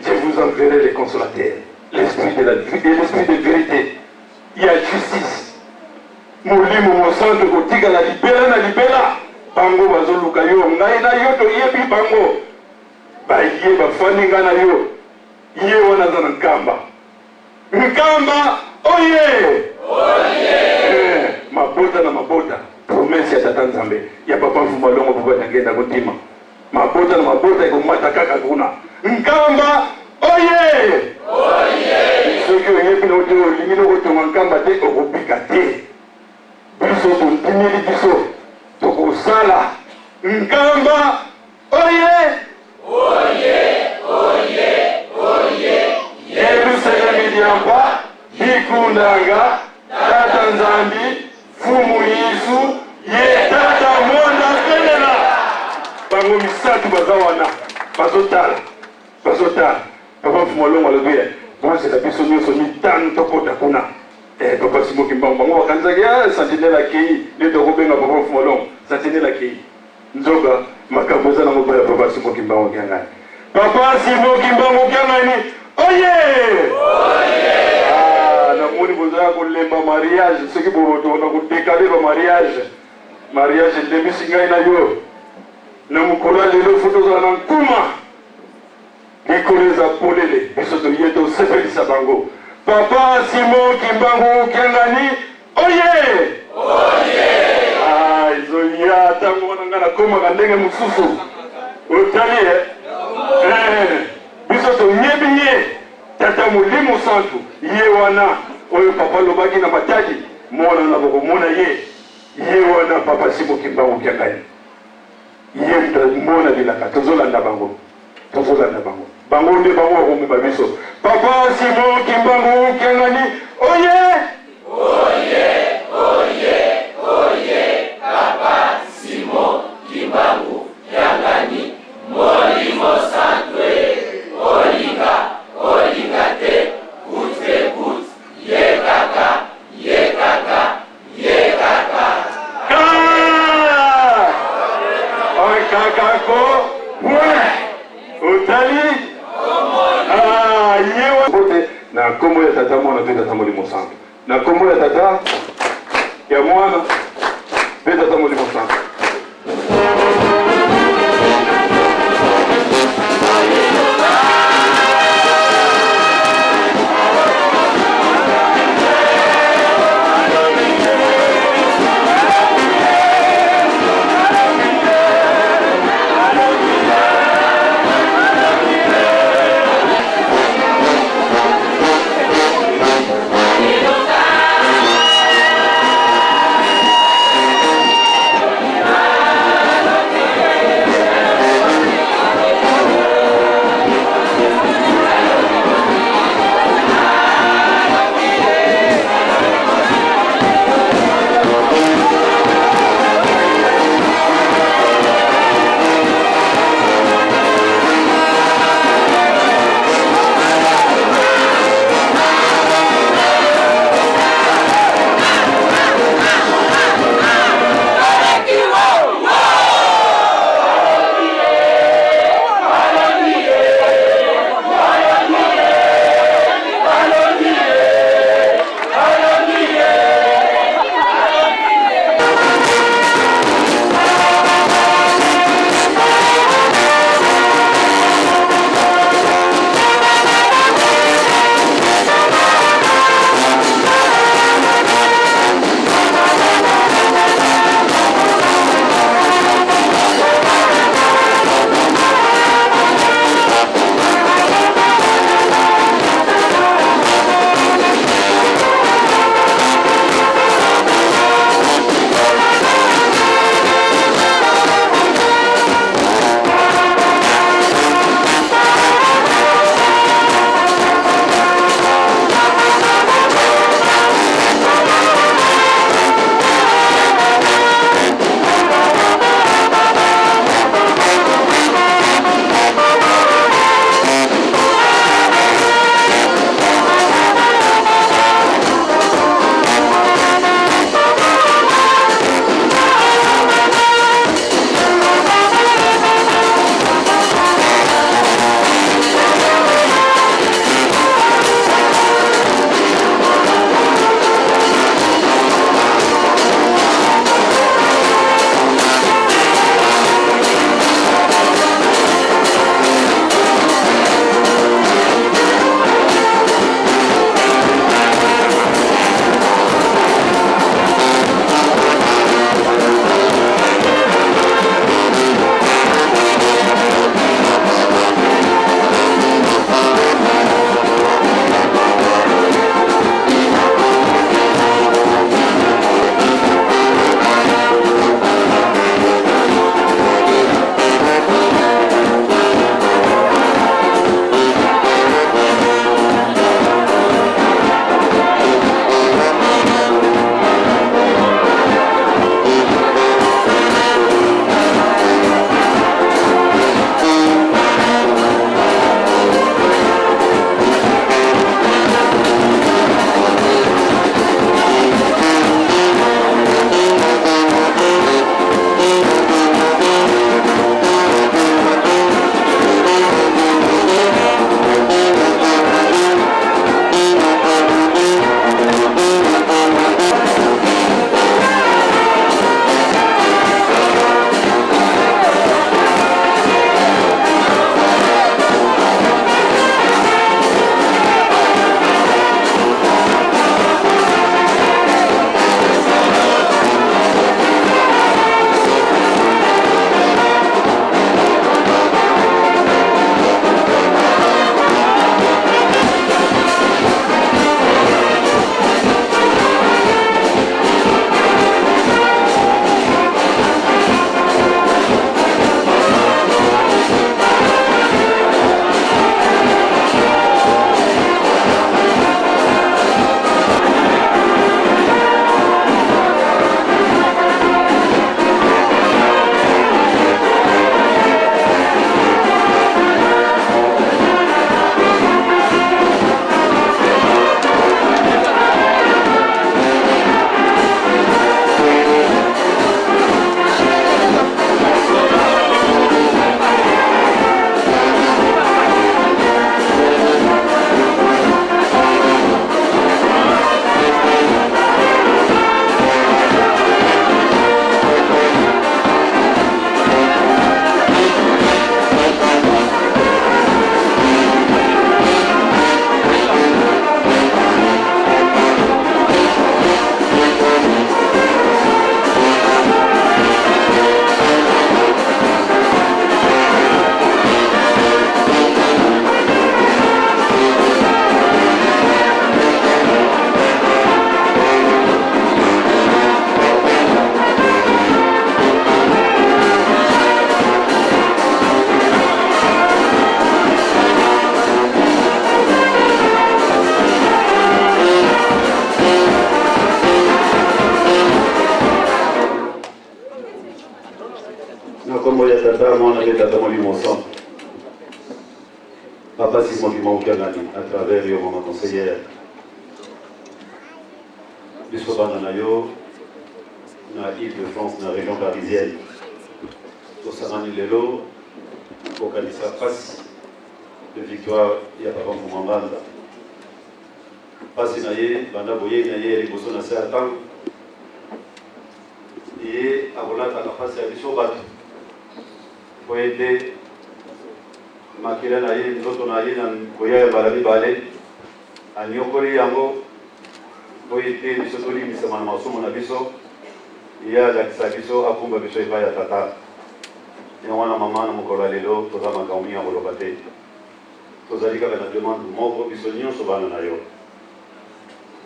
Je vous enverrai les consolateurs, l'esprit de la vie et l'esprit de vérité. Il y a justice. Molimo mosanto kotika na libela bango bazoluka yo ngai na yo to yebi bango ba ye ba fani ngana yo ye wana za nkamba oye mabota na mabota promesse ya tata Nzambe ya papa mfuma longo baba tangenda kotima mabota na mabota iko mata kaka kuna nkamba oye soki oyebi na ote olingi na kotonga nkamba te okopika te biso tontimeli biso tokosala nkamba oye Yerusalemu diamba ikundanga tata nzambi fumu Yesu ye tata mwana pelela bango misatu baza wana bazotala papa fumolongo alobi bwansela biso nyonso mitano tokota kuna papa Simon Kimbangu bango bakanizaki sentinelle akei nde tokobenga papa fumolongo sentinelle akei nzoga makambo eza nango mpo ya papa Simon Kimbangu kiangani papa Simon Kimbangu kiangani oye namoni bozala kolemba mariage soki botona kodekale mariage ndembisi ngai na yo na mokolo ya lelo fo tozala na nkuma likolo eza polele biso toye tosepelisa bango papa Simon Kimbangu kiangani oye ezoya ntango wana ngai nakomaka ndenge mosusu otali biso toyebi ye tata molimo santu ye wana oyo papa lobaki na matadi mwana na bokomona ye wana papa Simon Kimbangu kiangani ye mona bilaka tozolanda bango bango nde bango bakomema biso papa Simon Kimbangu kiangani oye papa Simon Kimbangu kiangani molimo santwe olinga te kute ye kaka kakako otali yewa na kombo ya tata mwana pe tata molimo santu na kombo ya tata ya mwana pe tata molimo santu Tata, moi, on avait Tata Molimo Centre. Papa Simon Dumont Kanani, à travers le moment conseillère. Biso Bananayo, dans l'Île-de-France, dans la région parisienne. Pour Sanani Lelo, pour Kalissa passe de victoire, il y a pas comme Moumambanda. Passe Naye, Banda Boye, Naye, et Bosso Nassé Atang. Et à Volata, la passe à Biso Bat. Pour aider Makila Naye, nous autres Naye, dans Goya et Balabi Balé, à Nyokoli Yango. Boyete nisotoli misamana masumo na biso ya lakisa biso akumba biso iba ya tata ya wana mama na mokolo lelo toza makambo ya koloba te tozali kaka na demande moko biso nyonso bana na yo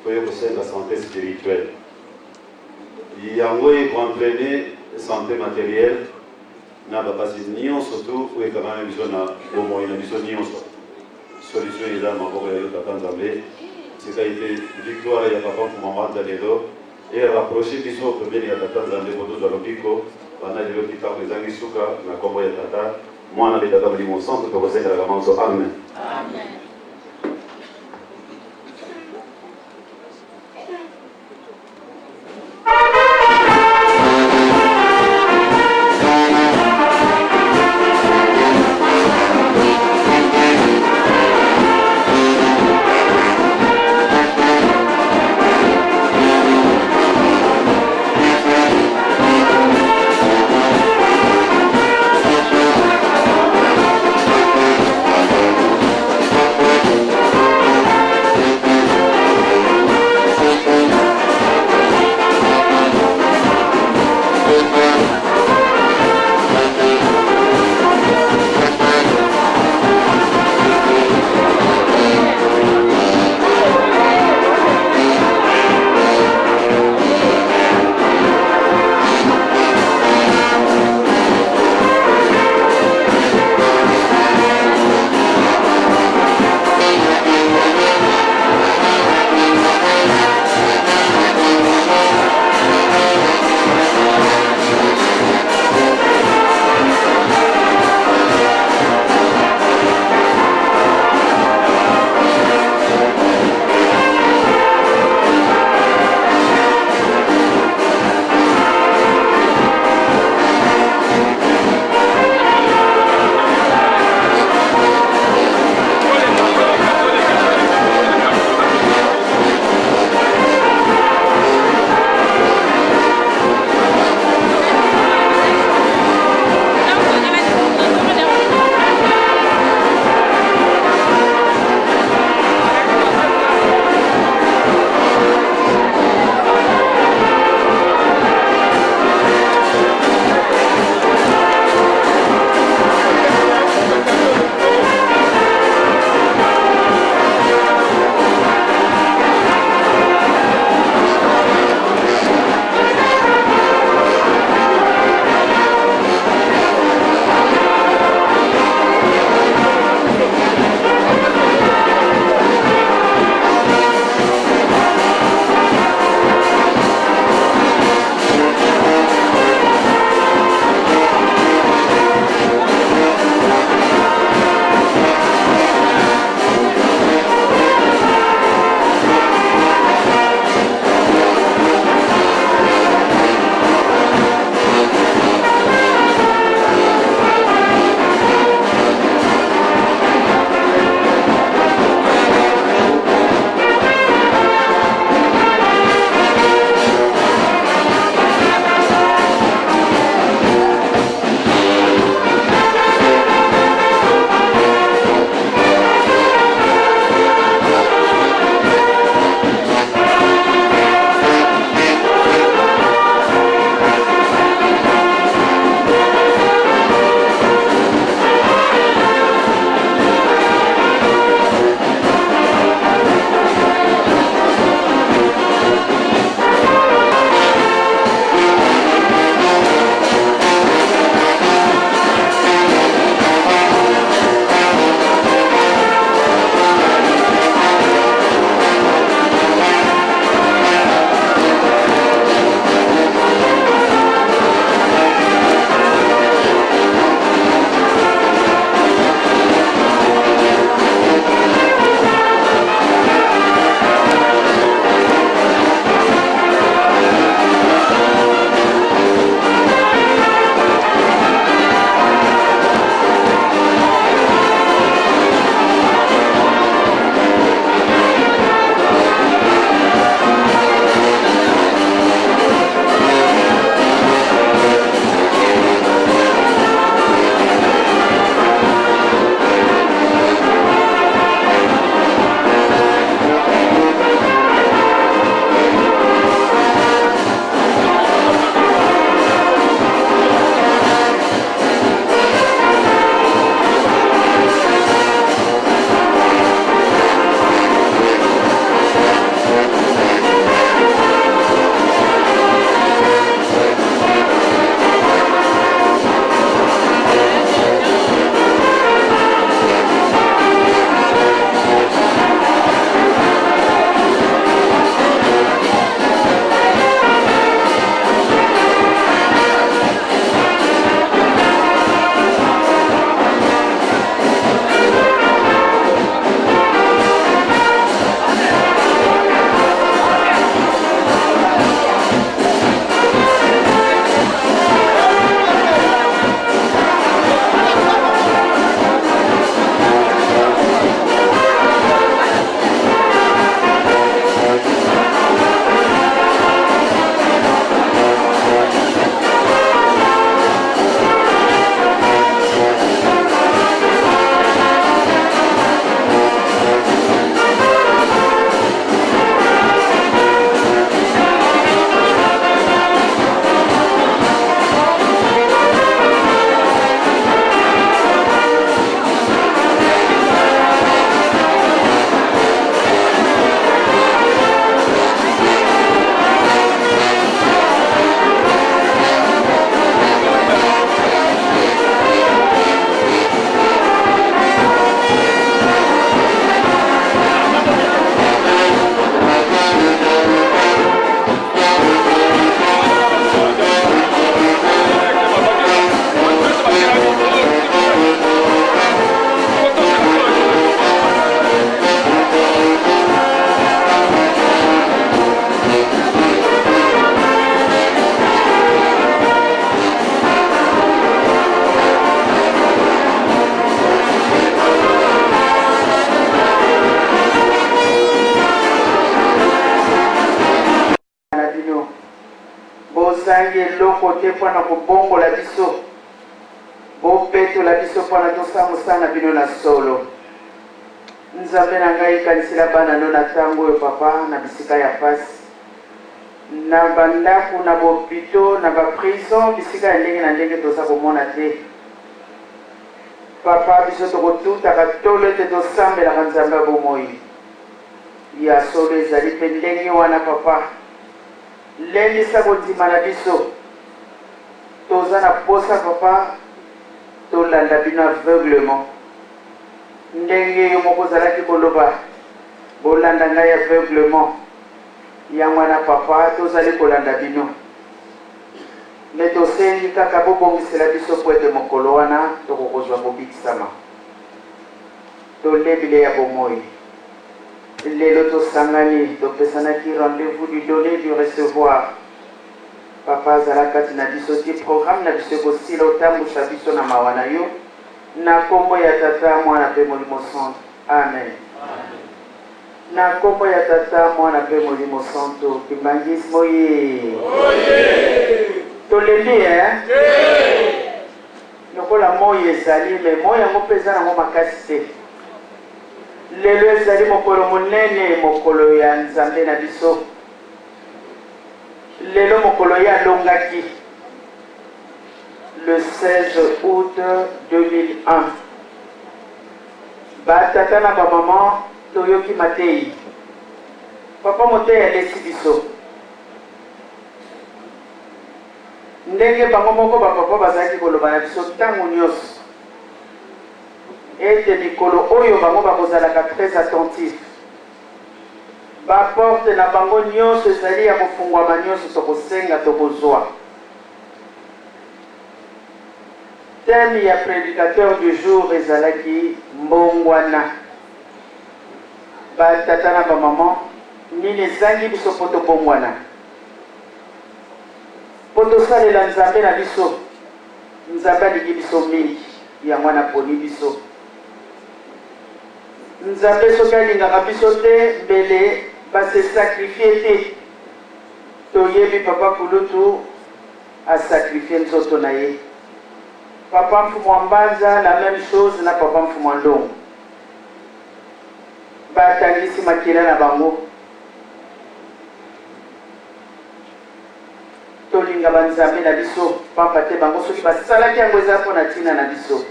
toye kosenga santé spirituelle yango ekoentraîner santé matérielle na bapasi nyonso tu oyekamana biso na bomoi na biso nyonso solution eza maboko ya yo tata nzambe. C'est été victoire il y a pas pour moment d'Alelo et rapprocher qui sont premier il y a tata dans les motos de l'Opico pendant les hôpitaux des Angisuka na combo ya tata moi na tata bali mon centre pour conseiller la gamme so amen. Amen. bozangi eloko te mpona kobongola biso bopetola biso mpona tosamusana bino na solo. Nzambe na ngai kanisila bana no na ntango oyo papa na bisika ya pasi na bandako na bopito na baprison bisika ya ndenge na ndenge toza komona te. Papa biso tokotutaka tolo ete tosambelaka nzambe ya bomoi ya solo ezali mpe ndenge wana papa lendisa kondima na biso toza na posa papa tolanda bino aveuglement ndenge yo moko ozalaki koloba bolanda ngai aveuglement yango wana papa tozali kolanda bino me tosengi kaka bobongisela biso po ete mokolo wana tokokozwa kobikisama tolebile ya bomoi lelo tosangani topesanaki rendez-vous du donner du recevoir papa azala kati na biso ti programme na biso ekosila otambwisa biso na mawa na yo na nkombo ya tata mwana mpe molimo santo amen. Na nkombo ya tata mwana mpe molimo santo kimbangisimo ye tolembi lokola moi ezali me moi yango mpe eza nango makasi te. Lelo ezali mokolo monene mokolo ya nzambe na biso lelo mokolo ya longaki le 16 août 2001 batata na bamaman toyoki matei papa motei alesi biso ndenge bango moko bapapa bazalaki koloba na biso ntango nyonso ete mikolo oyo bango bakozalaka très attentif baporte na bango nyonso ezali ya kofungwama nyonso tokosenga tokozwa. Thème ya prédicateur du jour ezalaki mbongwana batata na bamaman nini ezangi biso mpo tobongwana mpo tosalela nzambe na biso. Nzambe alingi biso mingi yango wana poni biso. Nzambe soki alingaka biso te mbele base sakrifie te toyebi papa kulutu asakrifie nzoto na ye. Papa mfumu wa mbanza la même chose na papa mfumu wa ndongo batangisi makila na bango tolinga banzambe na biso pamba te bango soki basalaki yango eza mpona ntina na biso.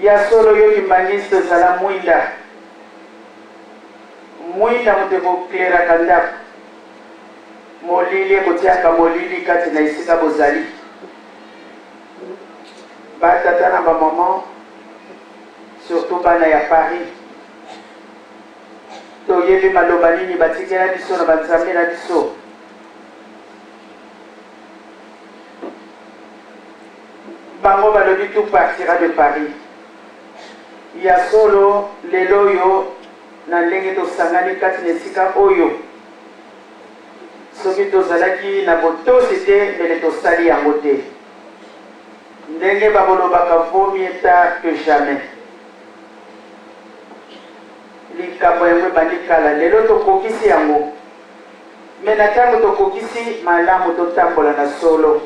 Ya solo yo kimbangisi ezala mwinda moto ekokleraka ndako molili ekotiaka molili kati na esika bozali. Batata na bamaman surtout bana ya Paris toyebi maloba nini batikela biso na banzambe na biso. Bango balobi tout partira de Paris. Ya solo lelo oyo na ndenge tosangani kati na esika oyo soki tozalaki na botosi te mbele tosali yango te. Ndenge babolobaka vaut mieux tard que jamais. Likambo yango ebandi kala lelo tokokisi yango me na ntango tokokisi malamu totambola na solo.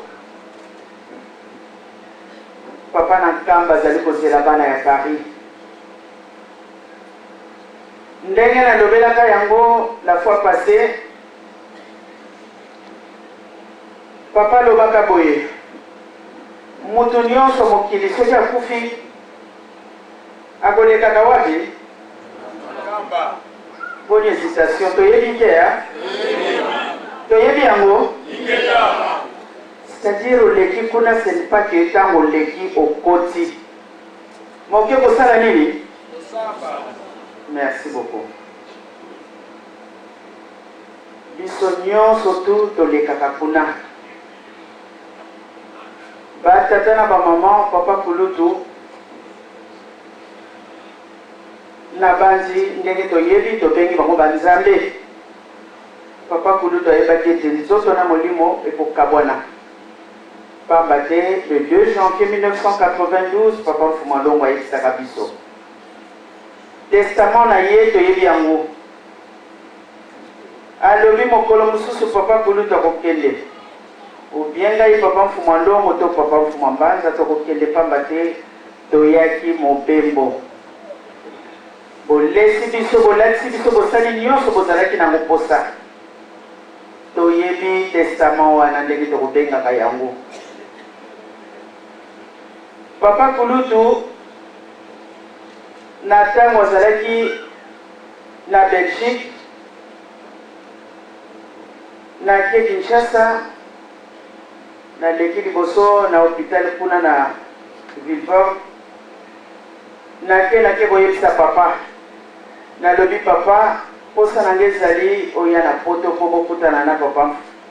Papa na nkamba azali kozela bana ya Paris ndenge nalobelaka yango la fois passée. Papa alobaka boye mutu nyonso mokili soki akufi akolekaka wapi? Bonne hésitation toyebi te toyebi yango c'est-à-dire oleki kuna ce n'est pas que ntango oleki okoti moke kosala nini? Merci beaucoup. Biso nyonso tu tolekaka kuna batata na bamaman papa kulutu na banzi ndenge toyebi tobengi bango banzambe. Papa kulutu ayebaki ete nzoto na molimo ekokabwana pamba te le 2 janvier 1992 papa mfumu wa ndongo ayebisaka biso testament na ye toyebi yango alobi mokolo mosusu papa kulutu akokende obien ngai papa mfuma ndongo to papa mfuma mbanza tokokende pamba te toyaki mobembo bolesi biso bolatisi biso bosali nyonso bozalaki nango mposa toyebi testament wana ndenge tokobengaka yango papa kulutu na ntango azalaki na Belgique nake Kinshasa naleki liboso na hôpital kuna na Villefort nake boyebisa papa nalobi papa posa nange ezali oya na poto mpo bokutana na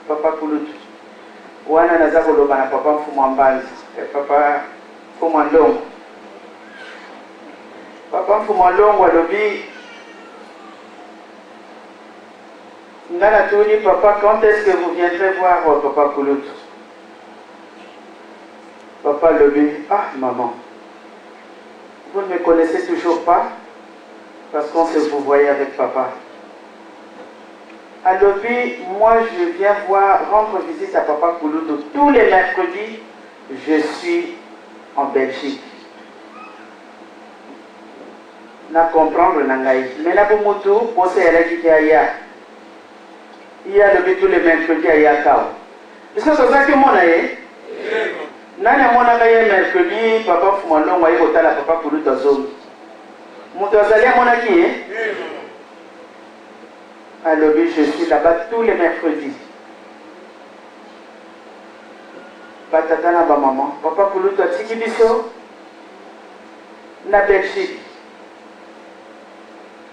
papa kulutu wana naza koloba na papa mfumu mbanza papa mfumu ndongo papa mfumu ndongo alobi ngana tuni papa quand est-ce que vous viendrez voir papa kulutu papa alobi ah maman vous ne me connaissez toujours pas parce qu'on se vous voyait avec papa. Alobi, moi je viens rendre visite à papa Kulutu tous les mercredis. Je suis en Belgique. Na comprendre nangai. Mais la bumutu pose la kikaya. Il y a le tous les mercredis à Yakao. Est-ce que c'est ça que mon aïe? Nani amona kaya mercredi papa Fumalongo ayi kotala papa Kulutu zone. Mon azali amona ki alobi je suis là-bas tous les mercredis. Batata na ba maman papa Kulutu atiki biso na Belgique.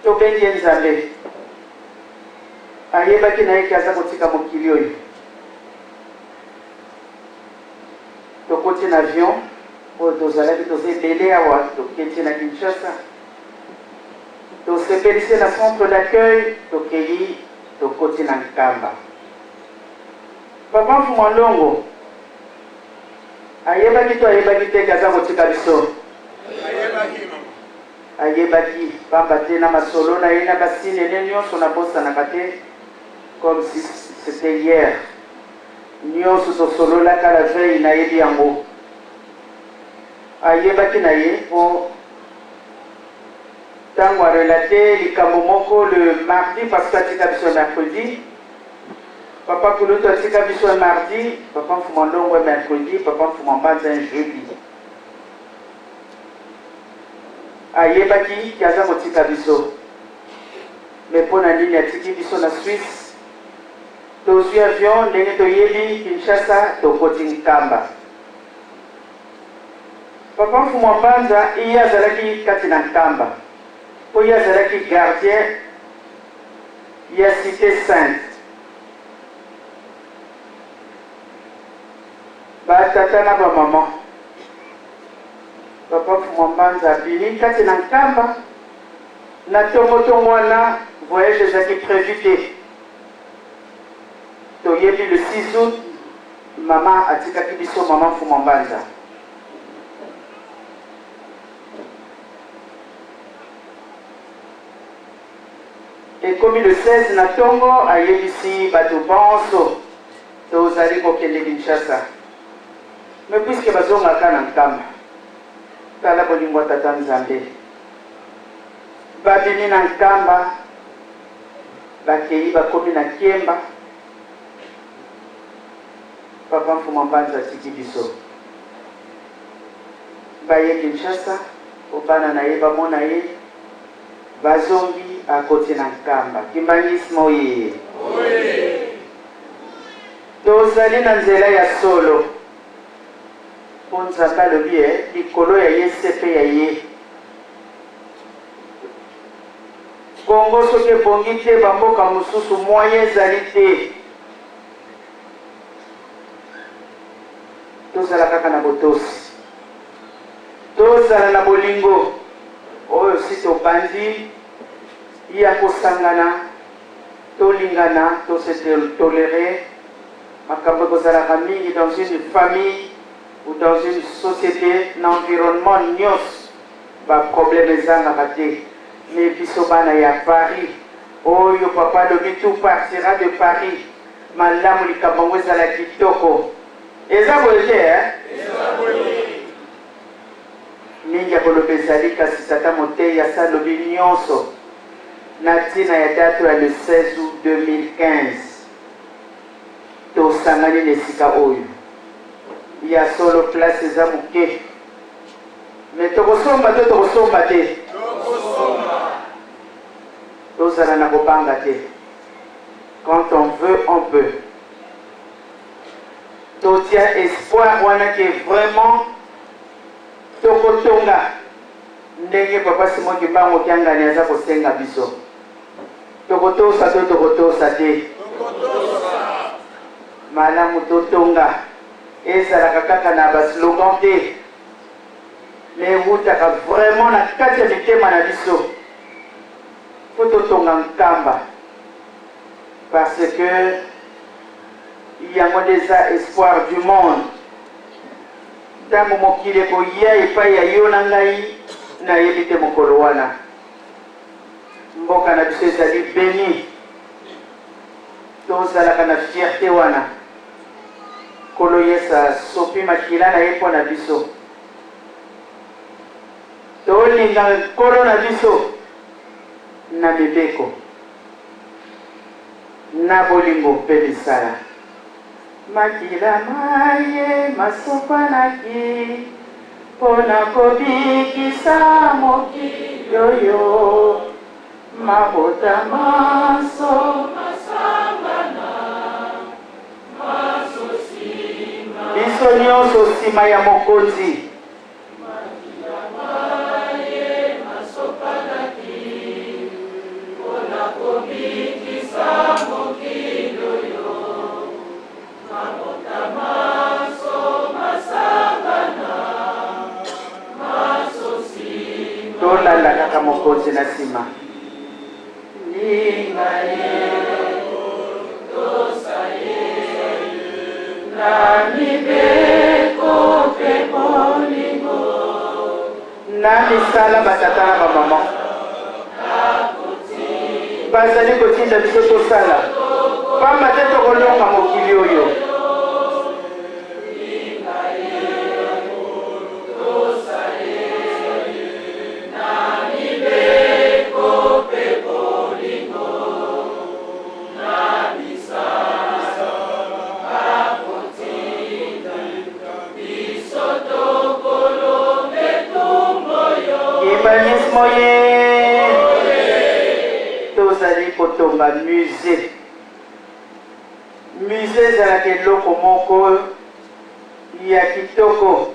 Tobengi Nzambe. Ayebaki na yeke aza kotika mokili oyo. Tokoti na avion oyo tozalaki toza ebele awa toketi na Kinshasa. Tosepelisi na centre d'accueil tokei tokoti na Nkamba. Papa Mfumu Ndongo ayebaki to ayebaki te aza kotika biso. Ayebaki pamba te na masolo na ye na basine ene nyonso na bosanaka te comme si c'était hier. Nyonso tosololaka la veille na yebi yango. Ayebaki na ye po tango a relaté likambo moko le mardi parce que atika biso mercredi. Papa Kulutu atika biso mardi, papa Mfumu Ndongo mercredi, papa Mfumu Mbanza jeudi. Ayebaki kiaza kotika biso. Mais pona nini atiki biso na Suisse. Tozwi avion ndenge toyebi Kinshasa tokoti Nkamba. Papa Mfumu Mbanza iye azalaki kati na Nkamba. Po iye azalaki gardien ya Cité Sainte. Batata na ba maman. Papa Mfumu Mbanza abimi kati na Nkamba. Na tongo wana voyage ezaki prévu te. Toyebi le 6 août, maman atikaki biso maman Mfumu Mbanza. Et comme le 16 na tongo ayebisi bato banso tozali kokende Kinshasa. Mais puisque bazongaka na Nkamba, tala bolingo tata Nzambe. Babimi na Nkamba, bakei bakomi na Kiemba. Papa Mfumu Mbanza atiki biso. Baye Kinshasa, obana na ye bamona ye, bazongi akoti na Nkamba. Kimbangismo oye. Tozali na nzela ya solo. Ponza alobi likolo ya ye sepe ya ye. Kongo soki ebongi te bamboka mosusu moyen ezali te. Tozala kaka na botosi. Tozala na bolingo. Oyo si tobandi ya kosangana, tolingana, tose tolérer. Makambo kozalaka mingi dans une famille ou dans une société, un environnement nyos, ba problème ezanga te. Mais biso bana ya Paris, Oyo papa lobi tout partira de Paris. Malamu likambo ezala kitoko. Eza boye mingi ya koloba ezali kasi tata Motei asa lobi nyonso na ntina ya date ya le 16 août 2015 tosangani na esika oyo ya solo place eza moke me tokosomba te tozala na kobanga te. Quand on veut, on peut. Totia espoir wana que vraiment tokotonga ndenge papa Simon Kibango kiangani aza kosenga biso. Tokotosa te. Malamu totonga ezalaka kaka na baslogan te mais wutaka vraiment na kati ya mitema na biso po totonga nkamba parce que il y a déjà espoir du monde. Ntango mokili koya epai ya yo na ngai nayebi te mokolo wana mboka na biso ezali beni tozalaka na fierté wana kolo yesa sopi makila na ye mpo na biso tolinga kolo na biso na mibeko na bolingo mpe misala makila maye masopanaki mpona kobikisa mokili oyo mabota maso masangana maso nsima biso nyonso nsima ya mokonzi makila maye masopanaki mpona kobikisa mokili oyo mabota maso masangana maso nsima tolanda kaka mokonzi na nsima linga ye tosa ye na mibeko mpe bolingo na misala batata na bamama bazali kotinda biso tosala pamba te tokolonga mokili oyo tozali kotonga musée ezalaka eloko moko ya kitoko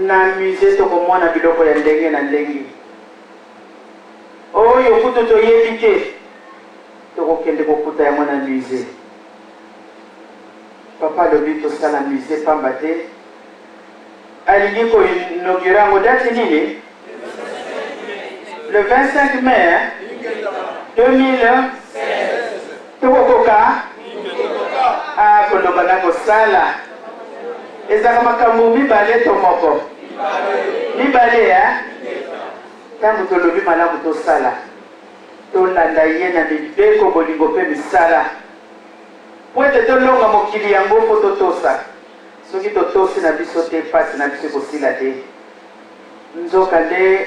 na musée tokomona biloko ya ndenge na ndenge oyo kutu toyebi te tokokende kokuta yango na musée. Papa lobi tosala musée pamba te alingi koinaugure yango date nini? Le 25 mai 2016 tokokoka koloba na kosala ezaka makambo mibale to moko mibale ntango tolobi malamu tosala tolanda ye na mibeko bolingo mpe misala po ete tolonga mokili yango mpo totosa soki totosi na biso te pasi na biso kosila te nzoka nde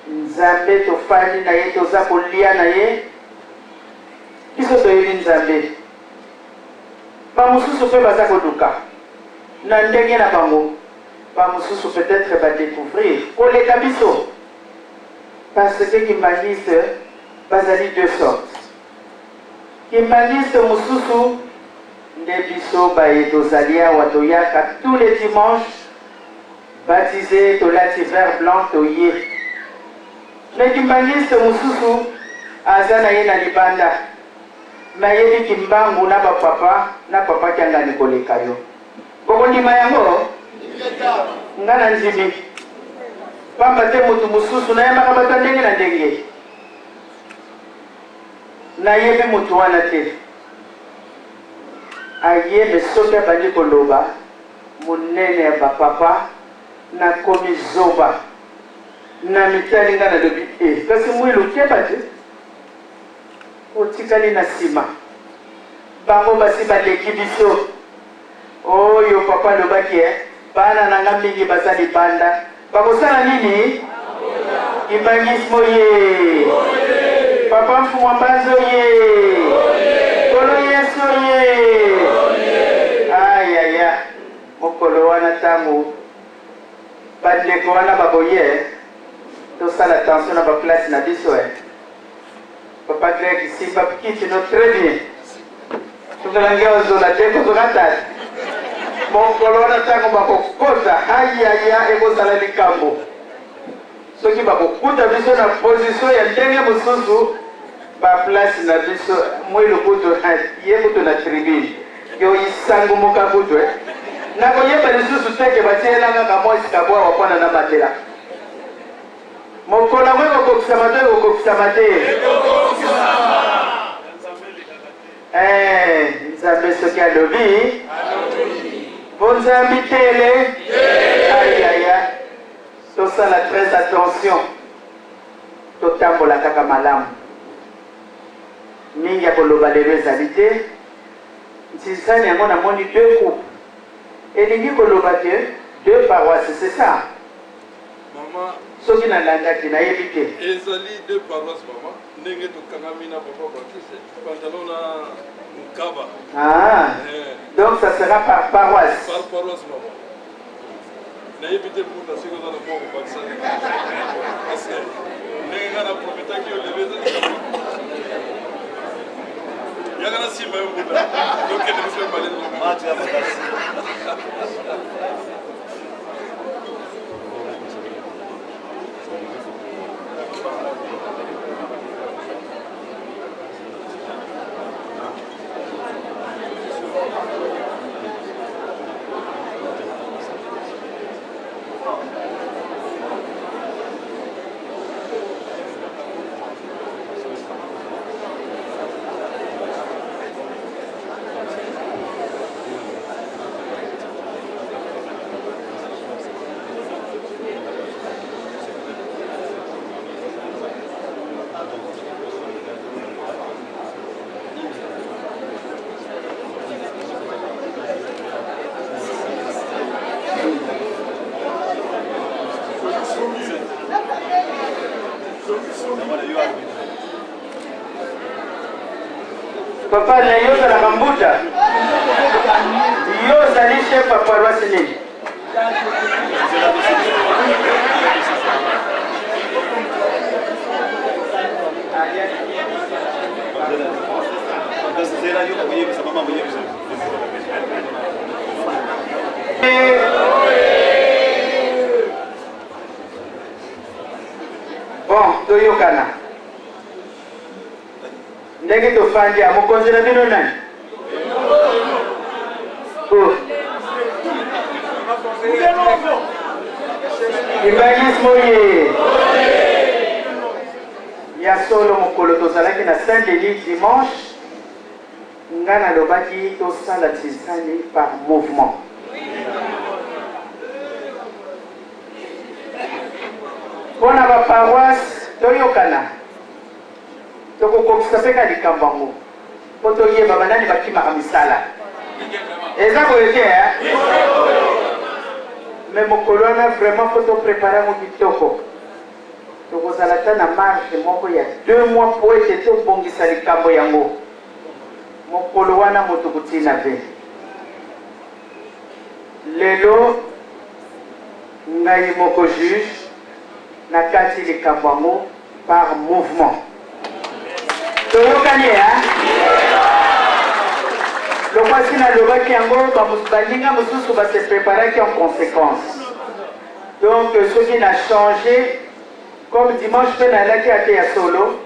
nzambe tofandi na ye toza kolia na ye biso toyebi nzambe bamosusu mpe baza koluka na ndenge na bango bamosusu peut-être badécouvrir koleka biso parce que kimbaniste bazali deux sortes kimbaniste mosusu nde biso baye tozali awa toyaka tous les dimanches baptisé tolati vert blanc toye me kimbaniste mosusu aza na ye na libanda nayebi kimbangu na papa kiangani koleka yo bokondima yango nga na nzimi pamba te mutu mosusu nayembaka bato ndenge na ndenge nayebi mutu wana te ayebe soki abandi koloba monene ya bapapa nakomi zoba na mitali nga nalobi kasi mwilu keba te otikali na nsima bango basi baleki biso oyo papa alobaki bana na nga mingi baza libanda bakosala nini kimbangismo ye papa mfumwa mbanzo ye kolo yesu ye ayaya mokolo wana ntango bandeko wana baboye tosala attention na baplace na biso papa grec simba kiti no très bien tungalange ozola te kozoka tata mokolo wana ntango bakokota ayaya ekozala likambo soki bakokuta biso na position ya ndenge mosusu baplace na biso mwilo kutu ye kutu na tribune yo isango moka kutu nakoyeba lisusu teke batielangaka mwa esika bwa wapwana na matela mokolo yango ekokokisama te ekokokisama te nzambe soki alobi bonzambi tele ayaya tosala très attention totambola kaka malamu mingi ya koloba lelo ezali te ntinsani yango namoni deux groupes elingi koloba te deux paroisses c'est ça mama soki nalandaki nayebi te ezali deux paroisses mama ndenge tokangami na papa baptiste pantalon na mukaba donc ça sera par paroisse par paroisse mama nayebi te mputa soki oza na mwa kobakisa parce ndenge nga na profitaki yo lelo ezali yaka na nsima yo mputa tokende biso emaleli papa na yo ozalaka mbuta yo ozali chef ya paroisse nini bon toyokana ndenge tofandi mokonzi na bino nani imbagismo ye ya solo mokolo tozalaki na Saint Denis dimanche nga nalobaki tosala tisani par mouvement mpona baparoise toyokana tokokokisa mpe ka likambo yango mpo toyeba banani bakimaka misala eza boye te me mokolo wana vraiment mpo toprépare yango kitoko tokozala ta na marge moko ya 2 mois po ete tobongisa likambo yango mokolo wana moto kotina ve lelo ngai moko juge na kati likambo yango par mouvement toyokani lokwasi nalobaki yango baninga mosusu base préparaki en conséquence donc soki na changé comme dimanche mpe nalaki ate ya solo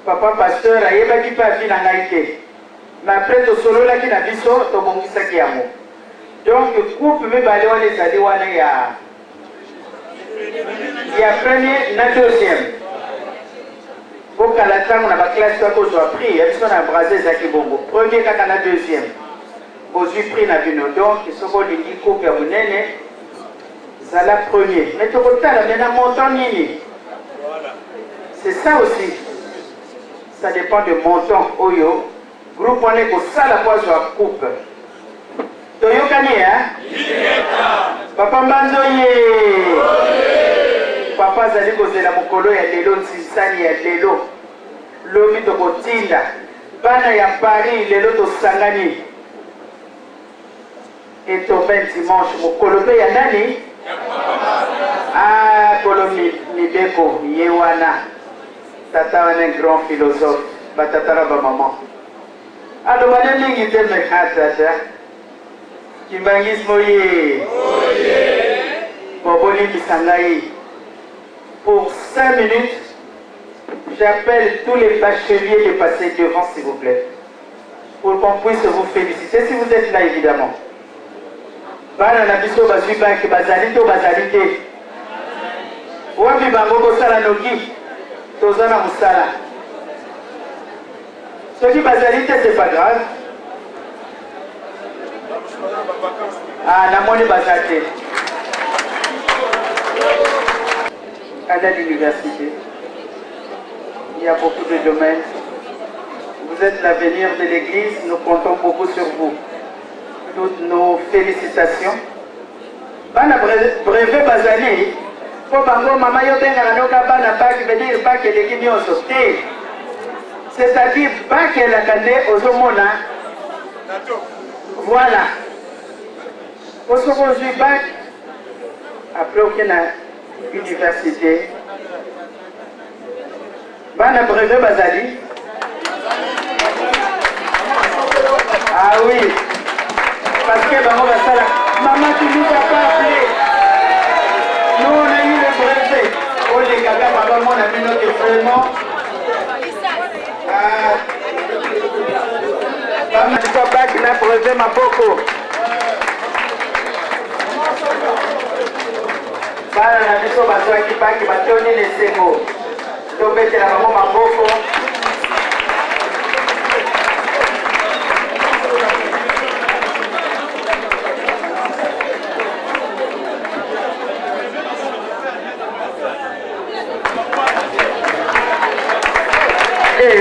papa pasteur ayebaki mpe avi na ngai te mais après tosololaki na biso tobongisaki yango donc coupe mibale wana ezali wana ya premier na deuxième bokala ntango na baklasse kaka ozwa prix biso na brase ezalaki bongo premier kaka na deuxième bozwi prix na bino donc soki olingi coupe ya monene zala premier mais tokotala me na montant nini c'est ça aussi ça dépend du montant oyo groupe on est ça la poisse à coupe toyokani hein papa mbanzo ye papa zali kozela mokolo ya lelo nsisani ya lelo lobi tokotinda bana ya Paris lelo tosangani etobe dimanche mokolo pe ya nani kolo mibeko ye wana tata wana grand philosophe batatala bamaman aloba ne mingi te mekatata kimbangismo ye bobolimbisa ngai pour 5 minutes. J'appelle tous les bacheliers de passer devant, s'il vous plaît, pour qu'on puisse vous féliciter, si vous êtes là, évidemment. Bana na biso bazwi banki bazali to bazali te. Wapi bango bosala noki toza na musala. Soki bazali te, c'est pas grave. Namoni bazate. À l'université. Il y a beaucoup de domaines. Vous êtes l'avenir de l'Église, nous comptons beaucoup sur vous. Toutes nos félicitations. Bana brevet bazali, pour bango mama yo benga na noka bana bac veut dire bac et l'équipe nyonso te. C'est-à-dire bac et la kande ozomona. Voilà. Aujourd'hui bac, après aucune université. Bana brevet bazali. Ah oui. Parce que maman va ça. Maman, tu nous as pas appelé. Nous on a eu le brevet. Oh les gars, maman, on a mis notre vraiment. Maman, tu vas pas qu'il a brevet ma boko. Bana na biso bazwa ki baki batoni les sengo. Tobete la maman ma boko.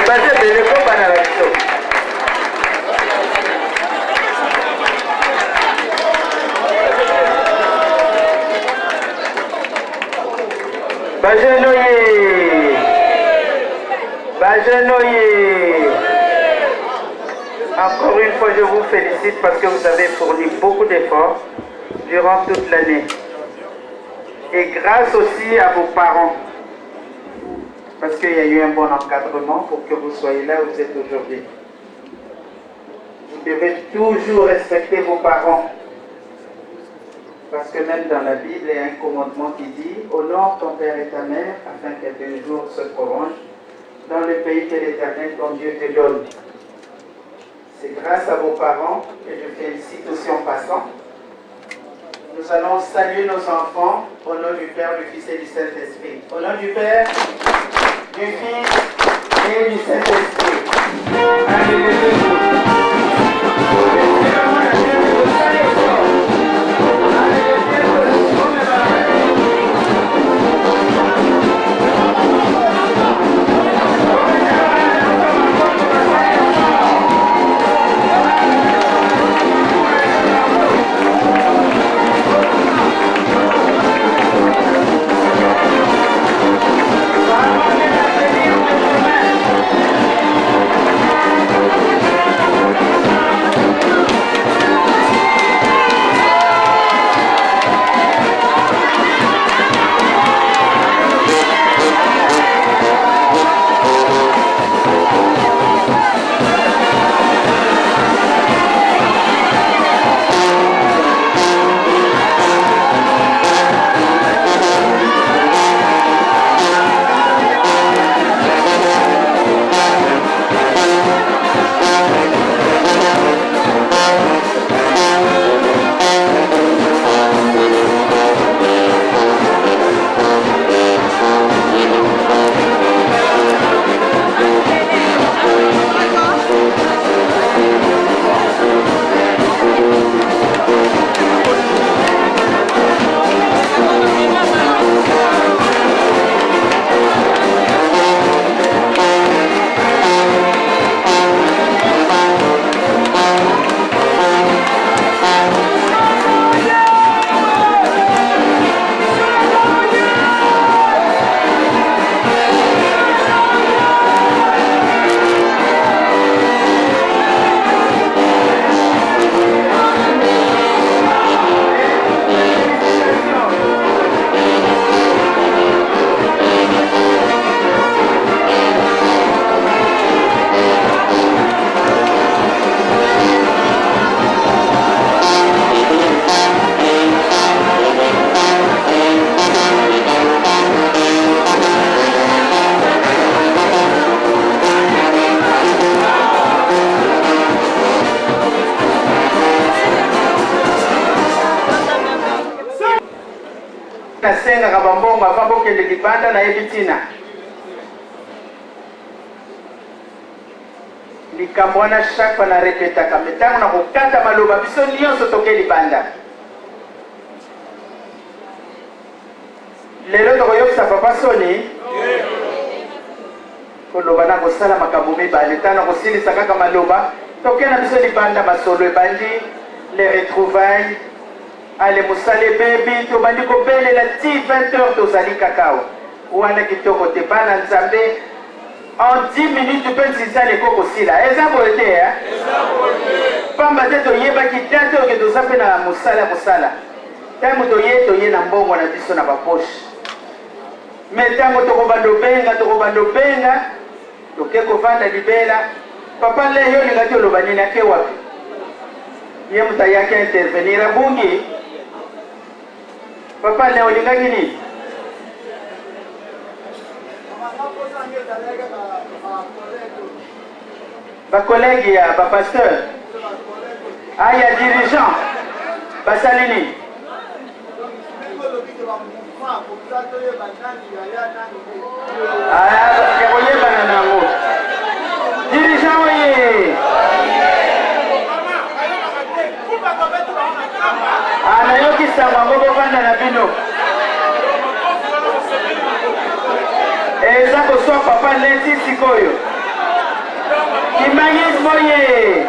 Basé de l'école dans la région. Bajenoye. Encore une fois, je vous félicite parce que vous avez fourni beaucoup d'efforts durant toute l'année. Et grâce aussi à vos parents. Parce qu'il y a eu un bon encadrement pour que vous soyez là où vous êtes aujourd'hui. Vous devez toujours respecter vos parents. Parce que même dans la Bible, il y a un commandement qui dit « Honore ton père et ta mère, afin qu'un jour se prolonge dans le pays que l'Éternel, ton Dieu, te donne. » C'est grâce à vos parents que je félicite aussi en passant. Nous allons saluer nos enfants au nom du Père, du Fils et du Saint-Esprit. Au nom du Père, du Fils et du Saint-Esprit. Alléluia. bapesaka bambongo avant bokende libanda nayebi ntina likambo wana chaque fois na repetaka me ntango na kokata maloba biso nyonso toke libanda lelo tokoyokisa papa soni koloba na kosala makambo mibale ntango na kosilisa kaka maloba toke na biso libanda masolo ebandi les retrouvailles ale mosala ebebi tobandi kobelela ti 20 heures tozali kakao wana kitoko te bana nzambe en 10 minutes mpe nzinzala ekokosila eza boye te pamba te toyebaki date oke toza mpe na mosala ya kosala ntango toye na mbongo na biso na baposhe me ntango tokobanda obenga toke kovanda libela papa le yo olingaki oloba nini ake wapi ye moto ayaki intervenir abungi papa le olingaki nini bakolege ya bapasteur aya dirigeant basali nini yakoyebana nango dirigeant oye nayokisango yango bovanda na bino eza koswa papa leti sikoyo kimangisme oye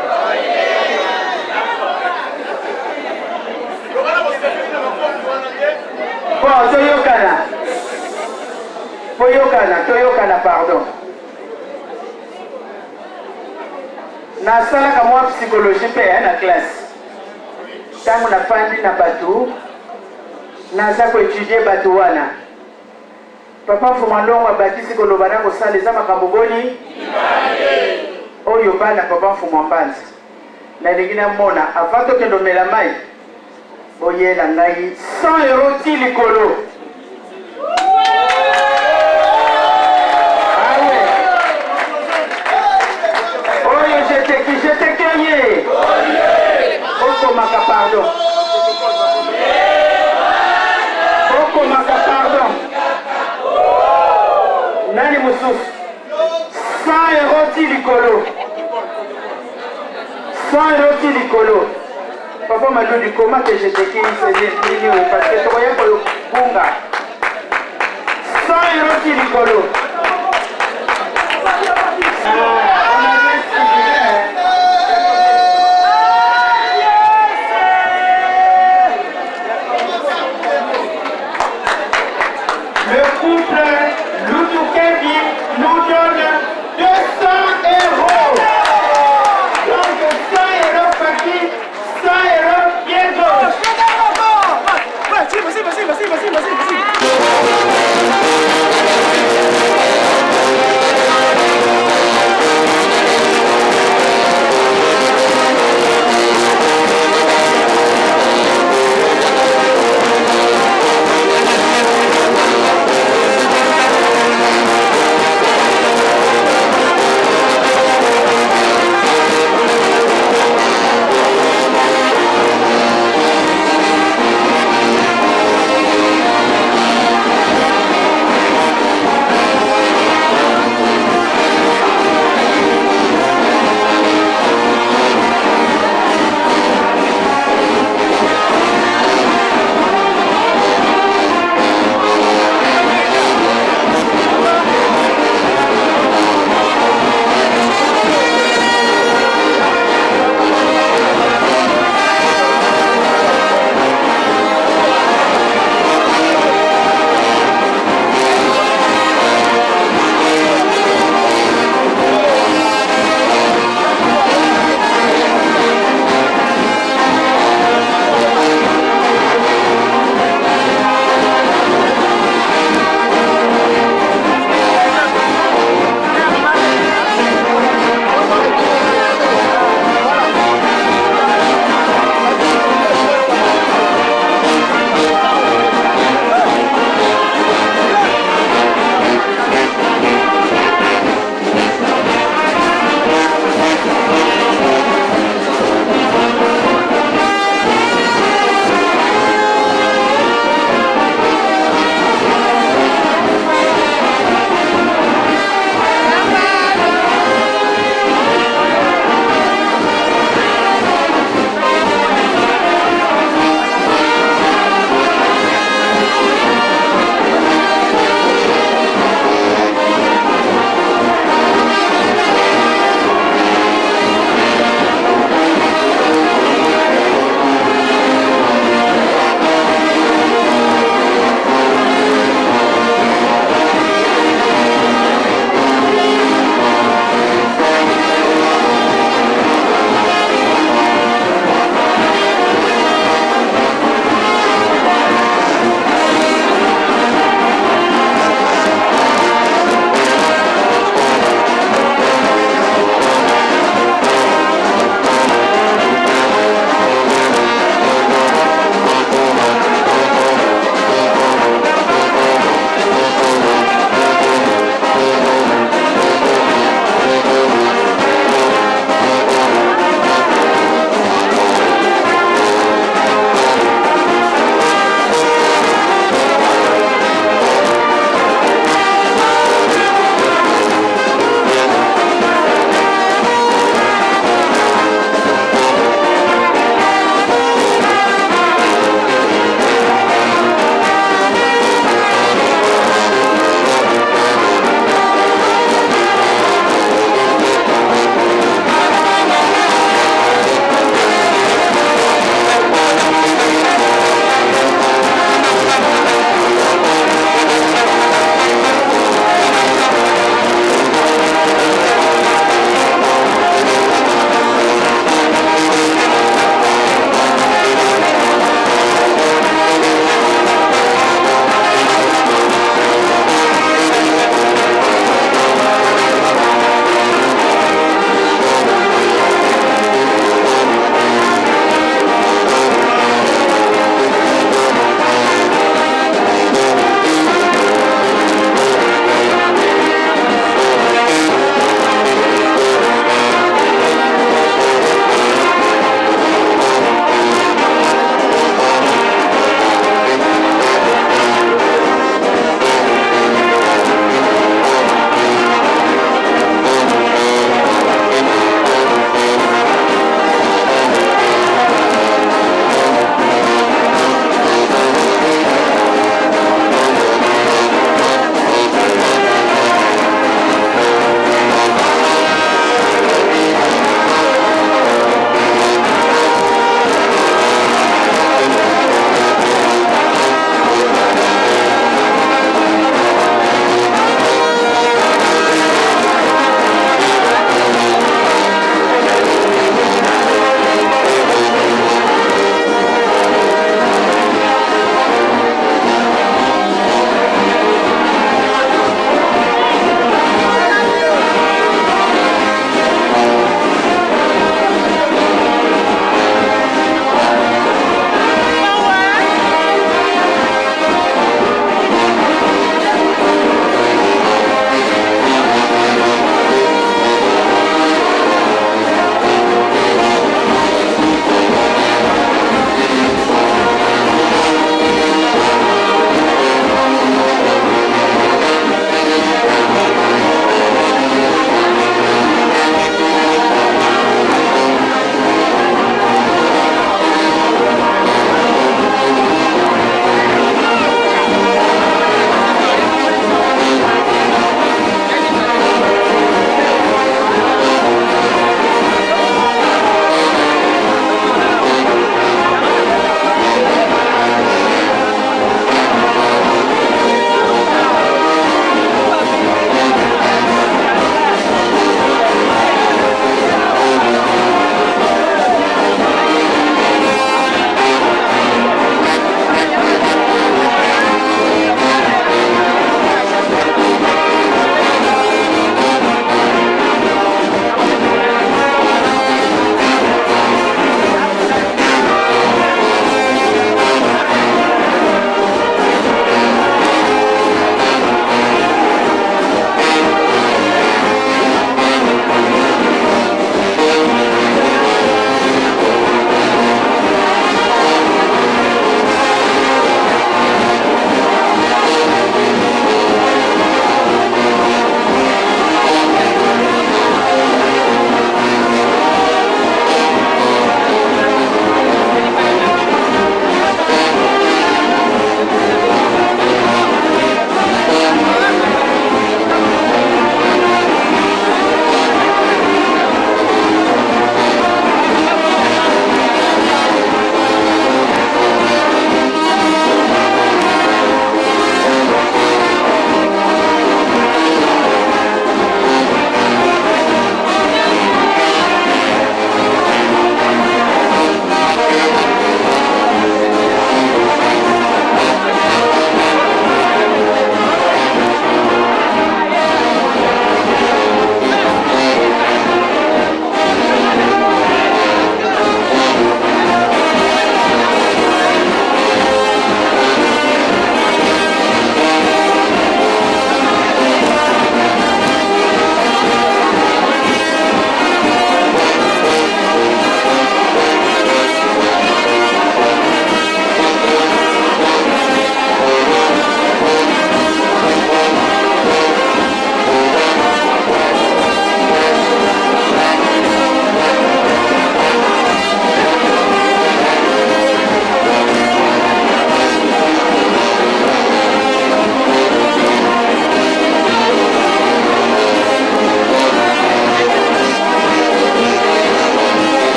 bon toyokana pardon nasalaka mwa psychologie mpe na classe ntango nafandi na bato naza koétudie bato wana papa Mfumandongo abatisi koloba na kosala eza makambo boni oyo bana papa Mfumambanza nalingi namona avant tokende omela mai boyela ngai 100 euros ti likolo oyo jeteki oye okomaka pardon nani mosusu 100 euros ti likolo 100 euros ti likolo papa Madudi comment que je t'écris nini oyo parce que tokoya koyobunga 100 euros ti likolo le couple Lutukebi nous donne 200 euros. Donc 100 euros parti, 100 euros Diego. Vas-y.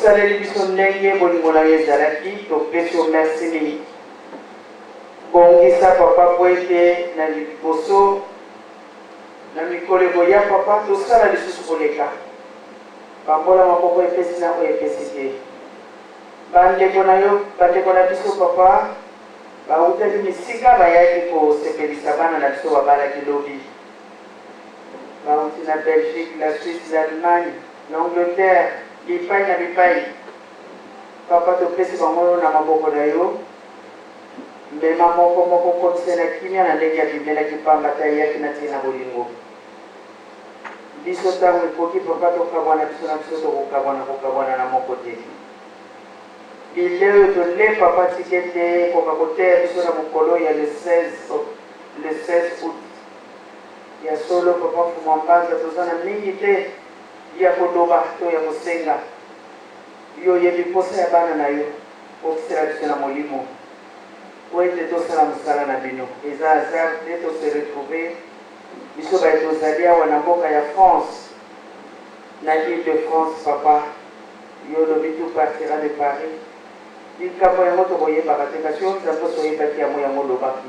osaleli biso ndenge bolingo na yo ezalaki topesi yo merci mingi bongisa papa po ete na liboso na mikolo ya papa tosala lisusu koleka bambola maboko epesi na oyo epesi te bandeko na biso papa bautaki misika bayaki kosepelisa bana na biso babalaki lobi bauti na Belgique, la Suisse, l'Allemagne, l'Angleterre, bipai na bipai papa topesi bango na maboko na yo mbema moko kotise na kimia na ndenge ya bimelaki pambata yaki na tina bolingo biso ntango ekoki papa tokabwana biso na biso tokokabwana na moko te bileo tole papa tike te koka koteya biso na mokolo ya le 16 août ya solo papa mfuma mbanza toza na mingi te ya koloba to ya kosenga yo yebi posa ya bana na yo okisela biso na molimo po ete tosala mosala na bino eza hasard te tose retrouve biso baye tozali awa na mboka ya France na l'île de France papa yo lobi tout partira de Paris likambo yango tokoyebaka te kasi yo nzambe oso oyebaki yango yango lobaki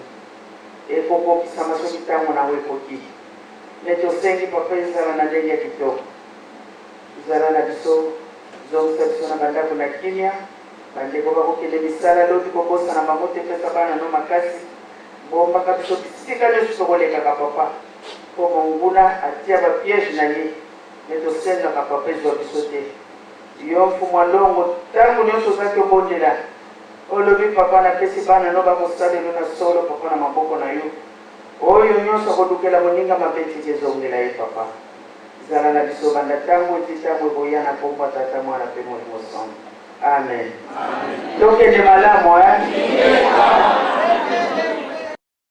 ekokokisama soki ntango nango ekoki ne tosengi papa ezala na ndenge ya kitoko ezala na biso zongisa biso na bandako na kimia bandeko bakokende misala lobi kobosana bango te pesa bana no makasi bombaka biso bisika nyonso tokolekaka papa mpo monguna atia bapiege na ye ne tosengaka papa ezwa biso te yo mfumwa longo ntango nyonso ozaki obondela olobi papa napesi bana no bakosalelo na solo papa na maboko na yo oyo nyonso akodukela moninga mabeti ezongela ye papa zala na biso banda ntango ti ntango eboya na kombo tata mwana mpe molimo sango amen tokende malamu